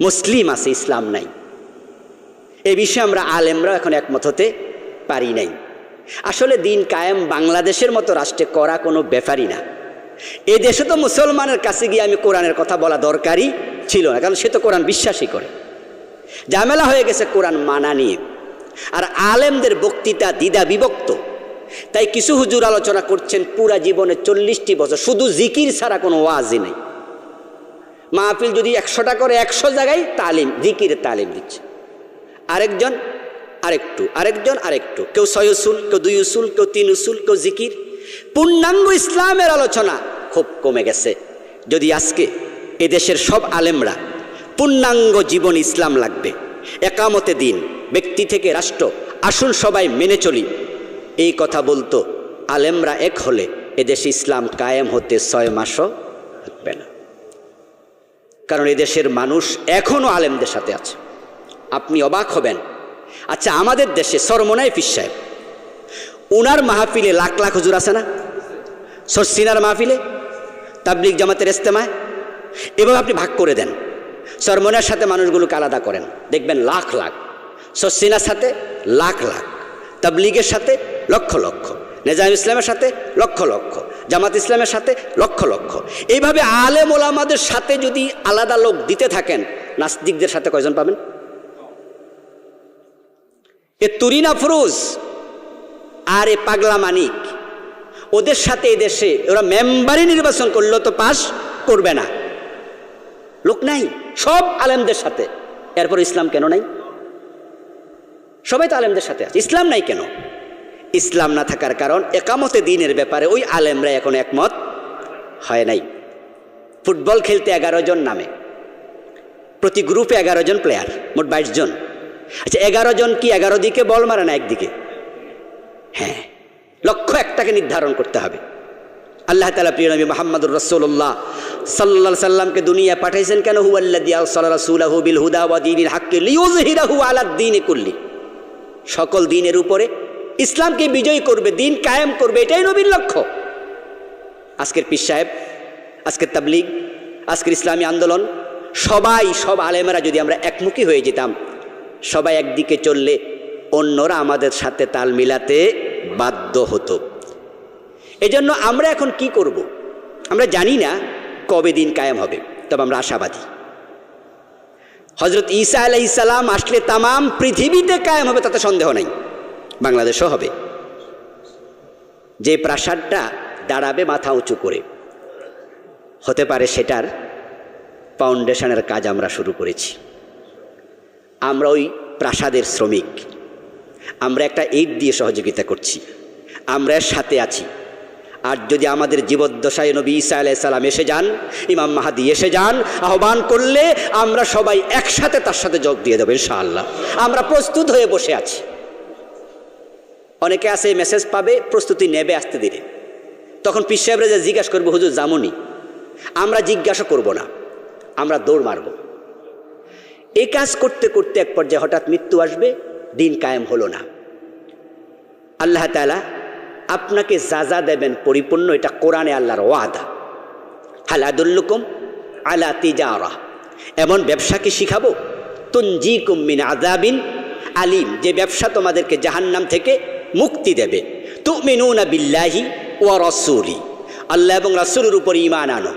S1: মুসলিম আছে, ইসলাম নাই। এই বিষয়ে আমরা আলেমরা এখন একমত হতে পারি নাই। আসলে দিন কায়েম বাংলাদেশের মতো রাষ্ট্রে করা কোনো ব্যাপারই না। এই দেশে তো মুসলমানের কাছে গিয়ে আমি কোরআনের কথা বলা দরকারই ছিল না, কারণ সে তো কোরআন বিশ্বাসই করে। ঝামেলা হয়ে গেছে কোরআন মানা নিয়ে, আর আলেমদের বক্তৃতা দ্বিধা বিভক্ত। তাই কিছু হুজুর আলোচনা করছেন পুরা জীবনে 40টি বছর শুধু জিকির ছাড়া কোনো ওয়াজই নেই। মাহফিল যদি 100টা করে 100 জায়গায় তালিম, জিকিরের তালিম দিচ্ছে। আরেকজন আরেকটু, আরেকজন আরেকটু, কেউ 6 উসুল, কেউ 2 উসুল, কেউ 3 উসুল, কেউ জিকির। পূর্ণাঙ্গ ইসলামের আলোচনা খুব কমে গেছে। যদি আজকে এদেশের সব আলেমরা পূর্ণাঙ্গ জীবন ইসলাম লাগবে, একামতে দিন, ব্যক্তি থেকে রাষ্ট্র, আসুন সবাই মেনে চলি, এই কথা বলতো, আলেমরা এক হলে এদেশে ইসলাম কায়েম হতে 6 মাসও লাগবে না। কারণ এদেশের মানুষ এখনও আলেমদের সাথে আছে। আপনি অবাক হবেন, আচ্ছা আমাদের দেশে সরমনাই পীর সাহেব, উনার মাহফিলে লাখ লাখ হুজুর আছে না? সরসিনার মাহফিলে, তাবলিগ জামাতের ইস্তেমায়, এবং আপনি ভাগ করে দেন, সরমনার সাথে মানুষগুলোকে আলাদা করেন, দেখবেন লাখ লাখ, সরসিনার সাথে লাখ লাখ, তাবলিগের সাথে লক্ষ লক্ষ, নেজাম ইসলামের সাথে লক্ষ লক্ষ, জামাত ইসলামের সাথে লক্ষ লক্ষ। এইভাবে আলেম ওলামাদের সাথে যদি আলাদা লোক দিতে থাকেন, নাস্তিকদের সাথে কয়জন পাবেন? এ তুরিনা ফরুজ আর এ পাগলা মানিক, ওদের সাথে এদেশে ওরা মেম্বারই নির্বাচন করলেও তো পাস করবে না, লোক নাই। সব আলেমদের সাথে, এরপর ইসলাম কেন নাই? সবাই তো আলেমদের সাথে আছে, ইসলাম নাই কেন? ইসলাম না থাকার কারণ একামতে দিনের ব্যাপারে ওই আলেমরা এখন একমত হয় নাই। ফুটবল খেলতে 11 জন নামে, প্রতি গ্রুপে 11 জন প্লেয়ার, মোট 22 জন। আচ্ছা 11 জন কি 11 দিকে বল মারে না একদিকে? হ্যাঁ, লক্ষ্য একটাকে নির্ধারণ করতে হবে। আল্লাহ তাআলা প্রিয় নবী মুহাম্মদুর রাসূলুল্লাহ সাল্লাল্লাহু আলাইহি সাল্লামকে দুনিয়া পাঠাইছেন কেন? হুয়াল্লাযী আরসালা রাসূলাহু বিল হুদা ওয়া দীনিল হাক্কি লিইয়ুযহিরাহু আলাদ দীনি কুল্লি, সকল দিনের উপরে ইসলামকে বিজয় করবে, দিন কায়েম করবে, এটাই নবীর লক্ষ্য। আজকের পীর সাহেব, আজকের তাবলিগ, আজকের ইসলামী আন্দোলন, সবাই, সব আলেমেরা যদি আমরা একমুখী হয়ে যেতাম, সবাই একদিকে চললে অন্যরা আমাদের সাথে তাল মিলাতে বাধ্য হতো। এজন্য আমরা এখন কি করব? আমরা জানি না কবে দিন কায়েম হবে, তবে আমরা আশাবাদী। হযরত ঈসা আলাইহিস সালাম আসলে তামাম পৃথিবীতে কায়েম হবে, তাতে সন্দেহ নাই, বাংলাদেশও হবে। যে প্রাসাদটা দাঁড়াবে মাথা উঁচু করে, হতে পারে সেটার ফাউন্ডেশনের কাজ আমরা শুরু করেছি। আমরা ওই প্রাসাদের শ্রমিক, আমরা একটা ঈদ দিয়ে সহযোগিতা করছি, আমরা এর সাথে আছি। আর যদি আমাদের জীবদ্দশায় নবী ঈসা আলাইহিস সালাম এসে যান, ইমাম মাহদী এসে যান, আহ্বান করলে আমরা সবাই একসাথে তার সাথে যোগ দিয়ে দেবো ইনশাআল্লাহ। আমরা প্রস্তুত হয়ে বসে আছি। অনেকে আছে মেসেজ পাবে, প্রস্তুতি নেবে আস্তে ধীরে, তখন পীর সাহেবরা যে জিজ্ঞাসা করবো হুজুর জামুনি, আমরা জিজ্ঞাসা করব না, আমরা দৌড় মারব। এই কাজ করতে করতে এক পর্যায়ে হঠাৎ মৃত্যু আসবে, দিন কায়েম হলো না। আল্লাহ তাআলা আপনাকে যা যা দেবেন পরিপূর্ণ, এটা কোরআনে আল্লাহর ওয়াদা। হাল আদুল্লুকুম আলা তিজারা, এমন ব্যবসা কি শিখাবো? তুনজিকুম মিন আযাবিন আলিম, যে ব্যবসা তোমাদেরকে জাহান্নাম থেকে মুক্তি দেবে। তুমিনুনা বিল্লাহি ওয়া রাসূলি, আল্লাহ এবং রাসূলের উপর ঈমান আনো।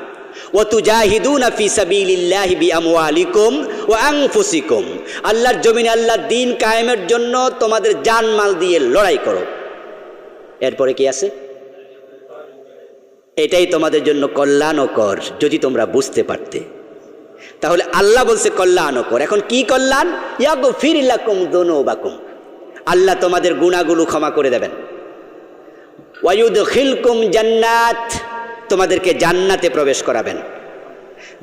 S1: ওয়া তুজাহিদুনা ফি সাবিলিল্লাহি বিআমওয়ালিকুম ওয়া আনফুসিকুম, আল্লাহর জমিনে আল্লাহর দ্বীন কায়েমের জন্য তোমাদের জানমাল দিয়ে লড়াই করো। এরপরে কি আছে? এটাই তোমাদের জন্য কল্যাণকর, যদি তোমরা বুঝতে পারতে। তাহলে আল্লাহ বলছে কল্যাণকর। এখন কি কল্যাণ? ইয়াগফির লাকুম যুনুবাকুম, আল্লাহ তোমাদের গুনাহগুলো ক্ষমা করে দেবেন। ওয়া ইউদখিলকুম জান্নাত, তোমাদেরকে জান্নাতে প্রবেশ করাবেন।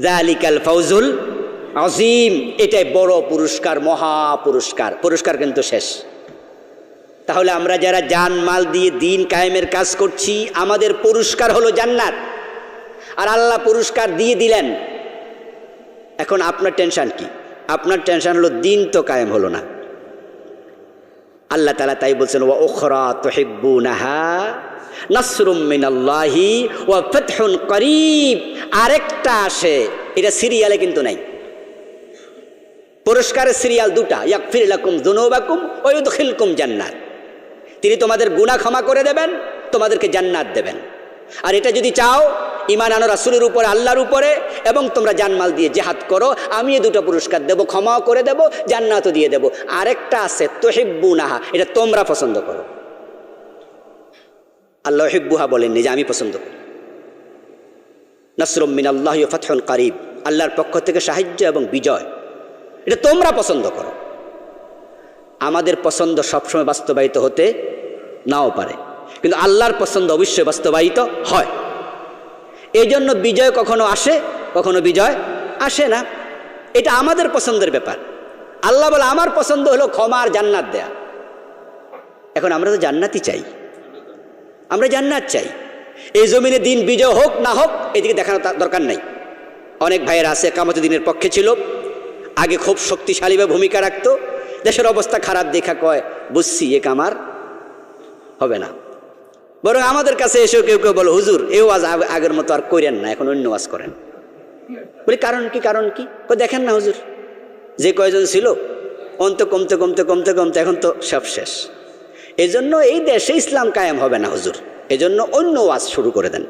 S1: যালিকাল ফাউজুল আযীম, এটাই বড় পুরস্কার, মহা পুরস্কার। পুরস্কার কিন্তু শেষ। তাহলে আমরা যারা জান মাল দিয়ে দ্বীন কায়েমের কাজ করছি, আমাদের পুরস্কার হলো জান্নাত, আর আল্লাহ পুরস্কার দিয়ে দিলেন। এখন আপনার টেনশন কি? আপনার টেনশন হলো দ্বীন তো কায়েম হলো না। আল্লাহ তাআলা তাই বলছেন, ওয়া উখরা তুহিব্বুনাহা নাসরুম মিনাল্লাহি ওয়া ফাতহুন করিব। আরেকটা আসে, এটা সিরিয়ালে কিন্তু নাই। পুরস্কারের সিরিয়াল দুটা, ইয়াগফির লাকুম যুনুবাকুম ওয়া ইউদখিলকুম জান্নাত। তিনি তোমাদের গুনাহ ক্ষমা করে দেবেন, তোমাদেরকে জান্নাত দেবেন। আর এটা যদি চাও ঈমান আনো রাসূলের উপরে, আল্লাহর উপরে, এবং তোমরা জানমাল দিয়ে জিহাদ করো, আমি এই দুটো পুরস্কার দেব, ক্ষমাও করে দেব, জান্নাতও দিয়ে দেব। আরেকটা আছে তুহিব্বুনাহা, এটা তোমরা পছন্দ করো। আল্লাহ ইউহিব্বুহা বলেননি যে আমি পছন্দ করি। নাসরুম মিনাল্লাহি ওয়া ফাতহুন করিব, আল্লাহর পক্ষ থেকে সাহায্য এবং বিজয়, এটা তোমরা পছন্দ করো। আমাদের পছন্দ সবসময় বাস্তবায়িত হতে নাও পারে, কিন্তু আল্লাহর পছন্দ অবশ্যই বাস্তবায়িত হয়। এই জন্য বিজয় কখনো আসে, কখনো বিজয় আসে না। এটা আমাদের পছন্দের ব্যাপার। আল্লাহ বলে আমার পছন্দ হলো ক্ষমা আর জান্নাত দেয়া। এখন আমরা তো জান্নাতই চাই, আমরা জান্নাত চাই। এই জমিনে দিন বিজয় হোক না হোক এদিকে দেখানো দরকার নাই। অনেক ভাইয়েরা আছে কিয়ামতের দিনের পক্ষে ছিল, আগে খুব শক্তিশালীভাবে ভূমিকা রাখতো, দেশের অবস্থা খারাপ দেখা কয় বুঝছি এ কামার হবে না। বরং আমাদের কাছে এসেও কেউ কেউ বলো, হুজুর এও আজ আগের মতো আর করেন না, এখন অন্য ওয়াজ করেন। বলি কারণ কি? কারণ কি? দেখেন না হুজুর, যে কয়জন ছিল অন্ত কমতে কমতে কমতে কমতে এখন তো সব শেষ। এজন্য এই দেশে ইসলাম কায়েম হবে না হুজুর, এজন্য অন্য ওয়াজ শুরু করে দেন।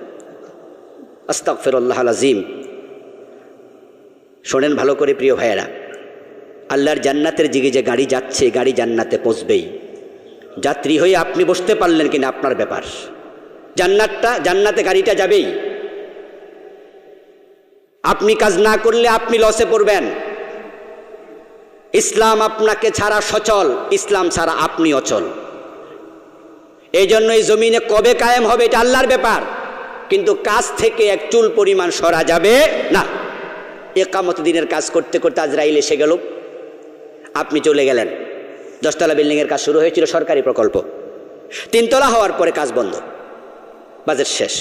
S1: আস্তাগফিরুল্লাহ আযীম। শোনেন ভালো করে প্রিয় ভাইয়েরা, আল্লাহর জান্নাতের দিকে যে গাড়ি যাচ্ছে, গাড়ি জান্নাতে পৌঁছবেই। যাত্রী হয়ে আপনি বসতে পারলেন কিনা আপনার ব্যাপার। জান্নাতে গাড়িটা যাবেই। আপনি কাজ না করলে আপনি লসে পড়বেন। ইসলাম আপনাকে ছাড়া সচল, ইসলাম ছাড়া আপনি অচল। এই জন্য এই জমিনে কবে কায়েম হবে এটা আল্লাহর ব্যাপার, কিন্তু কাজ থেকে এক চুল পরিমাণ সরা যাবে না। ইকামত দিনের কাজ করতে করতে আজরাইল এসে গেল, আপনি চলে গেলেন। 10 তলা বিল্ডিংয়ের কাজ শুরু হয়েছিল, সরকারি প্রকল্প। 3 তলা হওয়ার পরে কাজ বন্ধ, বাজেট শেষ।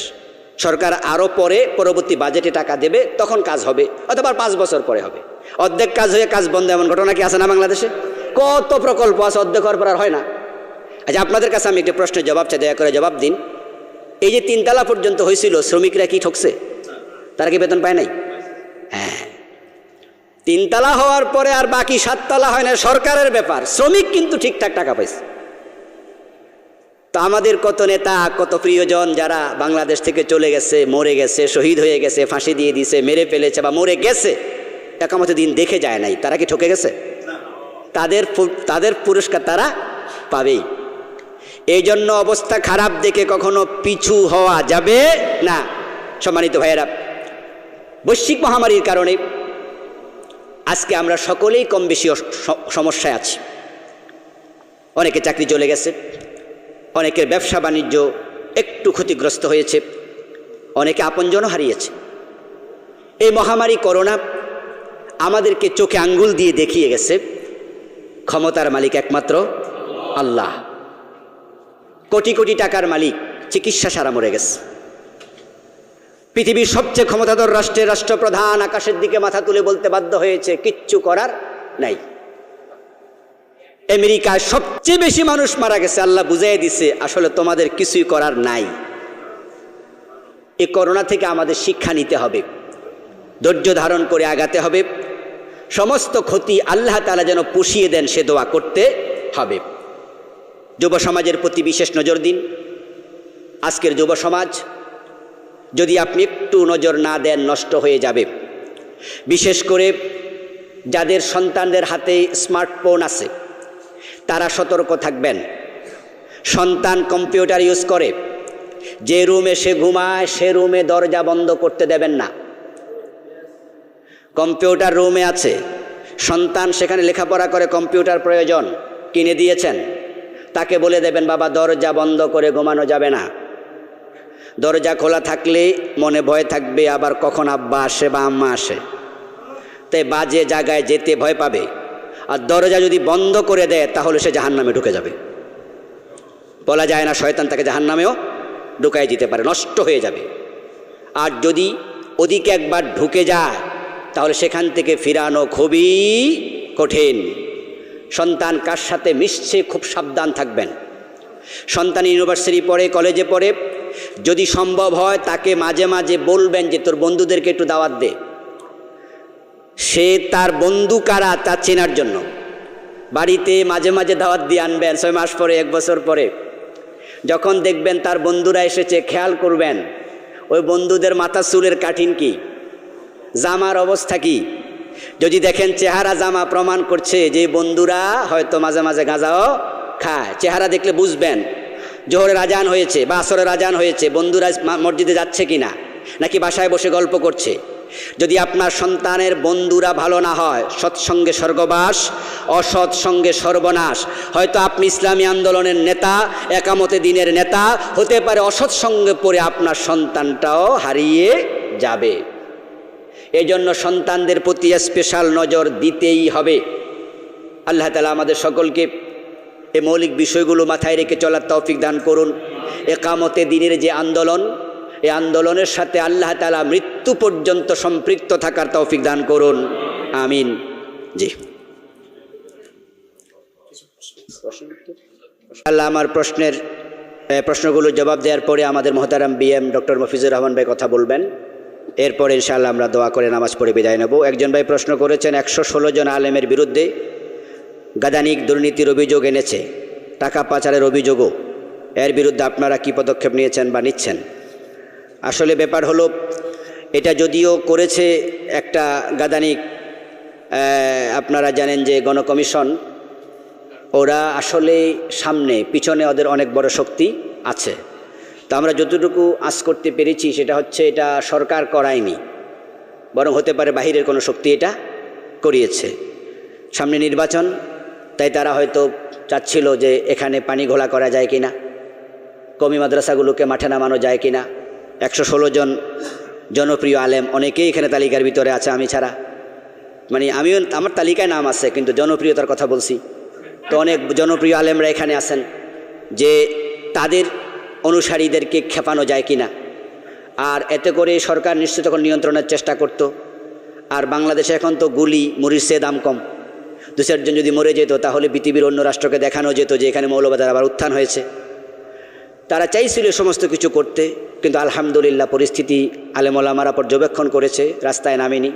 S1: সরকার আরও পরে পরবর্তী বাজেটে টাকা দেবে, তখন কাজ হবে, অথবা 5 বছর পরে হবে। অর্ধেক কাজ হয়ে কাজ বন্ধ, এমন ঘটনা কি আছে না বাংলাদেশে? কত প্রকল্প আছে অর্ধেক হওয়ার পর আর হয় না। আচ্ছা, আপনাদের কাছে আমি একটা প্রশ্নের জবাব চাই, দয়া করে জবাব দিন। এই যে 3 তলা পর্যন্ত হয়েছিল, শ্রমিকরা কি ঠকছে? তারা কি বেতন পায় নাই? হ্যাঁ, 3 তলা হওয়ার পরে আর বাকি 7 তলা হয় না, সরকারের ব্যাপার। শ্রমিক কিন্তু ঠিকঠাক টাকা পাইছে। তো আমাদের কত নেতা, কত প্রিয়জন যারা বাংলাদেশ থেকে চলে গেছে, মরে গেছে, শহীদ হয়ে গেছে, ফাঁসি দিয়ে দিয়েছে, মেরে ফেলেছে বা মরে গেছে, একামতের দিন দেখে যায় নাই, তারা কি ঠকে গেছে? তাদের পুরস্কার তারা পাবেই। এই জন্য অবস্থা খারাপ দেখে কখনো পিছু হওয়া যাবে না। সম্মানিত ভাইয়েরা, বৈশ্বিক মহামারীর কারণে আজকে আমরা সকলেই কম বেশি সমস্যায় আছি। অনেকে চাকরি চলে গেছে, অনেকের ব্যবসা বাণিজ্য একটু ক্ষতিগ্রস্ত হয়েছে, অনেকে আপনজনও হারিয়েছে। এই মহামারী করোনা আমাদেরকে চোখে আঙ্গুল দিয়ে দেখিয়ে গেছে ক্ষমতার মালিক একমাত্র আল্লাহ। কোটি কোটি টাকার মালিক চিকিৎসা সারা মরে গেছে। পৃথিবীর সবচেয়ে ক্ষমতাধর রাষ্ট্রের রাষ্ট্রপ্রধান আকাশের দিকে মাথা তুলে বলতে বাধ্য হয়েছে কিচ্ছু করার নাই। আমেরিকায় সবচেয়ে বেশি মানুষ মারা গেছে, আল্লাহ বুঝাই দিছে আসলে তোমাদের কিছুই করার নাই। এই করোনা থেকে আমাদের শিক্ষা নিতে হবে, ধৈর্য ধারণ করে আগাতে হবে, সমস্ত ক্ষতি আল্লাহ তাআলা যেন পুষিয়ে দেন সে দোয়া করতে হবে। যুব সমাজের প্রতি বিশেষ নজর দিন। আজকের যুব সমাজ যদি আপনি একটু নজর না দেন নষ্ট হয়ে যাবে। বিশেষ করে যাদের সন্তানদের হাতে স্মার্টফোন আছে তারা সতর্ক থাকবেন। সন্তান কম্পিউটার ইউজ করে, যে রুমে সে ঘুমায় সে রুমে দরজা বন্ধ করতে দেবেন না। কম্পিউটার রুমে আছে, সন্তান সেখানে লেখাপড়া করে, কম্পিউটার প্রয়োজন, কিনে দিয়েছেন, তাকে বলে দেবেন বাবা দরজা বন্ধ করে ঘুমানো যাবে না। দরজা খোলা থাকলে মনে ভয় থাকবে আবার কখন আব্বা আসে বা আম্মা আসে, তাই বাজে জায়গায় যেতে ভয় পাবে। আর দরজা যদি বন্ধ করে দেয় তাহলে সে জাহান্নামে ঢুকে যাবে। বলা যায় না শয়তান তাকে জাহান্নামেও ঢুকাই দিতে পারে, নষ্ট হয়ে যাবে। আর যদি ওদিকে একবার ঢুকে যায় তাহলে সেখান থেকে ফিরানো খুবই কঠিন। সন্তান কার সাথে মিশছে খুব সাবধান থাকবেন। সন্তান ইউনিভার্সিটি পড়ে, কলেজে পড়ে, যদি সম্ভব হয় তাকে মাঝে মাঝে বলবেন যে তোর বন্ধুদেরকে একটু দাওয়াত দে। সে তার বন্ধু কারা তা চেনার জন্য বাড়িতে মাঝে মাঝে দাওয়াত দিয়ে আনবেন। 6 মাস পরে, 1 বছর পরে যখন দেখবেন তার বন্ধুরা এসেছে, খেয়াল করবেন ওই বন্ধুদের মাথা চুলের কাঠিন কি, জামার অবস্থা কি। যদি দেখেন চেহারা জামা প্রমাণ করছে যে বন্ধুরা হয়তো মাঝে মাঝে গাঁজাও খায়, চেহারা দেখলে বুঝবেন জোহরের আজান হয়েছে বা আসরের আজান হয়েছে, বন্ধুরা মসজিদে যাচ্ছে কিনা, নাকি বাসায় বসে গল্প করছে। যদি আপনার সন্তানের বন্ধুরা ভালো না হয়, সৎসঙ্গে স্বর্গবাস, অসৎ সঙ্গে সর্বনাশ। হয়তো আপনি ইসলামী আন্দোলনের নেতা, একামতে দিনের নেতা হতে পারে, অসৎ সঙ্গে পড়ে আপনার সন্তানটাও হারিয়ে যাবে। এই জন্য সন্তানদের প্রতি স্পেশাল নজর দিতেই হবে। আল্লাহ তাআলা আমাদের সকলকে এই মৌলিক বিষয়গুলো মাথায় রেখে চলার তৌফিক দান করুন। একামতে দিনের যে আন্দোলন, এই আন্দোলনের সাথে আল্লাহ তাআলা মৃত্যু পর্যন্ত সম্পৃক্ত থাকার তৌফিক দান করুন, আমিন। জি আল্লাহ আমার প্রশ্নগুলো জবাব দেওয়ার পরে আমাদের মহতারাম বিএম ডক্টর মফিজুর রহমান ভাই কথা বলবেন। এরপরে ইনশাআল্লাহ আমরা দোয়া করে নামাজ পড়ে বিদায় নেব। একজন ভাই প্রশ্ন করেছেন 116 জন আলেমের বিরুদ্ধে গাদানিক দুর্নীতির অভিযোগ এনেছে, টাকা পাচারের অভিযোগও, এর বিরুদ্ধে আপনারা কি পদক্ষেপ নিয়েছেন বা নিচ্ছেন? আসলে ব্যাপার হলো, এটা যদিও করেছে একটা গাদানিক, আপনারা জানেন যে গণকমিশন, ওরা আসলে সামনে পিছনে ওদের অনেক বড় শক্তি আছে। তো আমরা যতটুকু আঁচ করতে পেরেছি সেটা হচ্ছে এটা সরকার করায়নি, বরং হতে পারে বাহিরের কোনো শক্তি এটা করিয়েছে। সামনে নির্বাচন, তাই তারা হয়তো চাচ্ছিল যে এখানে পানি ঘোলা করা যায় কিনা, কমি মাদ্রাসাগুলোকে মাঠে নামানো যায় কিনা। 116 জন জনপ্রিয় আলেম, অনেকেই এখানে তালিকার ভিতরে আছে আমি ছাড়া, মানে আমিও, আমার তালিকায় নাম আছে কিন্তু জনপ্রিয়তার কথা বলছি। তো অনেক জনপ্রিয় আলেমরা এখানে আছেন, যে তাদের অনুসারীদেরকে খেপানো যায় কিনা। আর এতে করে সরকার নিশ্চিত তখন নিয়ন্ত্রণের চেষ্টা করত। আর বাংলাদেশে এখন তো গুলি মরিচের দাম কম, 2-4 জন যদি মরে যেত তাহলে পৃথিবীর অন্য রাষ্ট্রকে দেখানো যেত যে এখানে মৌলবাদের আবার উত্থান হয়েছে। তারা চাইছিল সমস্ত কিছু করতে, কিন্তু আলহামদুলিল্লাহ পরিস্থিতি আলেমোলামারা পর্যবেক্ষণ করেছে, রাস্তায় নামেনি,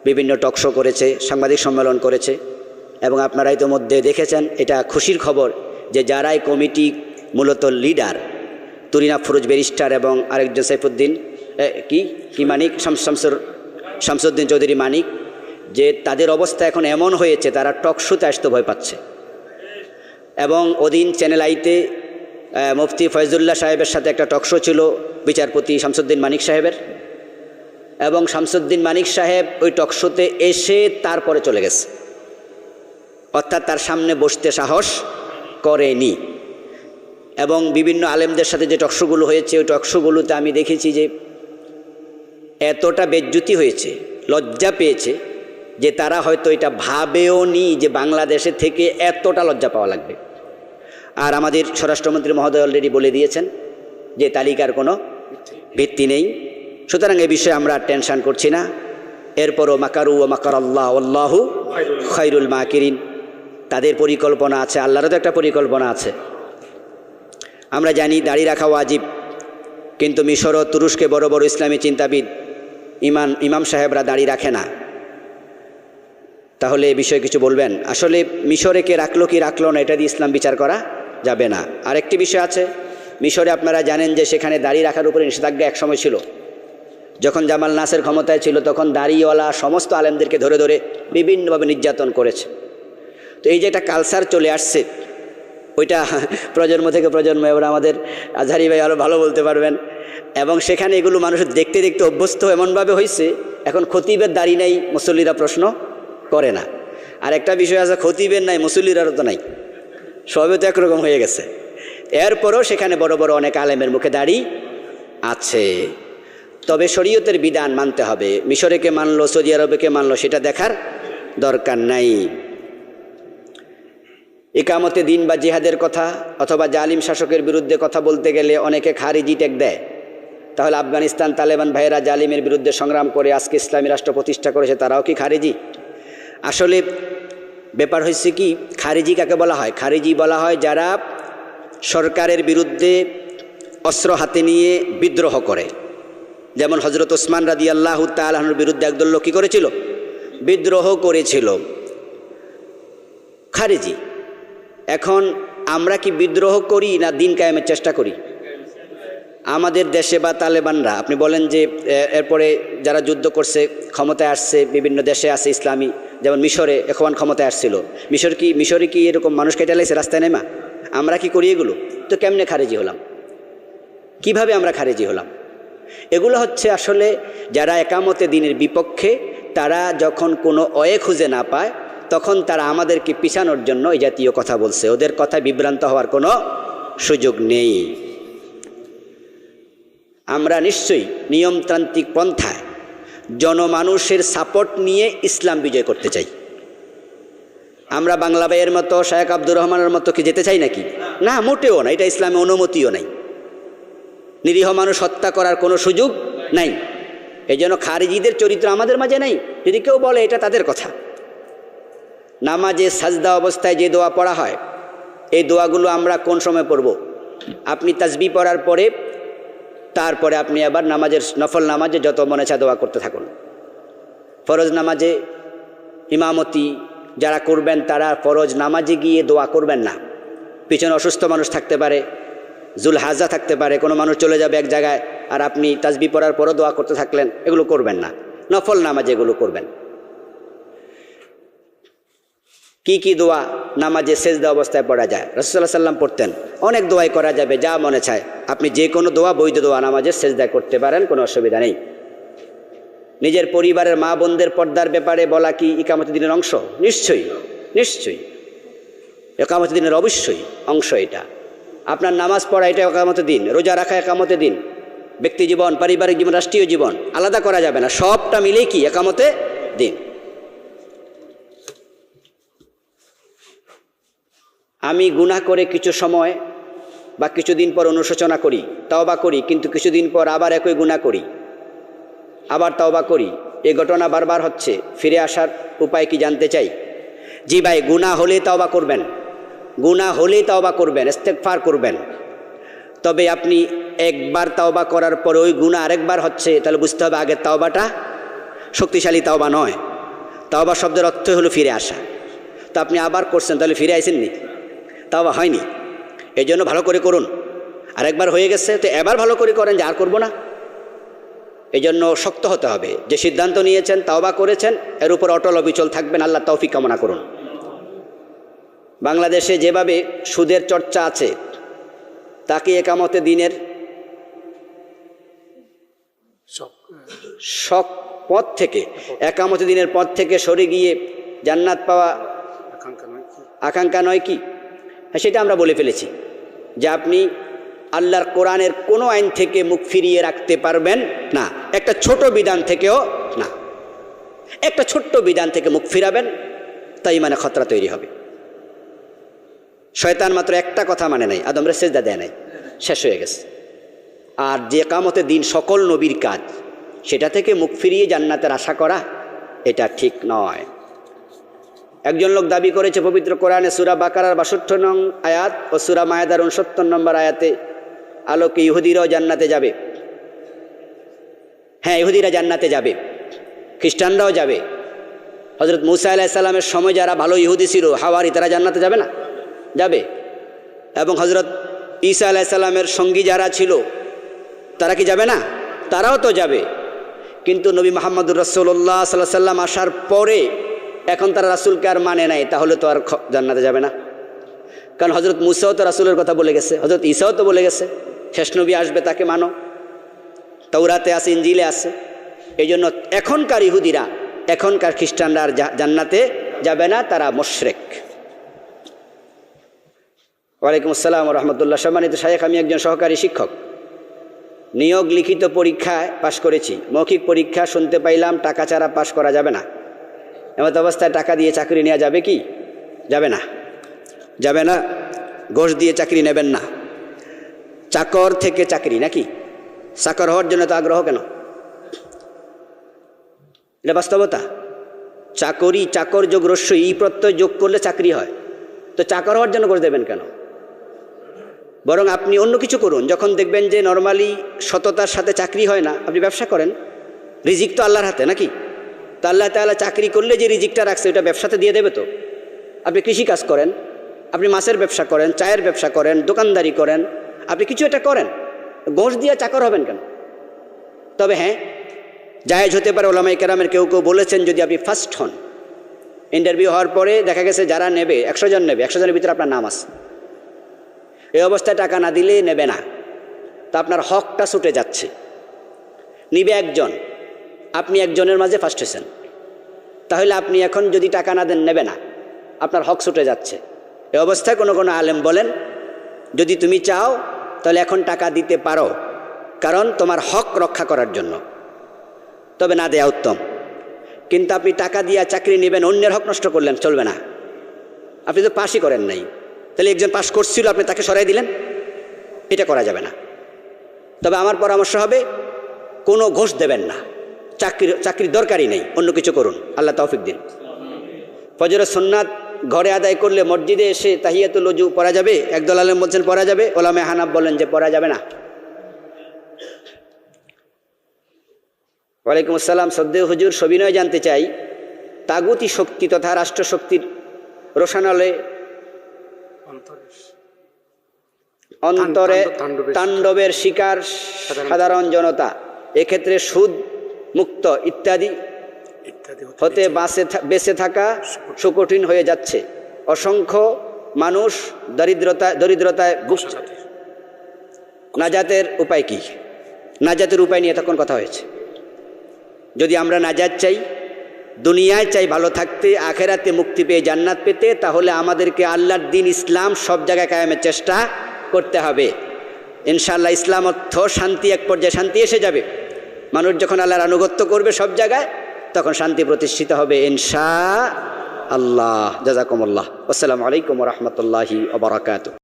S1: বিভিন্ন টকশো করেছে, সাংবাদিক সম্মেলন করেছে। এবং আপনারা ইতিমধ্যে দেখেছেন, এটা খুশির খবর যে যারাই কমিটি মূলত লিডার, তুরিনা ফরুজ ব্যারিস্টার এবং আরেকজন সাইফুদ্দিন কি মানিক, শামসুদ্দিন চৌধুরী মানিক, যে তাদের অবস্থা এখন এমন হয়েছে তারা টকশোতে আসতে ভয় পাচ্ছে। এবং ওদিন চ্যানেল আইতে মুফতি ফয়জুল্লাহ সাহেবের সাথে একটা টকশো ছিল বিচারপতি শামসুদ্দিন মানিক সাহেবের, এবং শামসুদ্দিন মানিক সাহেব ওই টকশোতে এসে তারপরে চলে গেছে, অর্থাৎ তার সামনে বসতে সাহস করেনি। এবং বিভিন্ন আলেমদের সাথে যে টকশোগুলো হয়েছে, ওই টকশোগুলোতে আমি দেখেছি যে এতটা বেজ্জুতি হয়েছে, লজ্জা পেয়েছে, যে তারা হয়তো এটা ভাবেও নি যে বাংলাদেশে থেকে এতটা লজ্জা পাওয়া লাগবে। আর আমাদের স্বরাষ্ট্রমন্ত্রী মহোদয় অলরেডি বলে দিয়েছেন যে তালিকার কোনো ভিত্তি নেই। সুতরাং এ বিষয়ে আমরা টেনশন করছি না। এরপরও মাকারু ও মাকার আল্লাহ আল্লাহু খায়রুল মাকিরিন, তাদের পরিকল্পনা আছে, আল্লাহরও তো একটা পরিকল্পনা আছে। আমরা জানি দাড়ি রাখা ওয়াজিব, কিন্তু মিশর ও তুরস্কে বড় বড় ইসলামী চিন্তাবিদ ইমাম সাহেবরা দাড়ি রাখে না। তাহলে এ বিষয়ে কিছু বলবেন? আসলে মিশরে কে রাখলো কি রাখলো না এটা দিয়ে ইসলাম বিচার করা যাবে না। আরেকটি বিষয় আছে, মিশরে আপনারা জানেন যে সেখানে দাড়ি রাখার উপরে নিষেধাজ্ঞা একসময় ছিল। যখন জামাল নাসের ক্ষমতায় ছিল তখন দাড়িওয়ালা সমস্ত আলেমদেরকে ধরে ধরে বিভিন্নভাবে নির্যাতন করেছে। তো এই যে একটা কালচার চলে আসছে, ওইটা প্রজন্ম থেকে প্রজন্ম, এবার আমাদের আজহারি ভাই আরও ভালো বলতে পারবেন। এবং সেখানে এগুলো মানুষ দেখতে দেখতে অভ্যস্ত এমনভাবে হয়েছে, এখন খতিবের দাড়ি নাই মুসল্লিরা প্রশ্ন করে না। আর একটা বিষয় আছে, খতিবের নাই মুসল্লিরারও তো নাই, সবে তো একরকম হয়ে গেছে। এরপরও সেখানে বড় বড় অনেক আলেমের মুখে দাড়ি আছে। তবে শরীয়তের বিধান মানতে হবে। মিশরে কে মানলো, সৌদি আরবে কে মানলো, সেটা দেখার দরকার নাই। ইকামতে দিন বা জিহাদের কথা অথবা জালিম শাসকের বিরুদ্ধে কথা বলতে গেলে অনেকে খারিজি ট্যাগ দেয়। তাহলে আফগানিস্তান তালেবান ভাইয়েরা জালিমের বিরুদ্ধে সংগ্রাম করে আজকে ইসলামী রাষ্ট্র প্রতিষ্ঠা করেছে, তারাও কি খারিজি? আসলে ব্যাপার হয়েছে কি, খারিজি কাকে বলা হয়? খারিজি বলা হয় যারা সরকারের বিরুদ্ধে অস্ত্র হাতে নিয়ে বিদ্রোহ করে। যেমন হজরত ওসমান রাদিয়াল্লাহু তাআলা আনহুর বিরুদ্ধে একদল লোক কী করেছিল? বিদ্রোহ করেছিল, খারিজি। এখন আমরা কি বিদ্রোহ করি না দিন কায়েমের চেষ্টা করি? আমাদের দেশে বা তালেবানরা, আপনি বলেন যে এরপরে যারা যুদ্ধ করছে ক্ষমতায় আসছে, বিভিন্ন দেশে আছে ইসলামী, যেমন মিশরে এখন ক্ষমতায় আসছিল, মিশরে কি এরকম মানুষ কেটে লাইছে রাস্তায় নেমা? আমরা কি করি এগুলো? তো কেমনে খারিজি হলাম? কিভাবে আমরা খারিজি হলাম? এগুলো হচ্ছে আসলে যারা একামতে দিনের বিপক্ষে, তারা যখন কোনো অয়ে খুঁজে না পায় তখন তারা আমাদেরকে পিছানোর জন্য এই জাতীয় কথা বলছে। ওদের কথা বিভ্রান্ত হওয়ার কোনো সুযোগ নেই। আমরা নিশ্চয়ই নিয়মতান্ত্রিক পন্থায় জনমানুষের সাপোর্ট নিয়ে ইসলাম বিজয় করতে চাই। আমরা বাংলা ভাইয়ের মতো, শায়েখ আব্দুর রহমানের মতো কি যেতে চাই নাকি? না, মোটেও না। এটা ইসলামে অনুমতিও নাই। নিরীহ মানুষ হত্যা করার কোনো সুযোগ নাই। এই জন্য খারিজিদের চরিত্র আমাদের মাঝে নাই। যদি কেউ বলে এটা তাদের কথা। নামাজে সাজদা অবস্থায় যে দোয়া পড়া হয়, এই দোয়াগুলো আমরা কোন সময় পড়ব? আপনি তাসবিহ পড়ার পরে তারপরে আপনি আবার নামাজের নফল নামাজে যত মনে চায় দোয়া করতে থাকুন। ফরজ নামাজে ইমামতি যারা করবেন তারা ফরজ নামাজে গিয়ে দোয়া করবেন না। পিছনে অসুস্থ মানুষ থাকতে পারে, জুল হাজা থাকতে পারে, কোনো মানুষ চলে যাবে এক জায়গায়, আর আপনি তাসবিহ পড়ার পরও দোয়া করতে থাকলেন, এগুলো করবেন না। নফল নামাজে এগুলো করবেন। কি কি দোয়া নামাজে সেজদা অবস্থায় পড়া যায়? রাসূলুল্লাহ সাল্লাল্লাহু আলাইহি ওয়াসাল্লাম পড়তেন। অনেক দোয়াই করা যাবে, যা মনে চায় আপনি যে কোনো দোয়া, বৈধ দোয়া নামাজে সেজদায় করতে পারেন, কোনো অসুবিধা নেই। নিজের পরিবারের মা বোনদের পর্দার ব্যাপারে বলা কি ইকামতে দিনের অংশ? নিশ্চয়ই, নিশ্চয়ই ইকামতে দিনের অবশ্যই অংশ। এটা আপনার নামাজ পড়া, এটা ইকামতে দিন। রোজা রাখা ইকামতে দিন। ব্যক্তি জীবন, পারিবারিক জীবন, রাষ্ট্রীয় জীবন আলাদা করা যাবে না, সবটা মিলেই কি ইকামতে দিন। আমি গুনাহ করে কিছু সময় বা কিছুদিন পর অনুশোচনা করি, তওবা করি, কিন্তু কিছুদিন পর আবার একই গুনাহ করি, আবার তওবা করি। এই ঘটনা বারবার হচ্ছে। ফিরে আসার উপায় কি জানতে চাই? জি ভাই, গুনাহ হলে তওবা করবেন, গুনাহ হলে তওবা করবেন, ইস্তেগফার করবেন। তবে আপনি একবার তওবা করার পরে ওই গুনাহ আরেকবার হচ্ছে, তাহলে বুঝতে হবে আগের তওবাটা শক্তিশালী তওবা নয়। তওবা শব্দের অর্থ হলো ফিরে আসা। তো আপনি আবার করছেন, তাহলে ফিরে আইসেননি, তওবা হয়নি। এই জন্য ভালো করে করুন। আরেকবার হয়ে গেছে তো এবার ভালো করে করেন যে আর করবো না। এই জন্য শক্ত হতে হবে। যে সিদ্ধান্ত নিয়েছেন, তওবা করেছেন, এর উপর অটল অবিচল থাকবেন। আল্লাহ তৌফিক কামনা করুন। বাংলাদেশে যেভাবে সুদের চর্চা আছে, তাকে একামতে দিনের শখ পথ থেকে, একামতে দিনের পথ থেকে সরে গিয়ে জান্নাত পাওয়া আকাঙ্ক্ষা নয় কি? হ্যাঁ, সেটা আমরা বলে ফেলেছি যে আপনি আল্লাহর কোরআনের কোনো আইন থেকে মুখ ফিরিয়ে রাখতে পারবেন না, একটা ছোট বিধান থেকেও না। একটা ছোট্ট বিধান থেকে মুখ ফিরাবেন, তাই মানে খতরা তৈরি হবে। শয়তান মাত্র একটা কথা মানে নাই, আদমরে সেজদা দেয় নাই, শেষ হয়ে গেছে। আর যে একামতে দিন সকল নবীর কাজ, সেটা থেকে মুখ ফিরিয়ে জান্নাতের আশা করা এটা ঠিক নয়। একজন লোক দাবি করেছে পবিত্র কোরআনে সূরা বাকারার ৬২ নং আয়াত ও সূরা মায়েদার ৬৯ নম্বর আয়াতে আলোকে ইহুদিরাও জান্নাতে যাবে। হ্যাঁ, ইহুদিরা জান্নাতে যাবে, খ্রিস্টানরাও যাবে। হজরত মুসা আলাইহিস সালামের সময় যারা ভালো ইহুদি ছিল, হাওয়ারি, তারা জান্নাতে যাবে না? যাবে। এবং হজরত ঈসা আলাইহিস সালামের সঙ্গী যারা ছিল তারা কি যাবে না? তারাও তো যাবে। কিন্তু নবী মুহাম্মদুর রাসূলুল্লাহ সাল্লাল্লাহু আলাইহি ওয়াসাল্লাম আসার পরে এখন তারা রাসূলকে আর মানে নাই, তাহলে তো আর জান্নাতে যাবে না। কারণ হজরত মুসাও তো রাসূলের কথা বলে গেছে, হজরত ঈসাও তো বলে গেছে শেষ নবী আসবে, তাকে মানো। তাওরাতে আছে, ইনজিলে আছে। এই জন্য এখনকার ইহুদিরা, এখনকার খ্রিস্টানরা আর জান্নাতে যাবে না, তারা মুশরিক। ওয়ালাইকুম আসসালাম ওয়া রাহমাতুল্লাহ। সম্মানিত শায়েখ, আমি একজন সহকারী শিক্ষক, নিয়োগ লিখিত পরীক্ষায় পাশ করেছি। মৌখিক পরীক্ষা শুনতে পাইলাম টাকা ছাড়া পাশ করা যাবে না। এমত অবস্থায় টাকা দিয়ে চাকরি নেওয়া যাবে কি? যাবে না, যাবে না। ঘুষ দিয়ে চাকরি নেবেন না। চাকর থেকে চাকরি নাকি? চাকর হওয়ার জন্য তো আগ্রহ কেন? এটা বাস্তবতা। চাকরি, চাকর যোগ রস্য ই প্রত্যয় যোগ করলে চাকরি হয়, তো চাকর হওয়ার জন্য ঘুষ দেবেন কেন? বরং আপনি অন্য কিছু করুন। যখন দেখবেন যে নর্মালি সততার সাথে চাকরি হয় না, আপনি ব্যবসা করেন। রিজিক তো আল্লাহর হাতে নাকি? তো আল্লাহ তাআলা চাকরি করলে যে রিজিকটা রাখছে ওটা ব্যবসাতে দিয়ে দেবে তো। আপনি কৃষিকাজ করেন, আপনি মাছের ব্যবসা করেন, চায়ের ব্যবসা করেন, দোকানদারি করেন, আপনি কিছু একটা করেন, ঘুষ দিয়ে চাকর হবেন কেন? তবে হ্যাঁ, জায়েজ হতে পারে। ওলামায়ে কেরামের কেউ কেউ বলেছেন যদি আপনি ফার্স্ট হন, ইন্টারভিউ হওয়ার পরে দেখা গেছে যারা নেবে 100 জন নেবে, 100 জনের ভিতরে আপনার নাম আছে, এই অবস্থায় টাকা না দিলে নেবে না, তা আপনার হকটা ছুটে যাচ্ছে। নিবে একজন, আপনি একজনের মাঝে ফার্স্ট হয়েছেন, তাহলে আপনি এখন যদি টাকা না দেন নেবে না, আপনার হক ছুটে যাচ্ছে। এই অবস্থায় কোনো কোনো আলেম বলেন যদি তুমি চাও তাহলে এখন টাকা দিতে পারো, কারণ তোমার হক রক্ষা করার জন্য, তবে না দেয়া উত্তম। কিন্তু আপনি টাকা দিয়ে চাকরি নেবেন, অন্যের হক নষ্ট করলেন, চলবে না। আপনি তো পাশই করেন নাই, তাহলে একজন পাশ করছিল, আপনি তাকে সরাই দিলেন, এটা করা যাবে না। তবে আমার পরামর্শ হবে কোনো ঘুষ দেবেন না, চাকরির দরকারই নেই, অন্য কিছু করুন। আল্লাহ তৌফিক দিন। ফজরের সুন্নাত ঘরে আদায় করলে মসজিদে এসে তাহিয়াতুল ওযু পড়া যাবে? একদল আলেম বলছেন পড়া যাবে, ওলামায়ে হানাফ বলেন যে পড়া যাবে না। ওয়ালাইকুম আসসালাম। শ্রদ্ধেয় হুজুর, সবিনয় জানতে চাই, তাগুতি শক্তি তথা রাষ্ট্রশক্তির রোশানলে অন্তরে তাণ্ডবের শিকার সাধারণ জনতা, এক্ষেত্রে সুদ মুক্ত ইত্যাদি হতে বেঁচে থাকা সুকঠিন হয়ে যাচ্ছে। অসংখ্য মানুষ দরিদ্রতায় ভুগছে। নাজাতের উপায় কি? নাজাতের উপায় নিয়ে তখন কথা হয়েছে। যদি আমরা নাজাত চাই, দুনিয়ায় চাই ভালো থাকতে, আখেরাতে মুক্তি পেয়ে জান্নাত পেতে, তাহলে আমাদেরকে আল্লাহর দ্বীন ইসলাম সব জায়গায় কায়েমের চেষ্টা করতে হবে। ইনশাআল্লাহ ইসলাম অর্থ শান্তি, এক পর্যায়ে শান্তি এসে যাবে। মানুষ যখন আল্লাহর আনুগত্য করবে সব জায়গায়, তখন শান্তি প্রতিষ্ঠিত হবে ইনশাআল্লাহ। জাযাকুমুল্লাহ। আসসালামু আলাইকুম ওয়া রাহমাতুল্লাহি ওয়া বারাকাতুহু।